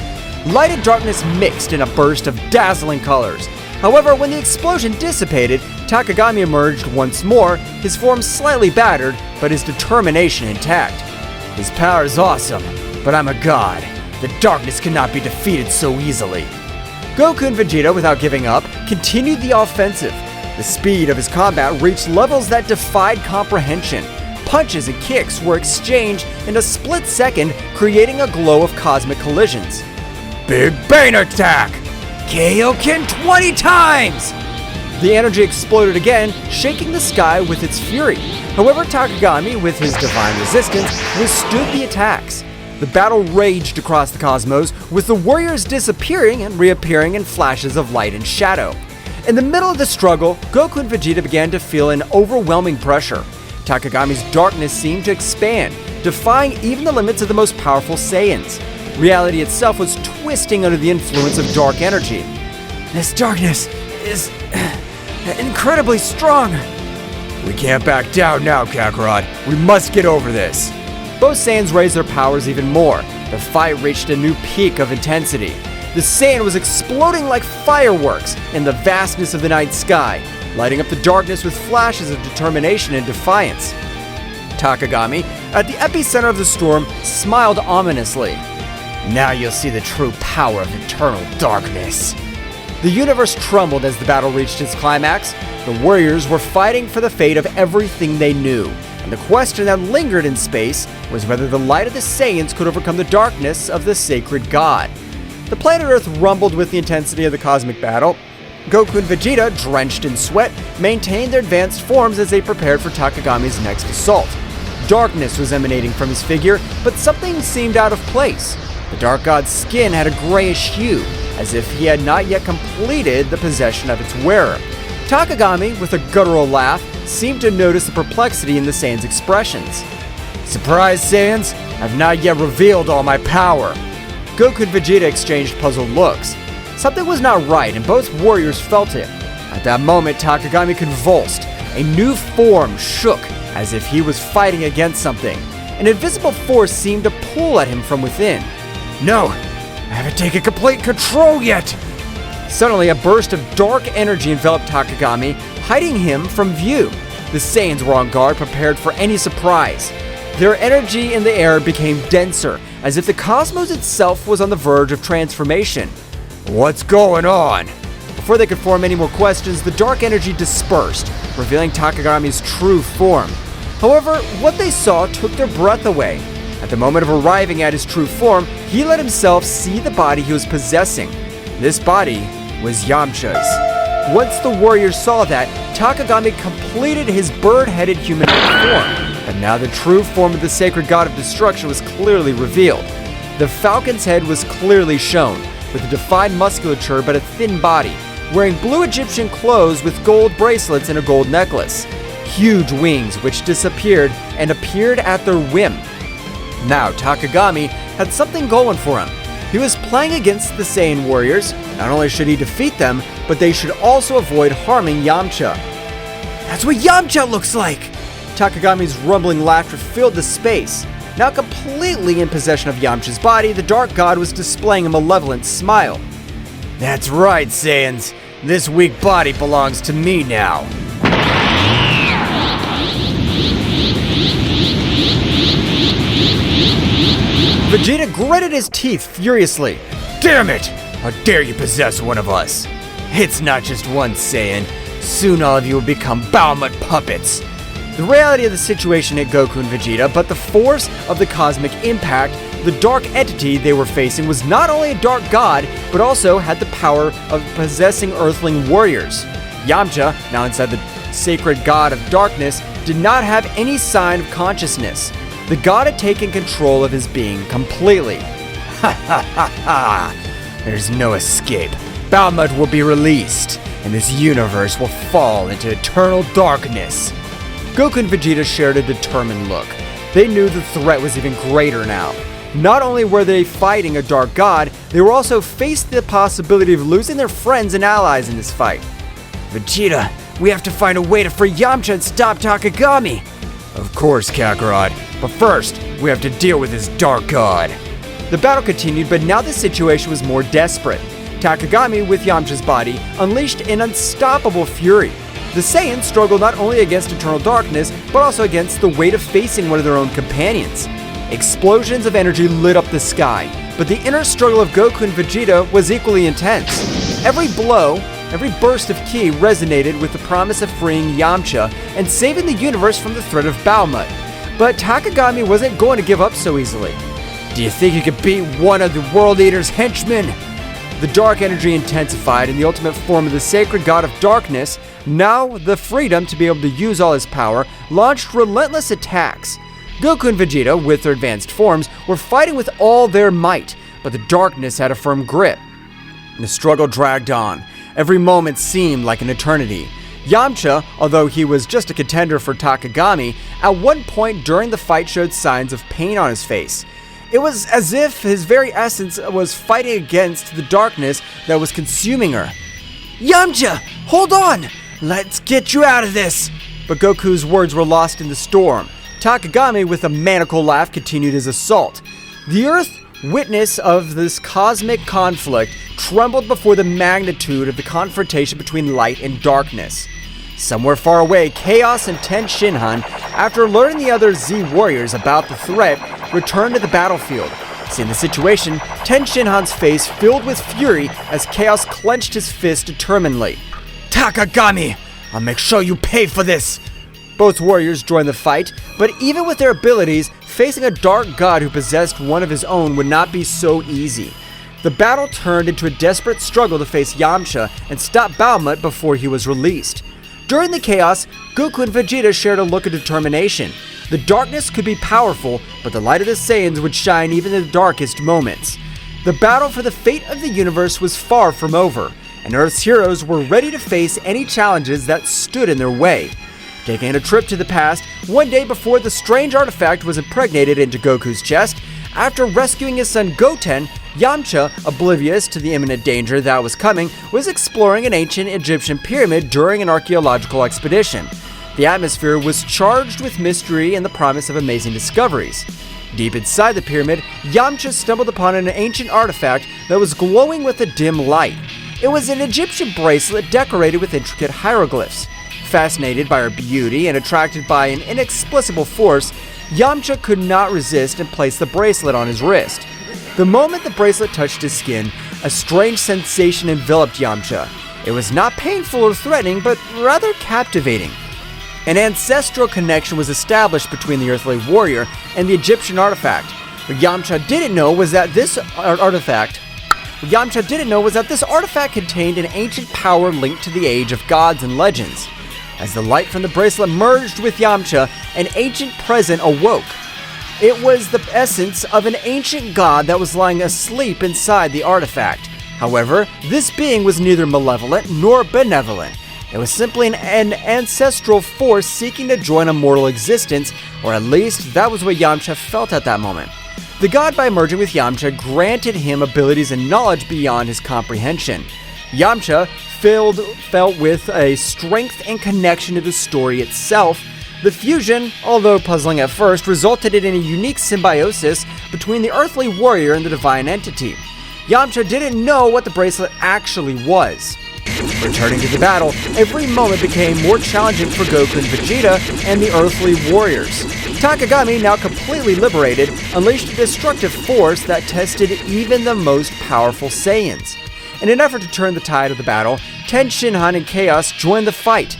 Light and darkness mixed in a burst of dazzling colors. However, when the explosion dissipated, Takagami emerged once more, his form slightly battered, but his determination intact. His power is awesome, but I'm a god. The darkness cannot be defeated so easily. Goku and Vegeta, without giving up, continued the offensive. The speed of his combat reached levels that defied comprehension. Punches and kicks were exchanged in a split second, creating a glow of cosmic collisions. Big Bang attack! Kaioken 20 times! The energy exploded again, shaking the sky with its fury. However, Takagami, with his divine resistance, withstood the attacks. The battle raged across the cosmos, with the warriors disappearing and reappearing in flashes of light and shadow. In the middle of the struggle, Goku and Vegeta began to feel an overwhelming pressure. Takagami's darkness seemed to expand, defying even the limits of the most powerful Saiyans. Reality itself was twisting under the influence of dark energy. This darkness is incredibly strong. We can't back down now, Kakarot. We must get over this. Both Saiyans raised their powers even more. The fight reached a new peak of intensity. The Saiyan was exploding like fireworks in the vastness of the night sky, lighting up the darkness with flashes of determination and defiance. Takagami, at the epicenter of the storm, smiled ominously. Now you'll see the true power of eternal darkness. The universe trembled as the battle reached its climax. The warriors were fighting for the fate of everything they knew, and the question that lingered in space was whether the light of the Saiyans could overcome the darkness of the sacred god. The planet Earth rumbled with the intensity of the cosmic battle. Goku and Vegeta, drenched in sweat, maintained their advanced forms as they prepared for Takagami's next assault. Darkness was emanating from his figure, but something seemed out of place. The Dark God's skin had a grayish hue, as if he had not yet completed the possession of its wearer. Takagami, with a guttural laugh, seemed to notice the perplexity in the Saiyan's expressions. Surprise, Saiyans! I've not yet revealed all my power. Goku and Vegeta exchanged puzzled looks. Something was not right, and both warriors felt it. At that moment, Takagami convulsed. A new form shook, as if he was fighting against something. An invisible force seemed to pull at him from within. No! I haven't taken complete control yet! Suddenly, a burst of dark energy enveloped Takagami, hiding him from view. The Saiyans were on guard, prepared for any surprise. Their energy in the air became denser, as if the cosmos itself was on the verge of transformation. What's going on? Before they could form any more questions, the dark energy dispersed, revealing Takagami's true form. However, what they saw took their breath away. At the moment of arriving at his true form, he let himself see the body he was possessing. This body was Yamcha's. Once the warriors saw that, Takagami completed his bird-headed humanoid form. But now the true form of the sacred god of destruction was clearly revealed. The falcon's head was clearly shown, with a defined musculature but a thin body, wearing blue Egyptian clothes with gold bracelets and a gold necklace. Huge wings which disappeared and appeared at their whim. Now Takagami had something going for him. He was playing against the Saiyan warriors. Not only should he defeat them, but they should also avoid harming Yamcha. That's what Yamcha looks like! Takagami's rumbling laughter filled the space. Now completely in possession of Yamcha's body, the Dark God was displaying a malevolent smile. That's right, Saiyans. This weak body belongs to me now. Vegeta gritted his teeth furiously. Damn it! How dare you possess one of us? It's not just one Saiyan. Soon all of you will become Baumut puppets. The reality of the situation hit Goku and Vegeta, but the force of the cosmic impact, the dark entity they were facing, was not only a dark god, but also had the power of possessing earthling warriors. Yamcha, now inside the sacred god of darkness, did not have any sign of consciousness. The god had taken control of his being completely. Ha ha ha ha! There's no escape. Baumut will be released, and this universe will fall into eternal darkness. Goku and Vegeta shared a determined look. They knew the threat was even greater now. Not only were they fighting a dark god, they were also faced the possibility of losing their friends and allies in this fight. Vegeta, we have to find a way to free Yamcha and stop Takagami. Of course, Kakarot. But first, we have to deal with this dark god. The battle continued, but now the situation was more desperate. Takagami, with Yamcha's body, unleashed an unstoppable fury. The Saiyans struggled not only against eternal darkness, but also against the weight of facing one of their own companions. Explosions of energy lit up the sky, but the inner struggle of Goku and Vegeta was equally intense. Every blow, every burst of ki resonated with the promise of freeing Yamcha and saving the universe from the threat of Baumut. But Takagami wasn't going to give up so easily. Do you think you could beat one of the World Eater's henchmen? The dark energy intensified, and the ultimate form of the sacred god of darkness, now the freedom to be able to use all his power, launched relentless attacks. Goku and Vegeta, with their advanced forms, were fighting with all their might, but the darkness had a firm grip. The struggle dragged on. Every moment seemed like an eternity. Yamcha, although he was just a contender for Takagami, at one point during the fight showed signs of pain on his face. It was as if his very essence was fighting against the darkness that was consuming her. Yamcha, hold on! Let's get you out of this! But Goku's words were lost in the storm. Takagami, with a maniacal laugh, continued his assault. The Earth, witness of this cosmic conflict, trembled before the magnitude of the confrontation between light and darkness. Somewhere far away, Chaos and Ten Shinhan, after alerting the other Z warriors about the threat, returned to the battlefield. Seeing the situation, Ten Shinhan's face filled with fury as Chaos clenched his fist determinedly. Takagami, I'll make sure you pay for this. Both warriors joined the fight, but even with their abilities, facing a dark god who possessed one of his own would not be so easy. The battle turned into a desperate struggle to face Yamcha and stop Bahamut before he was released. During the chaos, Goku and Vegeta shared a look of determination. The darkness could be powerful, but the light of the Saiyans would shine even in the darkest moments. The battle for the fate of the universe was far from over, and Earth's heroes were ready to face any challenges that stood in their way. Taking a trip to the past, one day before the strange artifact was impregnated into Goku's chest, after rescuing his son Goten, Yamcha, oblivious to the imminent danger that was coming, was exploring an ancient Egyptian pyramid during an archaeological expedition. The atmosphere was charged with mystery and the promise of amazing discoveries. Deep inside the pyramid, Yamcha stumbled upon an ancient artifact that was glowing with a dim light. It was an Egyptian bracelet decorated with intricate hieroglyphs. Fascinated by her beauty and attracted by an inexplicable force, Yamcha could not resist and placed the bracelet on his wrist. The moment the bracelet touched his skin, a strange sensation enveloped Yamcha. It was not painful or threatening, but rather captivating. An ancestral connection was established between the earthly warrior and the Egyptian artifact. What Yamcha didn't know was that this artifact contained an ancient power linked to the age of gods and legends. As the light from the bracelet merged with Yamcha, an ancient presence awoke. It was the essence of an ancient god that was lying asleep inside the artifact. However, this being was neither malevolent nor benevolent. It was simply an ancestral force seeking to join a mortal existence, or at least that was what Yamcha felt at that moment. The god, by merging with Yamcha, granted him abilities and knowledge beyond his comprehension. Yamcha felt with a strength and connection to the story itself. The fusion, although puzzling at first, resulted in a unique symbiosis between the earthly warrior and the divine entity. Yamcha didn't know what the bracelet actually was. Returning to the battle, every moment became more challenging for Goku and Vegeta and the earthly warriors. Takagami, now completely liberated, unleashed a destructive force that tested even the most powerful Saiyans. In an effort to turn the tide of the battle, Ten Shinhan and Chaos joined the fight.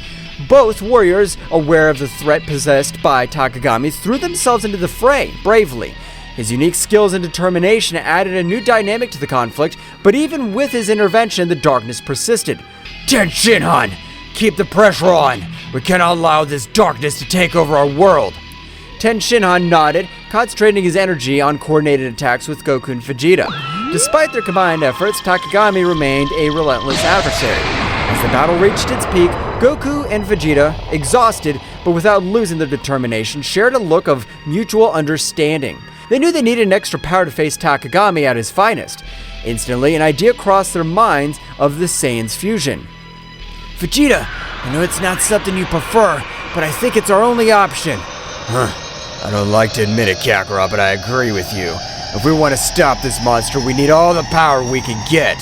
Both warriors, aware of the threat possessed by Takagami, threw themselves into the fray bravely. His unique skills and determination added a new dynamic to the conflict, but even with his intervention, the darkness persisted. Ten Shinhan, keep the pressure on. We cannot allow this darkness to take over our world. Ten Shinhan nodded, concentrating his energy on coordinated attacks with Goku and Vegeta. Despite their combined efforts, Takagami remained a relentless adversary. As the battle reached its peak, Goku and Vegeta, exhausted but without losing their determination, shared a look of mutual understanding. They knew they needed an extra power to face Takagami at his finest. Instantly, an idea crossed their minds of the Saiyan's fusion. Vegeta, I know it's not something you prefer, but I think it's our only option. I don't like to admit it, Kakarot, but I agree with you. If we want to stop this monster, we need all the power we can get.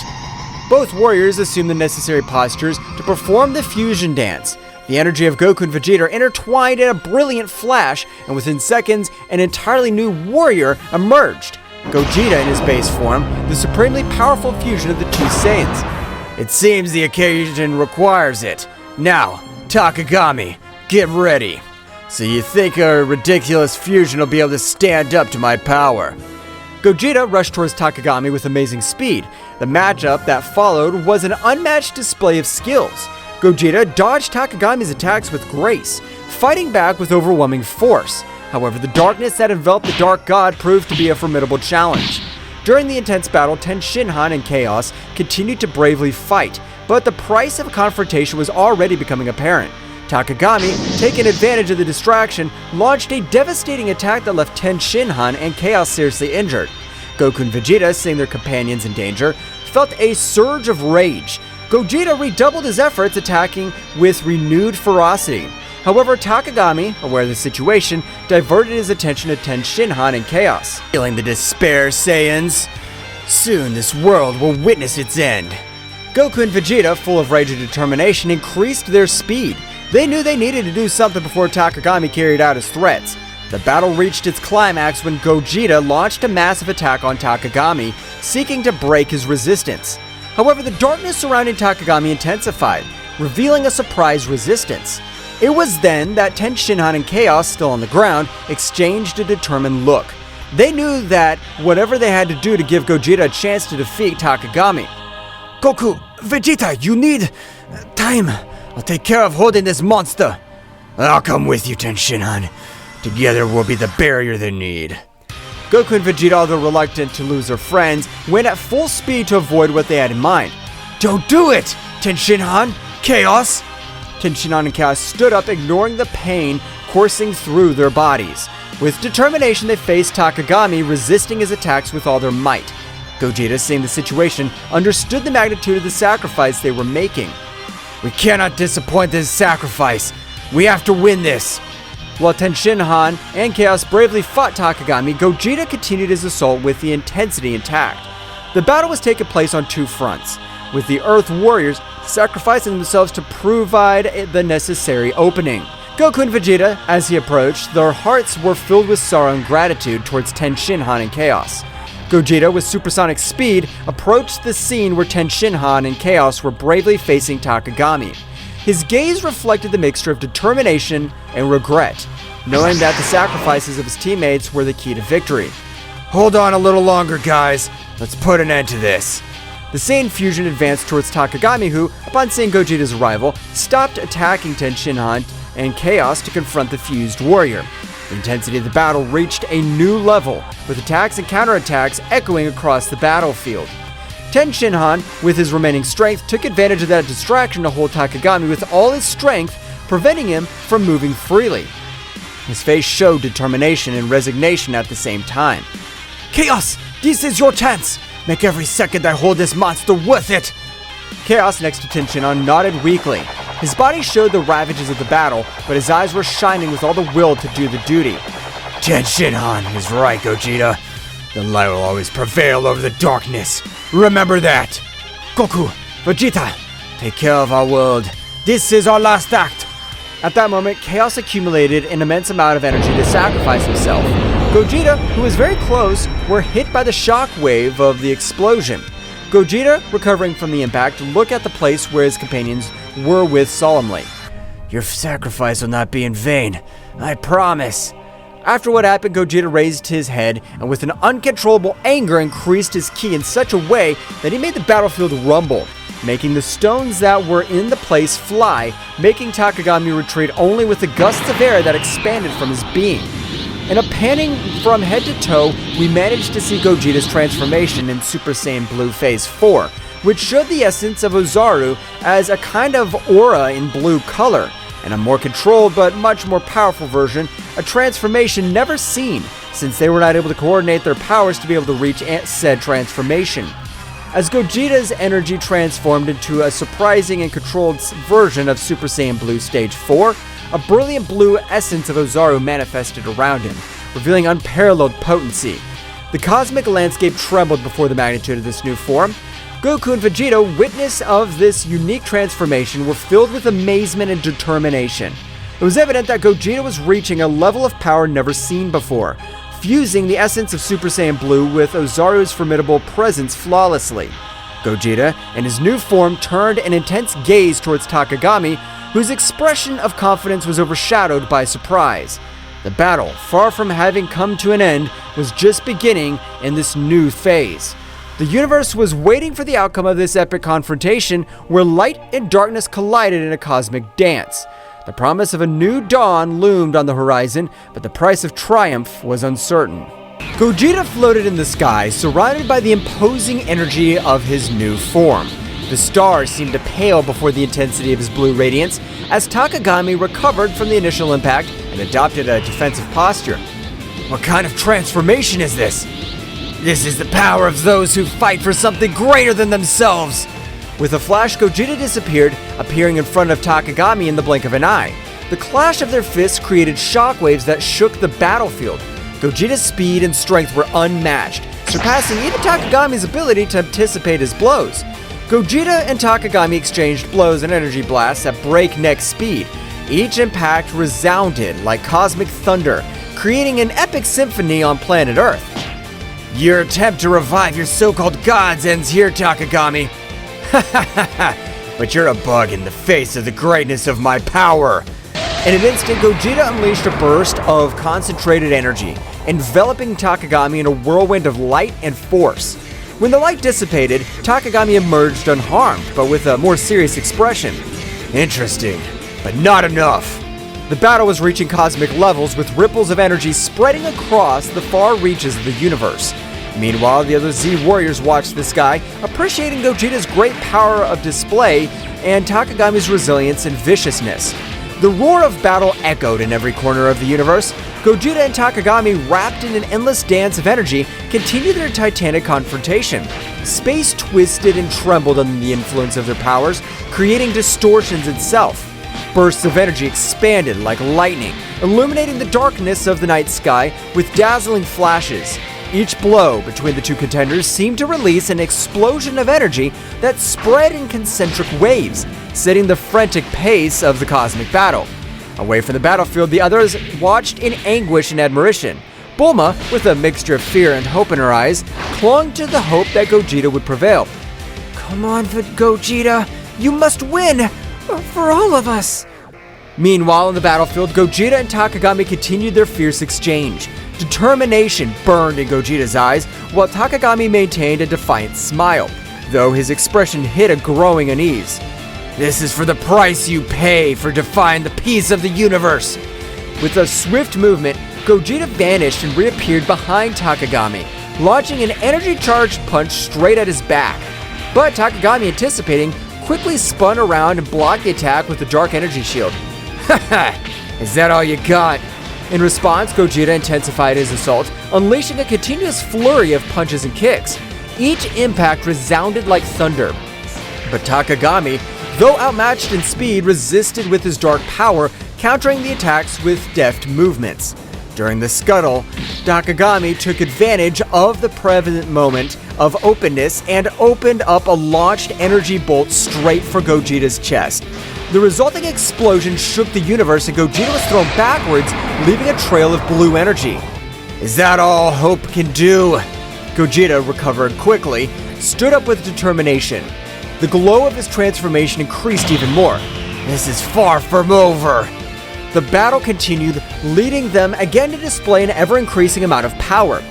Both warriors assumed the necessary postures to perform the fusion dance. The energy of Goku and Vegeta intertwined in a brilliant flash, and within seconds, an entirely new warrior emerged. Gogeta in his base form, the supremely powerful fusion of the two Saiyans. It seems the occasion requires it. Now, Takagami, get ready. So you think a ridiculous fusion will be able to stand up to my power? Gogeta rushed towards Takagami with amazing speed. The matchup that followed was an unmatched display of skills. Gogeta dodged Takagami's attacks with grace, fighting back with overwhelming force. However, the darkness that enveloped the Dark God proved to be a formidable challenge. During the intense battle, Ten Shinhan and Chaos continued to bravely fight, but the price of a confrontation was already becoming apparent. Takagami, taking advantage of the distraction, launched a devastating attack that left Ten Shinhan and Chaos seriously injured. Goku and Vegeta, seeing their companions in danger, felt a surge of rage. Gogeta redoubled his efforts, attacking with renewed ferocity. However, Takagami, aware of the situation, diverted his attention to Ten Shinhan and Chaos. Feeling the despair, Saiyans? Soon this world will witness its end. Goku and Vegeta, full of rage and determination, increased their speed. They knew they needed to do something before Takagami carried out his threats. The battle reached its climax when Gogeta launched a massive attack on Takagami, seeking to break his resistance. However, the darkness surrounding Takagami intensified, revealing a surprise resistance. It was then that Ten Shinhan and Chaos, still on the ground, exchanged a determined look. They knew that whatever they had to do to give Gogeta a chance to defeat Takagami. Goku, Vegeta, you need time. I'll take care of holding this monster. I'll come with you, Tenshinhan. Together we'll be the barrier they need. Goku and Vegeta, although reluctant to lose their friends, went at full speed to avoid what they had in mind. Don't do it, Tenshinhan! Chaos! Tenshinhan and Chaos stood up, ignoring the pain coursing through their bodies. With determination, they faced Takagami, resisting his attacks with all their might. Gogeta, seeing the situation, understood the magnitude of the sacrifice they were making. We cannot disappoint this sacrifice. We have to win this. While Tenshinhan and Chaos bravely fought Takagami, Gogeta continued his assault with the intensity intact. The battle was taking place on two fronts, with the Earth Warriors sacrificing themselves to provide the necessary opening. Goku and Vegeta, as he approached, their hearts were filled with sorrow and gratitude towards Tenshinhan and Chaos. Gogeta, with supersonic speed, approached the scene where Tenshinhan and Chaos were bravely facing Takagami. His gaze reflected the mixture of determination and regret, knowing that the sacrifices of his teammates were the key to victory. Hold on a little longer, guys. Let's put an end to this. The Saiyan fusion advanced towards Takagami, who, upon seeing Gogeta's arrival, stopped attacking Tenshinhan and Chaos to confront the fused warrior. The intensity of the battle reached a new level, with attacks and counterattacks echoing across the battlefield. Tenshinhan, with his remaining strength, took advantage of that distraction to hold Takagami with all his strength, preventing him from moving freely. His face showed determination and resignation at the same time. Chaos, this is your chance. Make every second I hold this monster worth it. Chaos, next to Tenshinhan, nodded weakly. His body showed the ravages of the battle, but his eyes were shining with all the will to do the duty. Tenshinhan is right, Gogeta. The light will always prevail over the darkness. Remember that. Goku, Vegeta, take care of our world. This is our last act. At that moment, Chaos accumulated an immense amount of energy to sacrifice himself. Gogeta, who was very close, were hit by the shock wave of the explosion. Gogeta, recovering from the impact, looked at the place where his companions were with solemnly. Your sacrifice will not be in vain. I promise. After what happened, Gogeta raised his head and with an uncontrollable anger increased his ki in such a way that he made the battlefield rumble, making the stones that were in the place fly, making Takagami retreat only with the gusts of air that expanded from his being. In a panning from head to toe, we managed to see Gogeta's transformation in Super Saiyan Blue Phase 4, which showed the essence of Ozaru as a kind of aura in blue color, and a more controlled but much more powerful version, a transformation never seen, since they were not able to coordinate their powers to be able to reach said transformation. As Gogeta's energy transformed into a surprising and controlled version of Super Saiyan Blue Stage 4, a brilliant blue essence of Ozaru manifested around him, revealing unparalleled potency. The cosmic landscape trembled before the magnitude of this new form. Goku and Vegeta, witness of this unique transformation, were filled with amazement and determination. It was evident that Gogeta was reaching a level of power never seen before, fusing the essence of Super Saiyan Blue with Ozaru's formidable presence flawlessly. Gogeta, in his new form, turned an intense gaze towards Takagami, whose expression of confidence was overshadowed by surprise. The battle, far from having come to an end, was just beginning in this new phase. The universe was waiting for the outcome of this epic confrontation, where light and darkness collided in a cosmic dance. The promise of a new dawn loomed on the horizon, but the price of triumph was uncertain. Gogeta floated in the sky, surrounded by the imposing energy of his new form. The stars seemed to pale before the intensity of his blue radiance, as Takagami recovered from the initial impact and adopted a defensive posture. What kind of transformation is this? This is the power of those who fight for something greater than themselves. With a flash, Gogeta disappeared, appearing in front of Takagami in the blink of an eye. The clash of their fists created shockwaves that shook the battlefield. Gogeta's speed and strength were unmatched, surpassing even Takagami's ability to anticipate his blows. Gogeta and Takagami exchanged blows and energy blasts at breakneck speed. Each impact resounded like cosmic thunder, creating an epic symphony on planet Earth. Your attempt to revive your so-called gods ends here, Takagami. But you're a bug in the face of the greatness of my power. In an instant, Gogeta unleashed a burst of concentrated energy, enveloping Takagami in a whirlwind of light and force. When the light dissipated, Takagami emerged unharmed, but with a more serious expression. Interesting, but not enough. The battle was reaching cosmic levels, with ripples of energy spreading across the far reaches of the universe. Meanwhile, the other Z warriors watched the sky, appreciating Gogeta's great power of display and Takagami's resilience and viciousness. The roar of battle echoed in every corner of the universe. Gogeta and Takagami, wrapped in an endless dance of energy, continued their titanic confrontation. Space twisted and trembled under the influence of their powers, creating distortions itself. Bursts of energy expanded like lightning, illuminating the darkness of the night sky with dazzling flashes. Each blow between the two contenders seemed to release an explosion of energy that spread in concentric waves, setting the frantic pace of the cosmic battle. Away from the battlefield, the others watched in anguish and admiration. Bulma, with a mixture of fear and hope in her eyes, clung to the hope that Gogeta would prevail. Come on, Gogeta, you must win! For all of us! Meanwhile, on the battlefield, Gogeta and Takagami continued their fierce exchange. Determination burned in Gogeta's eyes, while Takagami maintained a defiant smile, though his expression hid a growing unease. This is for the price you pay for defying the peace of the universe. With a swift movement, Gogeta vanished and reappeared behind Takagami, launching an energy-charged punch straight at his back. But Takagami, anticipating, quickly spun around and blocked the attack with the dark energy shield. Haha, is that all you got? In response, Gogeta intensified his assault, unleashing a continuous flurry of punches and kicks. Each impact resounded like thunder. But Takagami, though outmatched in speed, resisted with his dark power, countering the attacks with deft movements. During the scuttle, Takagami took advantage of the prevalent moment of openness and opened up a launched energy bolt straight for Gogeta's chest. The resulting explosion shook the universe and Gogeta was thrown backwards, leaving a trail of blue energy. Is that all hope can do? Gogeta recovered quickly, stood up with determination. The glow of his transformation increased even more. This is far from over. The battle continued, leading them again to display an ever-increasing amount of power.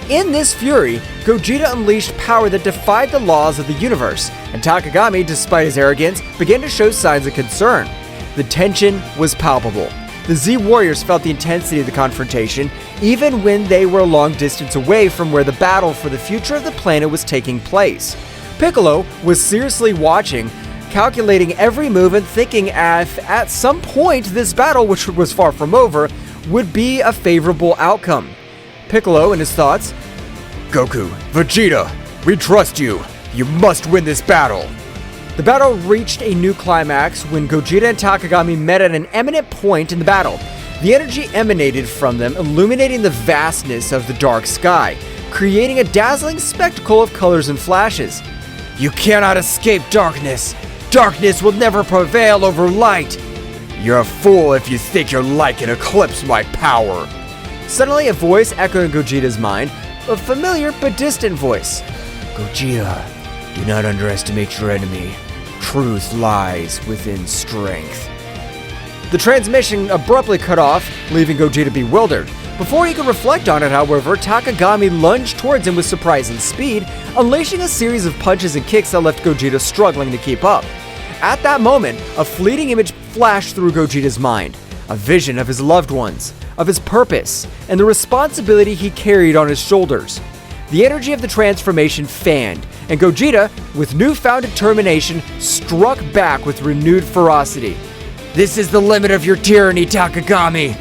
In this fury, Gogeta unleashed power that defied the laws of the universe, and Takagami, despite his arrogance, began to show signs of concern. The tension was palpable. The Z warriors felt the intensity of the confrontation, even when they were a long distance away from where the battle for the future of the planet was taking place. Piccolo was seriously watching, calculating every move and thinking at some point this battle, which was far from over, would be a favorable outcome. Piccolo, in his thoughts, Goku, Vegeta, we trust you. You must win this battle. The battle reached a new climax when Gogeta and Takagami met at an eminent point in the battle. The energy emanated from them, illuminating the vastness of the dark sky, creating a dazzling spectacle of colors and flashes. You cannot escape darkness. Darkness will never prevail over light. You're a fool if you think your light can eclipse my power. Suddenly, a voice echoed in Gogeta's mind, a familiar but distant voice. Gogeta, do not underestimate your enemy. Truth lies within strength. The transmission abruptly cut off, leaving Gogeta bewildered. Before he could reflect on it, however, Takagami lunged towards him with surprising speed, unleashing a series of punches and kicks that left Gogeta struggling to keep up. At that moment, a fleeting image flashed through Gogeta's mind, a vision of his loved ones, of his purpose, and the responsibility he carried on his shoulders. The energy of the transformation fanned, and Gogeta, with newfound determination, struck back with renewed ferocity. This is the limit of your tyranny, Takagami.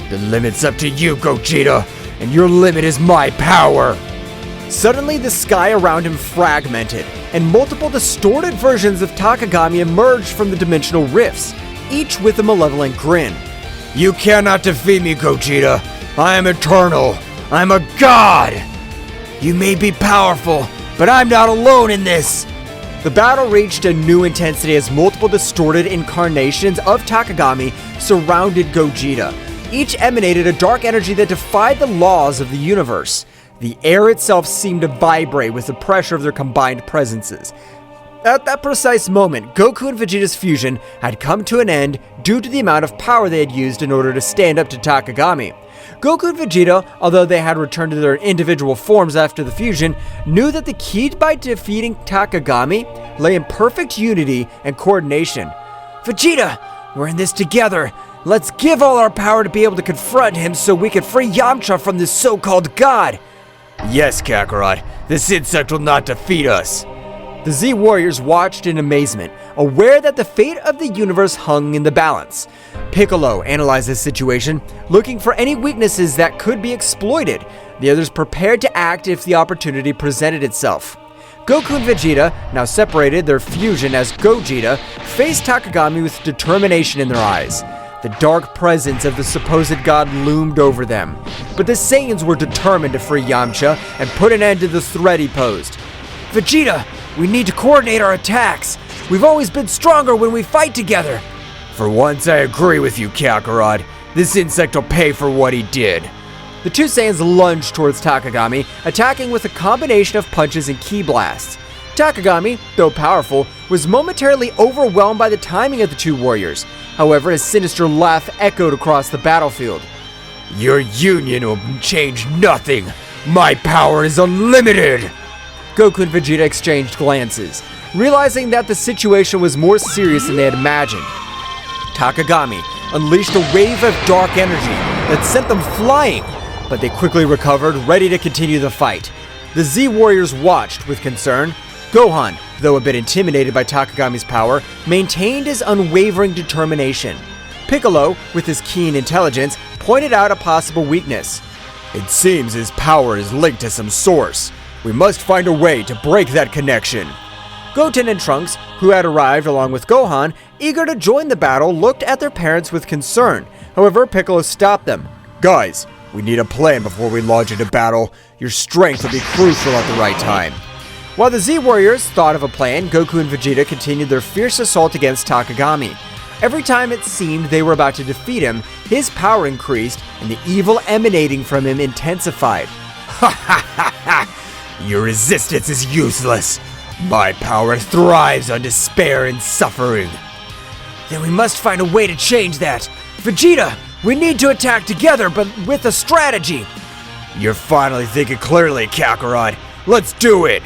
The limit's up to you, Gogeta, and your limit is my power. Suddenly, the sky around him fragmented, and multiple distorted versions of Takagami emerged from the dimensional rifts, each with a malevolent grin. You cannot defeat me, Gogeta. I am eternal. I'm a god. You may be powerful, but I'm not alone in this. The battle reached a new intensity as multiple distorted incarnations of Takagami surrounded Gogeta. Each emanated a dark energy that defied the laws of the universe. The air itself seemed to vibrate with the pressure of their combined presences. At that precise moment, Goku and Vegeta's fusion had come to an end due to the amount of power they had used in order to stand up to Takagami. Goku and Vegeta, although they had returned to their individual forms after the fusion, knew that the key by defeating Takagami lay in perfect unity and coordination. Vegeta, we're in this together. Let's give all our power to be able to confront him so we can free Yamcha from this so-called god. Yes, Kakarot, this insect will not defeat us. The Z Warriors watched in amazement, aware that the fate of the universe hung in the balance. Piccolo analyzed the situation, looking for any weaknesses that could be exploited. The others prepared to act if the opportunity presented itself. Goku and Vegeta, now separated, their fusion as Gogeta, faced Takagami with determination in their eyes. The dark presence of the supposed god loomed over them, but the Saiyans were determined to free Yamcha and put an end to the threat he posed. Vegeta, we need to coordinate our attacks. We've always been stronger when we fight together. For once, I agree with you, Kakarot. This insect will pay for what he did. The two Saiyans lunged towards Takagami, attacking with a combination of punches and ki blasts. Takagami, though powerful, was momentarily overwhelmed by the timing of the two warriors. However, his sinister laugh echoed across the battlefield. Your union will change nothing. My power is unlimited. Goku and Vegeta exchanged glances, realizing that the situation was more serious than they had imagined. Takagami unleashed a wave of dark energy that sent them flying, but they quickly recovered, ready to continue the fight. The Z Warriors watched with concern. Gohan, though a bit intimidated by Takagami's power, maintained his unwavering determination. Piccolo, with his keen intelligence, pointed out a possible weakness. It seems his power is linked to some source. We must find a way to break that connection. Goten and Trunks, who had arrived along with Gohan, eager to join the battle, looked at their parents with concern. However, Piccolo stopped them. Guys, we need a plan before we launch into battle. Your strength will be crucial at the right time. While the Z Warriors thought of a plan, Goku and Vegeta continued their fierce assault against Takagami. Every time it seemed they were about to defeat him, his power increased and the evil emanating from him intensified. Ha ha ha ha! Your resistance is useless. My power thrives on despair and suffering. Then we must find a way to change that. Vegeta, we need to attack together, but with a strategy. You're finally thinking clearly, Kakarot. Let's do it!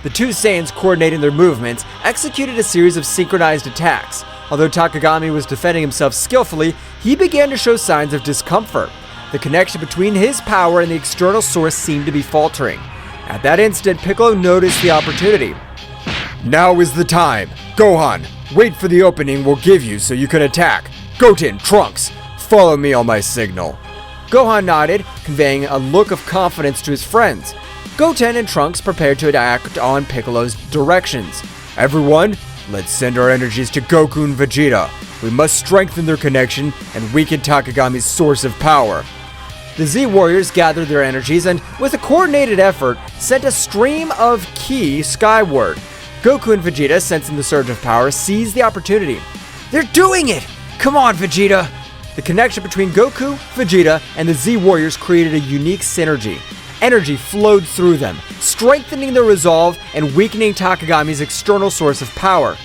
The two Saiyans, coordinating their movements, executed a series of synchronized attacks. Although Takagami was defending himself skillfully, he began to show signs of discomfort. The connection between his power and the external source seemed to be faltering. At that instant, Piccolo noticed the opportunity. Now is the time. Gohan, wait for the opening we'll give you so you can attack. Goten, Trunks, follow me on my signal. Gohan nodded, conveying a look of confidence to his friends. Goten and Trunks prepared to act on Piccolo's directions. Everyone, let's send our energies to Goku and Vegeta. We must strengthen their connection and weaken Takagami's source of power. The Z Warriors gathered their energies and, with a coordinated effort, sent a stream of ki skyward. Goku and Vegeta, sensing the surge of power, seized the opportunity. They're doing it! Come on, Vegeta! The connection between Goku, Vegeta, and the Z Warriors created a unique synergy. Energy flowed through them, strengthening their resolve and weakening Takagami's external source of power.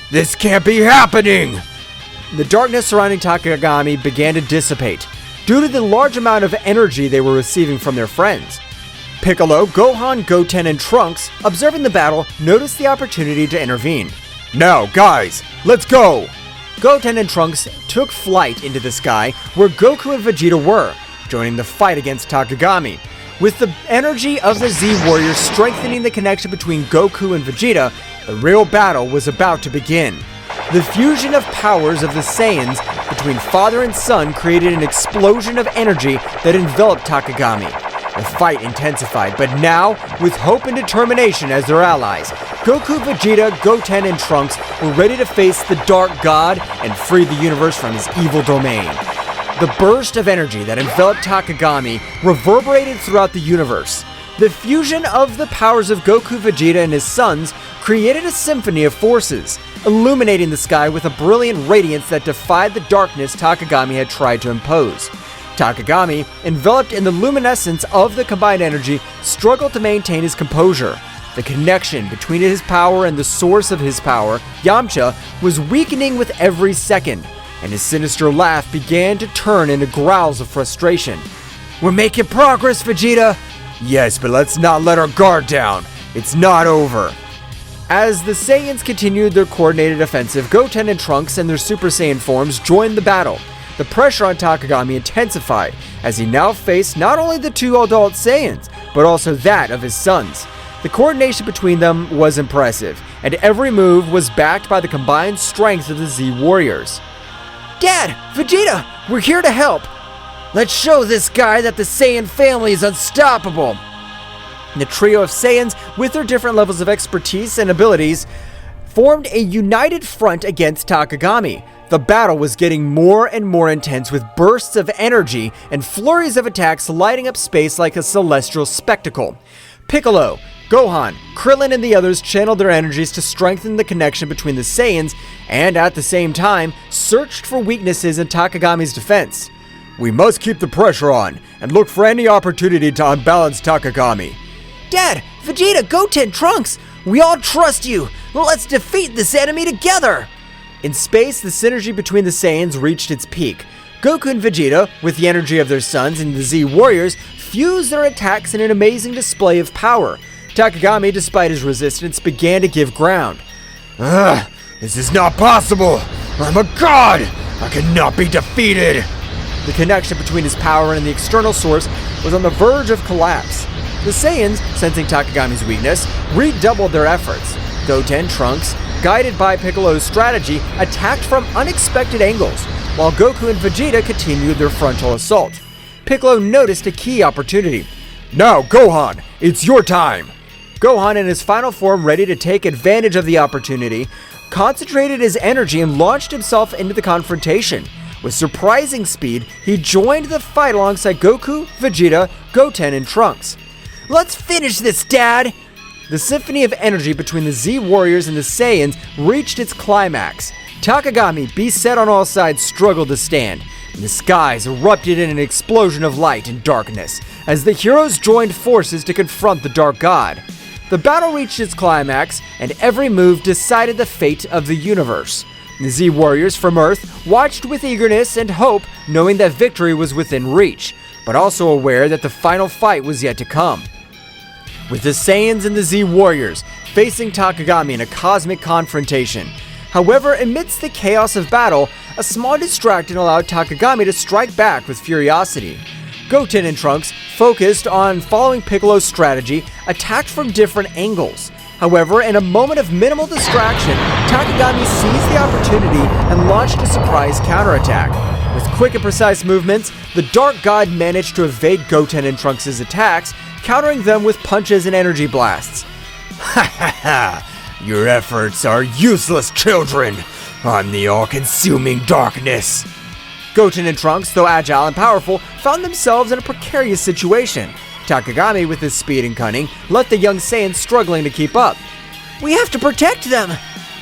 This can't be happening! The darkness surrounding Takagami began to dissipate, due to the large amount of energy they were receiving from their friends. Piccolo, Gohan, Goten, and Trunks, observing the battle, noticed the opportunity to intervene. Now, guys, let's go! Goten and Trunks took flight into the sky where Goku and Vegeta were, joining the fight against Takagami. With the energy of the Z Warriors strengthening the connection between Goku and Vegeta, the real battle was about to begin. The fusion of powers of the Saiyans between father and son created an explosion of energy that enveloped Takagami. The fight intensified, but now, with hope and determination as their allies, Goku, Vegeta, Goten, and Trunks were ready to face the Dark God and free the universe from his evil domain. The burst of energy that enveloped Takagami reverberated throughout the universe. The fusion of the powers of Goku, Vegeta, and his sons created a symphony of forces, illuminating the sky with a brilliant radiance that defied the darkness Takagami had tried to impose. Takagami, enveloped in the luminescence of the combined energy, struggled to maintain his composure. The connection between his power and the source of his power, Yamcha, was weakening with every second, and his sinister laugh began to turn into growls of frustration. We're making progress, Vegeta! Yes, but let's not let our guard down. It's not over. As the Saiyans continued their coordinated offensive, Goten and Trunks and their Super Saiyan forms joined the battle. The pressure on Takagami intensified, as he now faced not only the two adult Saiyans, but also that of his sons. The coordination between them was impressive, and every move was backed by the combined strength of the Z Warriors. Dad! Vegeta! We're here to help! Let's show this guy that the Saiyan family is unstoppable! The trio of Saiyans, with their different levels of expertise and abilities, formed a united front against Takagami. The battle was getting more and more intense, with bursts of energy and flurries of attacks lighting up space like a celestial spectacle. Piccolo, Gohan, Krillin, and the others channeled their energies to strengthen the connection between the Saiyans and, at the same time, searched for weaknesses in Takagami's defense. We must keep the pressure on and look for any opportunity to unbalance Takagami. Dad! Vegeta! Goten! Trunks! We all trust you! Let's defeat this enemy together! In space, the synergy between the Saiyans reached its peak. Goku and Vegeta, with the energy of their sons and the Z Warriors, fused their attacks in an amazing display of power. Takagami, despite his resistance, began to give ground. This is not possible! I'm a god! I cannot be defeated! The connection between his power and the external source was on the verge of collapse. The Saiyans, sensing Takagami's weakness, redoubled their efforts. Goten, Trunks, guided by Piccolo's strategy, attacked from unexpected angles, while Goku and Vegeta continued their frontal assault. Piccolo noticed a key opportunity. Now, Gohan, it's your time! Gohan, in his final form ready to take advantage of the opportunity, concentrated his energy and launched himself into the confrontation. With surprising speed, he joined the fight alongside Goku, Vegeta, Goten, and Trunks. Let's finish this, Dad! The symphony of energy between the Z Warriors and the Saiyans reached its climax. Takagami, beset on all sides, struggled to stand, and the skies erupted in an explosion of light and darkness as the heroes joined forces to confront the Dark God. The battle reached its climax, and every move decided the fate of the universe. The Z Warriors from Earth watched with eagerness and hope, knowing that victory was within reach, but also aware that the final fight was yet to come. With the Saiyans and the Z Warriors facing Takagami in a cosmic confrontation. However, amidst the chaos of battle, a small distraction allowed Takagami to strike back with furiosity. Goten and Trunks, focused on following Piccolo's strategy, attacked from different angles. However, in a moment of minimal distraction, Takagami seized the opportunity and launched a surprise counterattack. With quick and precise movements, the Dark God managed to evade Goten and Trunks' attacks, countering them with punches and energy blasts. Ha ha ha! Your efforts are useless, children! I'm the all-consuming darkness! Goten and Trunks, though agile and powerful, found themselves in a precarious situation. Takagami, with his speed and cunning, left the young Saiyans struggling to keep up. We have to protect them!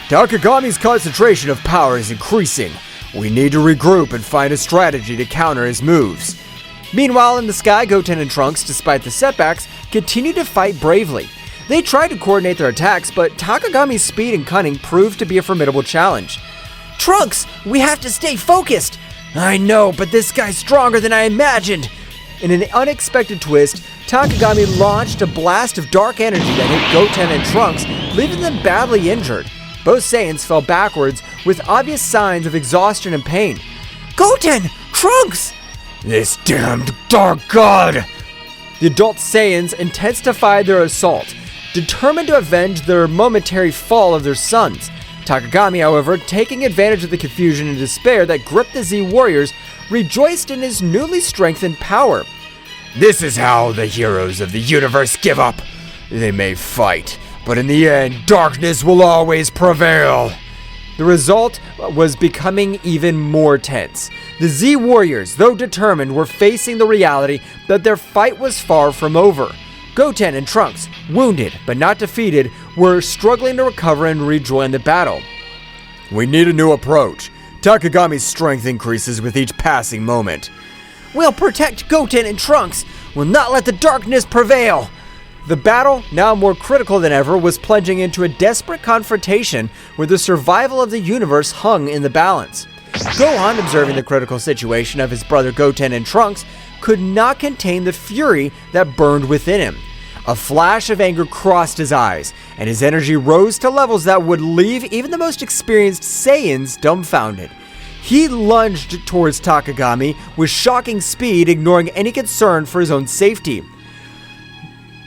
Takagami's concentration of power is increasing. We need to regroup and find a strategy to counter his moves. Meanwhile, in the sky, Goten and Trunks, despite the setbacks, continued to fight bravely. They tried to coordinate their attacks, but Takagami's speed and cunning proved to be a formidable challenge. Trunks, we have to stay focused! I know, but this guy's stronger than I imagined! In an unexpected twist, Takagami launched a blast of dark energy that hit Goten and Trunks, leaving them badly injured. Both Saiyans fell backwards with obvious signs of exhaustion and pain. Goten! Trunks! This damned Dark God! The adult Saiyans intensified their assault, determined to avenge their momentary fall of their sons. Takagami, however, taking advantage of the confusion and despair that gripped the Z Warriors, rejoiced in his newly strengthened power. This is how the heroes of the universe give up. They may fight, but in the end, darkness will always prevail. The result was becoming even more tense. The Z Warriors, though determined, were facing the reality that their fight was far from over. Goten and Trunks, wounded but not defeated, were struggling to recover and rejoin the battle. We need a new approach. Takagami's strength increases with each passing moment. We'll protect Goten and Trunks. We'll not let the darkness prevail. The battle, now more critical than ever, was plunging into a desperate confrontation where the survival of the universe hung in the balance. Gohan, observing the critical situation of his brother Goten and Trunks, could not contain the fury that burned within him. A flash of anger crossed his eyes, and his energy rose to levels that would leave even the most experienced Saiyans dumbfounded. He lunged towards Takagami with shocking speed, ignoring any concern for his own safety.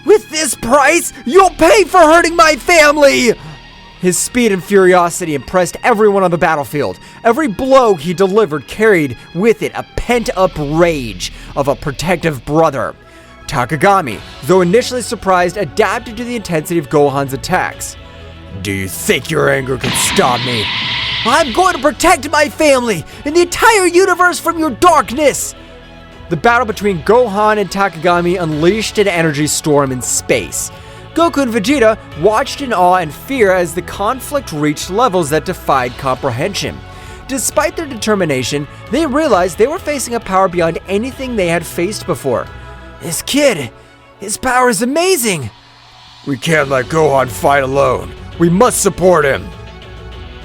With this price, you'll pay for hurting my family! His speed and furiosity impressed everyone on the battlefield. Every blow he delivered carried with it a pent-up rage of a protective brother. Takagami, though initially surprised, adapted to the intensity of Gohan's attacks. Do you think your anger can stop me? I'm going to protect my family and the entire universe from your darkness! The battle between Gohan and Takagami unleashed an energy storm in space. Goku and Vegeta watched in awe and fear as the conflict reached levels that defied comprehension. Despite their determination, they realized they were facing a power beyond anything they had faced before. This kid, his power is amazing! We can't let Gohan fight alone. We must support him.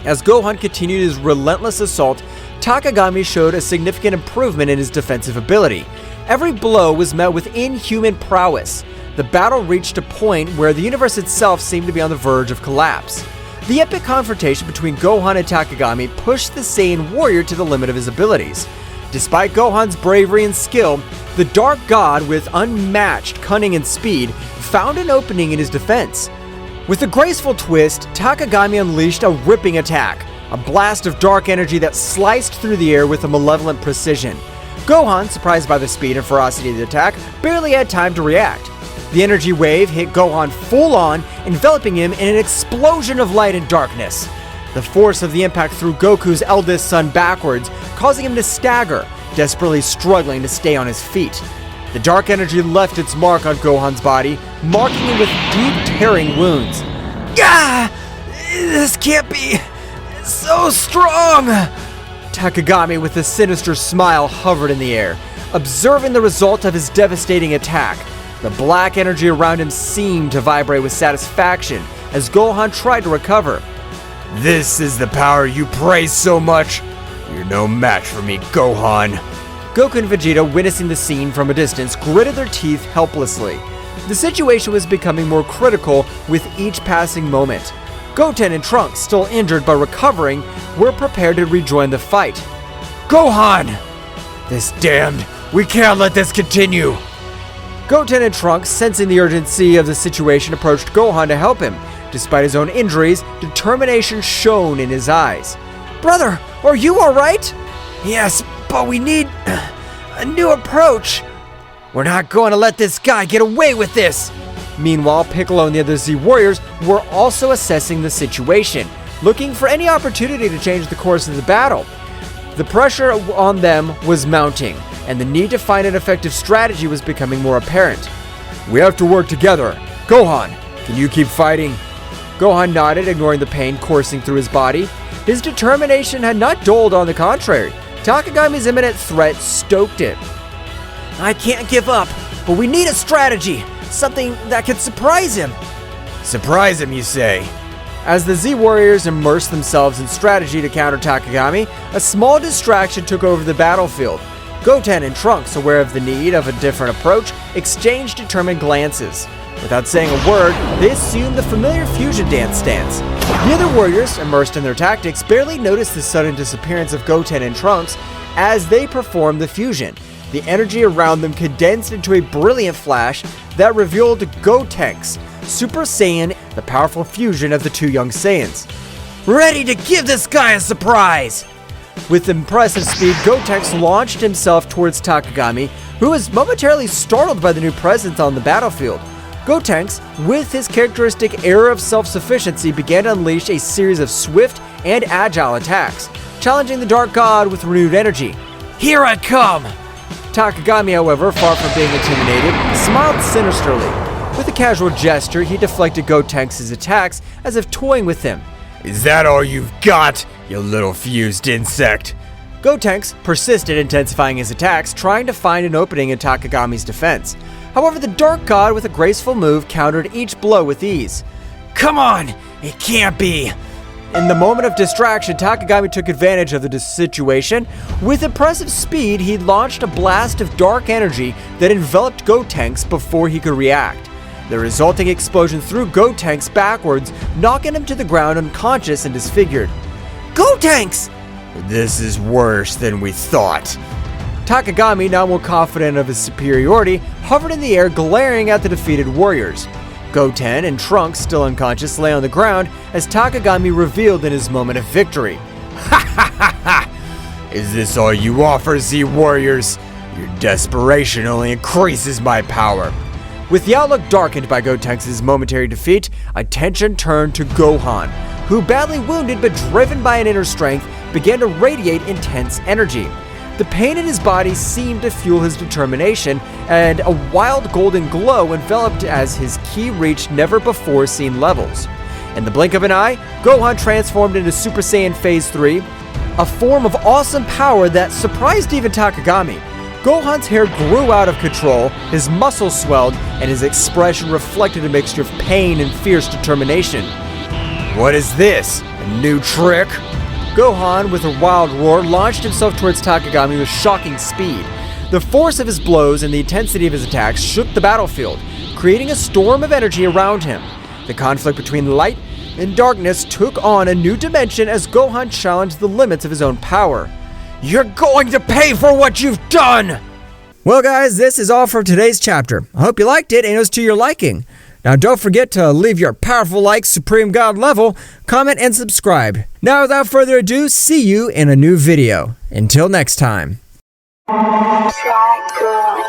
As Gohan continued his relentless assault, Takagami showed a significant improvement in his defensive ability. Every blow was met with inhuman prowess. The battle reached a point where the universe itself seemed to be on the verge of collapse. The epic confrontation between Gohan and Takagami pushed the Saiyan warrior to the limit of his abilities. Despite Gohan's bravery and skill, the Dark God, with unmatched cunning and speed, found an opening in his defense. With a graceful twist, Takagami unleashed a ripping attack, a blast of dark energy that sliced through the air with a malevolent precision. Gohan, surprised by the speed and ferocity of the attack, barely had time to react. The energy wave hit Gohan full on, enveloping him in an explosion of light and darkness. The force of the impact threw Goku's eldest son backwards, causing him to stagger, desperately struggling to stay on his feet. The dark energy left its mark on Gohan's body, marking him with deep tearing wounds. Gah! This can't be so strong! Takagami, with a sinister smile, hovered in the air, observing the result of his devastating attack. The black energy around him seemed to vibrate with satisfaction as Gohan tried to recover. This is the power you praise so much. You're no match for me, Gohan. Goku and Vegeta, witnessing the scene from a distance, gritted their teeth helplessly. The situation was becoming more critical with each passing moment. Goten and Trunks, still injured but recovering, were prepared to rejoin the fight. Gohan! This damned! We can't let this continue! Goten and Trunks, sensing the urgency of the situation, approached Gohan to help him. Despite his own injuries, determination shone in his eyes. Brother, are you alright? Yes, but we need a new approach. We're not going to let this guy get away with this. Meanwhile, Piccolo and the other Z Warriors were also assessing the situation, looking for any opportunity to change the course of the battle. The pressure on them was mounting, and the need to find an effective strategy was becoming more apparent. We have to work together. Gohan, can you keep fighting? Gohan nodded, ignoring the pain coursing through his body. His determination had not dulled, on the contrary. Takagami's imminent threat stoked it. I can't give up, but we need a strategy. Something that could surprise him. Surprise him, you say? As the Z Warriors immersed themselves in strategy to counter Takagami, a small distraction took over the battlefield. Goten and Trunks, aware of the need of a different approach, exchanged determined glances. Without saying a word, they assumed the familiar fusion dance stance. The other warriors, immersed in their tactics, barely noticed the sudden disappearance of Goten and Trunks as they performed the fusion. The energy around them condensed into a brilliant flash that revealed Gotenks, Super Saiyan, the powerful fusion of the two young Saiyans. Ready to give this guy a surprise! With impressive speed, Gotenks launched himself towards Takagami, who was momentarily startled by the new presence on the battlefield. Gotenks, with his characteristic air of self-sufficiency, began to unleash a series of swift and agile attacks, challenging the Dark God with renewed energy. Here I come! Takagami, however, far from being intimidated, smiled sinisterly. With a casual gesture, he deflected Gotenks' attacks as if toying with him. Is that all you've got, you little fused insect? Gotenks persisted, intensifying his attacks, trying to find an opening in Takagami's defense. However, the Dark God with a graceful move countered each blow with ease. Come on! It can't be! In the moment of distraction, Takagami took advantage of the situation. With impressive speed, he launched a blast of dark energy that enveloped Gotenks before he could react. The resulting explosion threw Gotenks backwards, knocking him to the ground unconscious and disfigured. Gotenks! This is worse than we thought. Takagami, now more confident of his superiority, hovered in the air glaring at the defeated warriors. Goten and Trunks, still unconscious, lay on the ground as Takagami revealed in his moment of victory. Ha ha ha ha! Is this all you offer, Z Warriors? Your desperation only increases my power. With the outlook darkened by Gotenks' momentary defeat, attention turned to Gohan, who, badly wounded but driven by an inner strength, began to radiate intense energy. The pain in his body seemed to fuel his determination, and a wild golden glow enveloped as his ki reached never-before-seen levels. In the blink of an eye, Gohan transformed into Super Saiyan Phase 3, a form of awesome power that surprised even Takagami. Gohan's hair grew out of control, his muscles swelled, and his expression reflected a mixture of pain and fierce determination. What is this? A new trick? Gohan, with a wild roar, launched himself towards Takagami with shocking speed. The force of his blows and the intensity of his attacks shook the battlefield, creating a storm of energy around him. The conflict between light and darkness took on a new dimension as Gohan challenged the limits of his own power. You're going to pay for what you've done! Well guys, this is all for today's chapter. I hope you liked it and it was to your liking. Now don't forget to leave your powerful like Supreme God level, comment, and subscribe. Now without further ado, see you in a new video. Until next time. Black girl,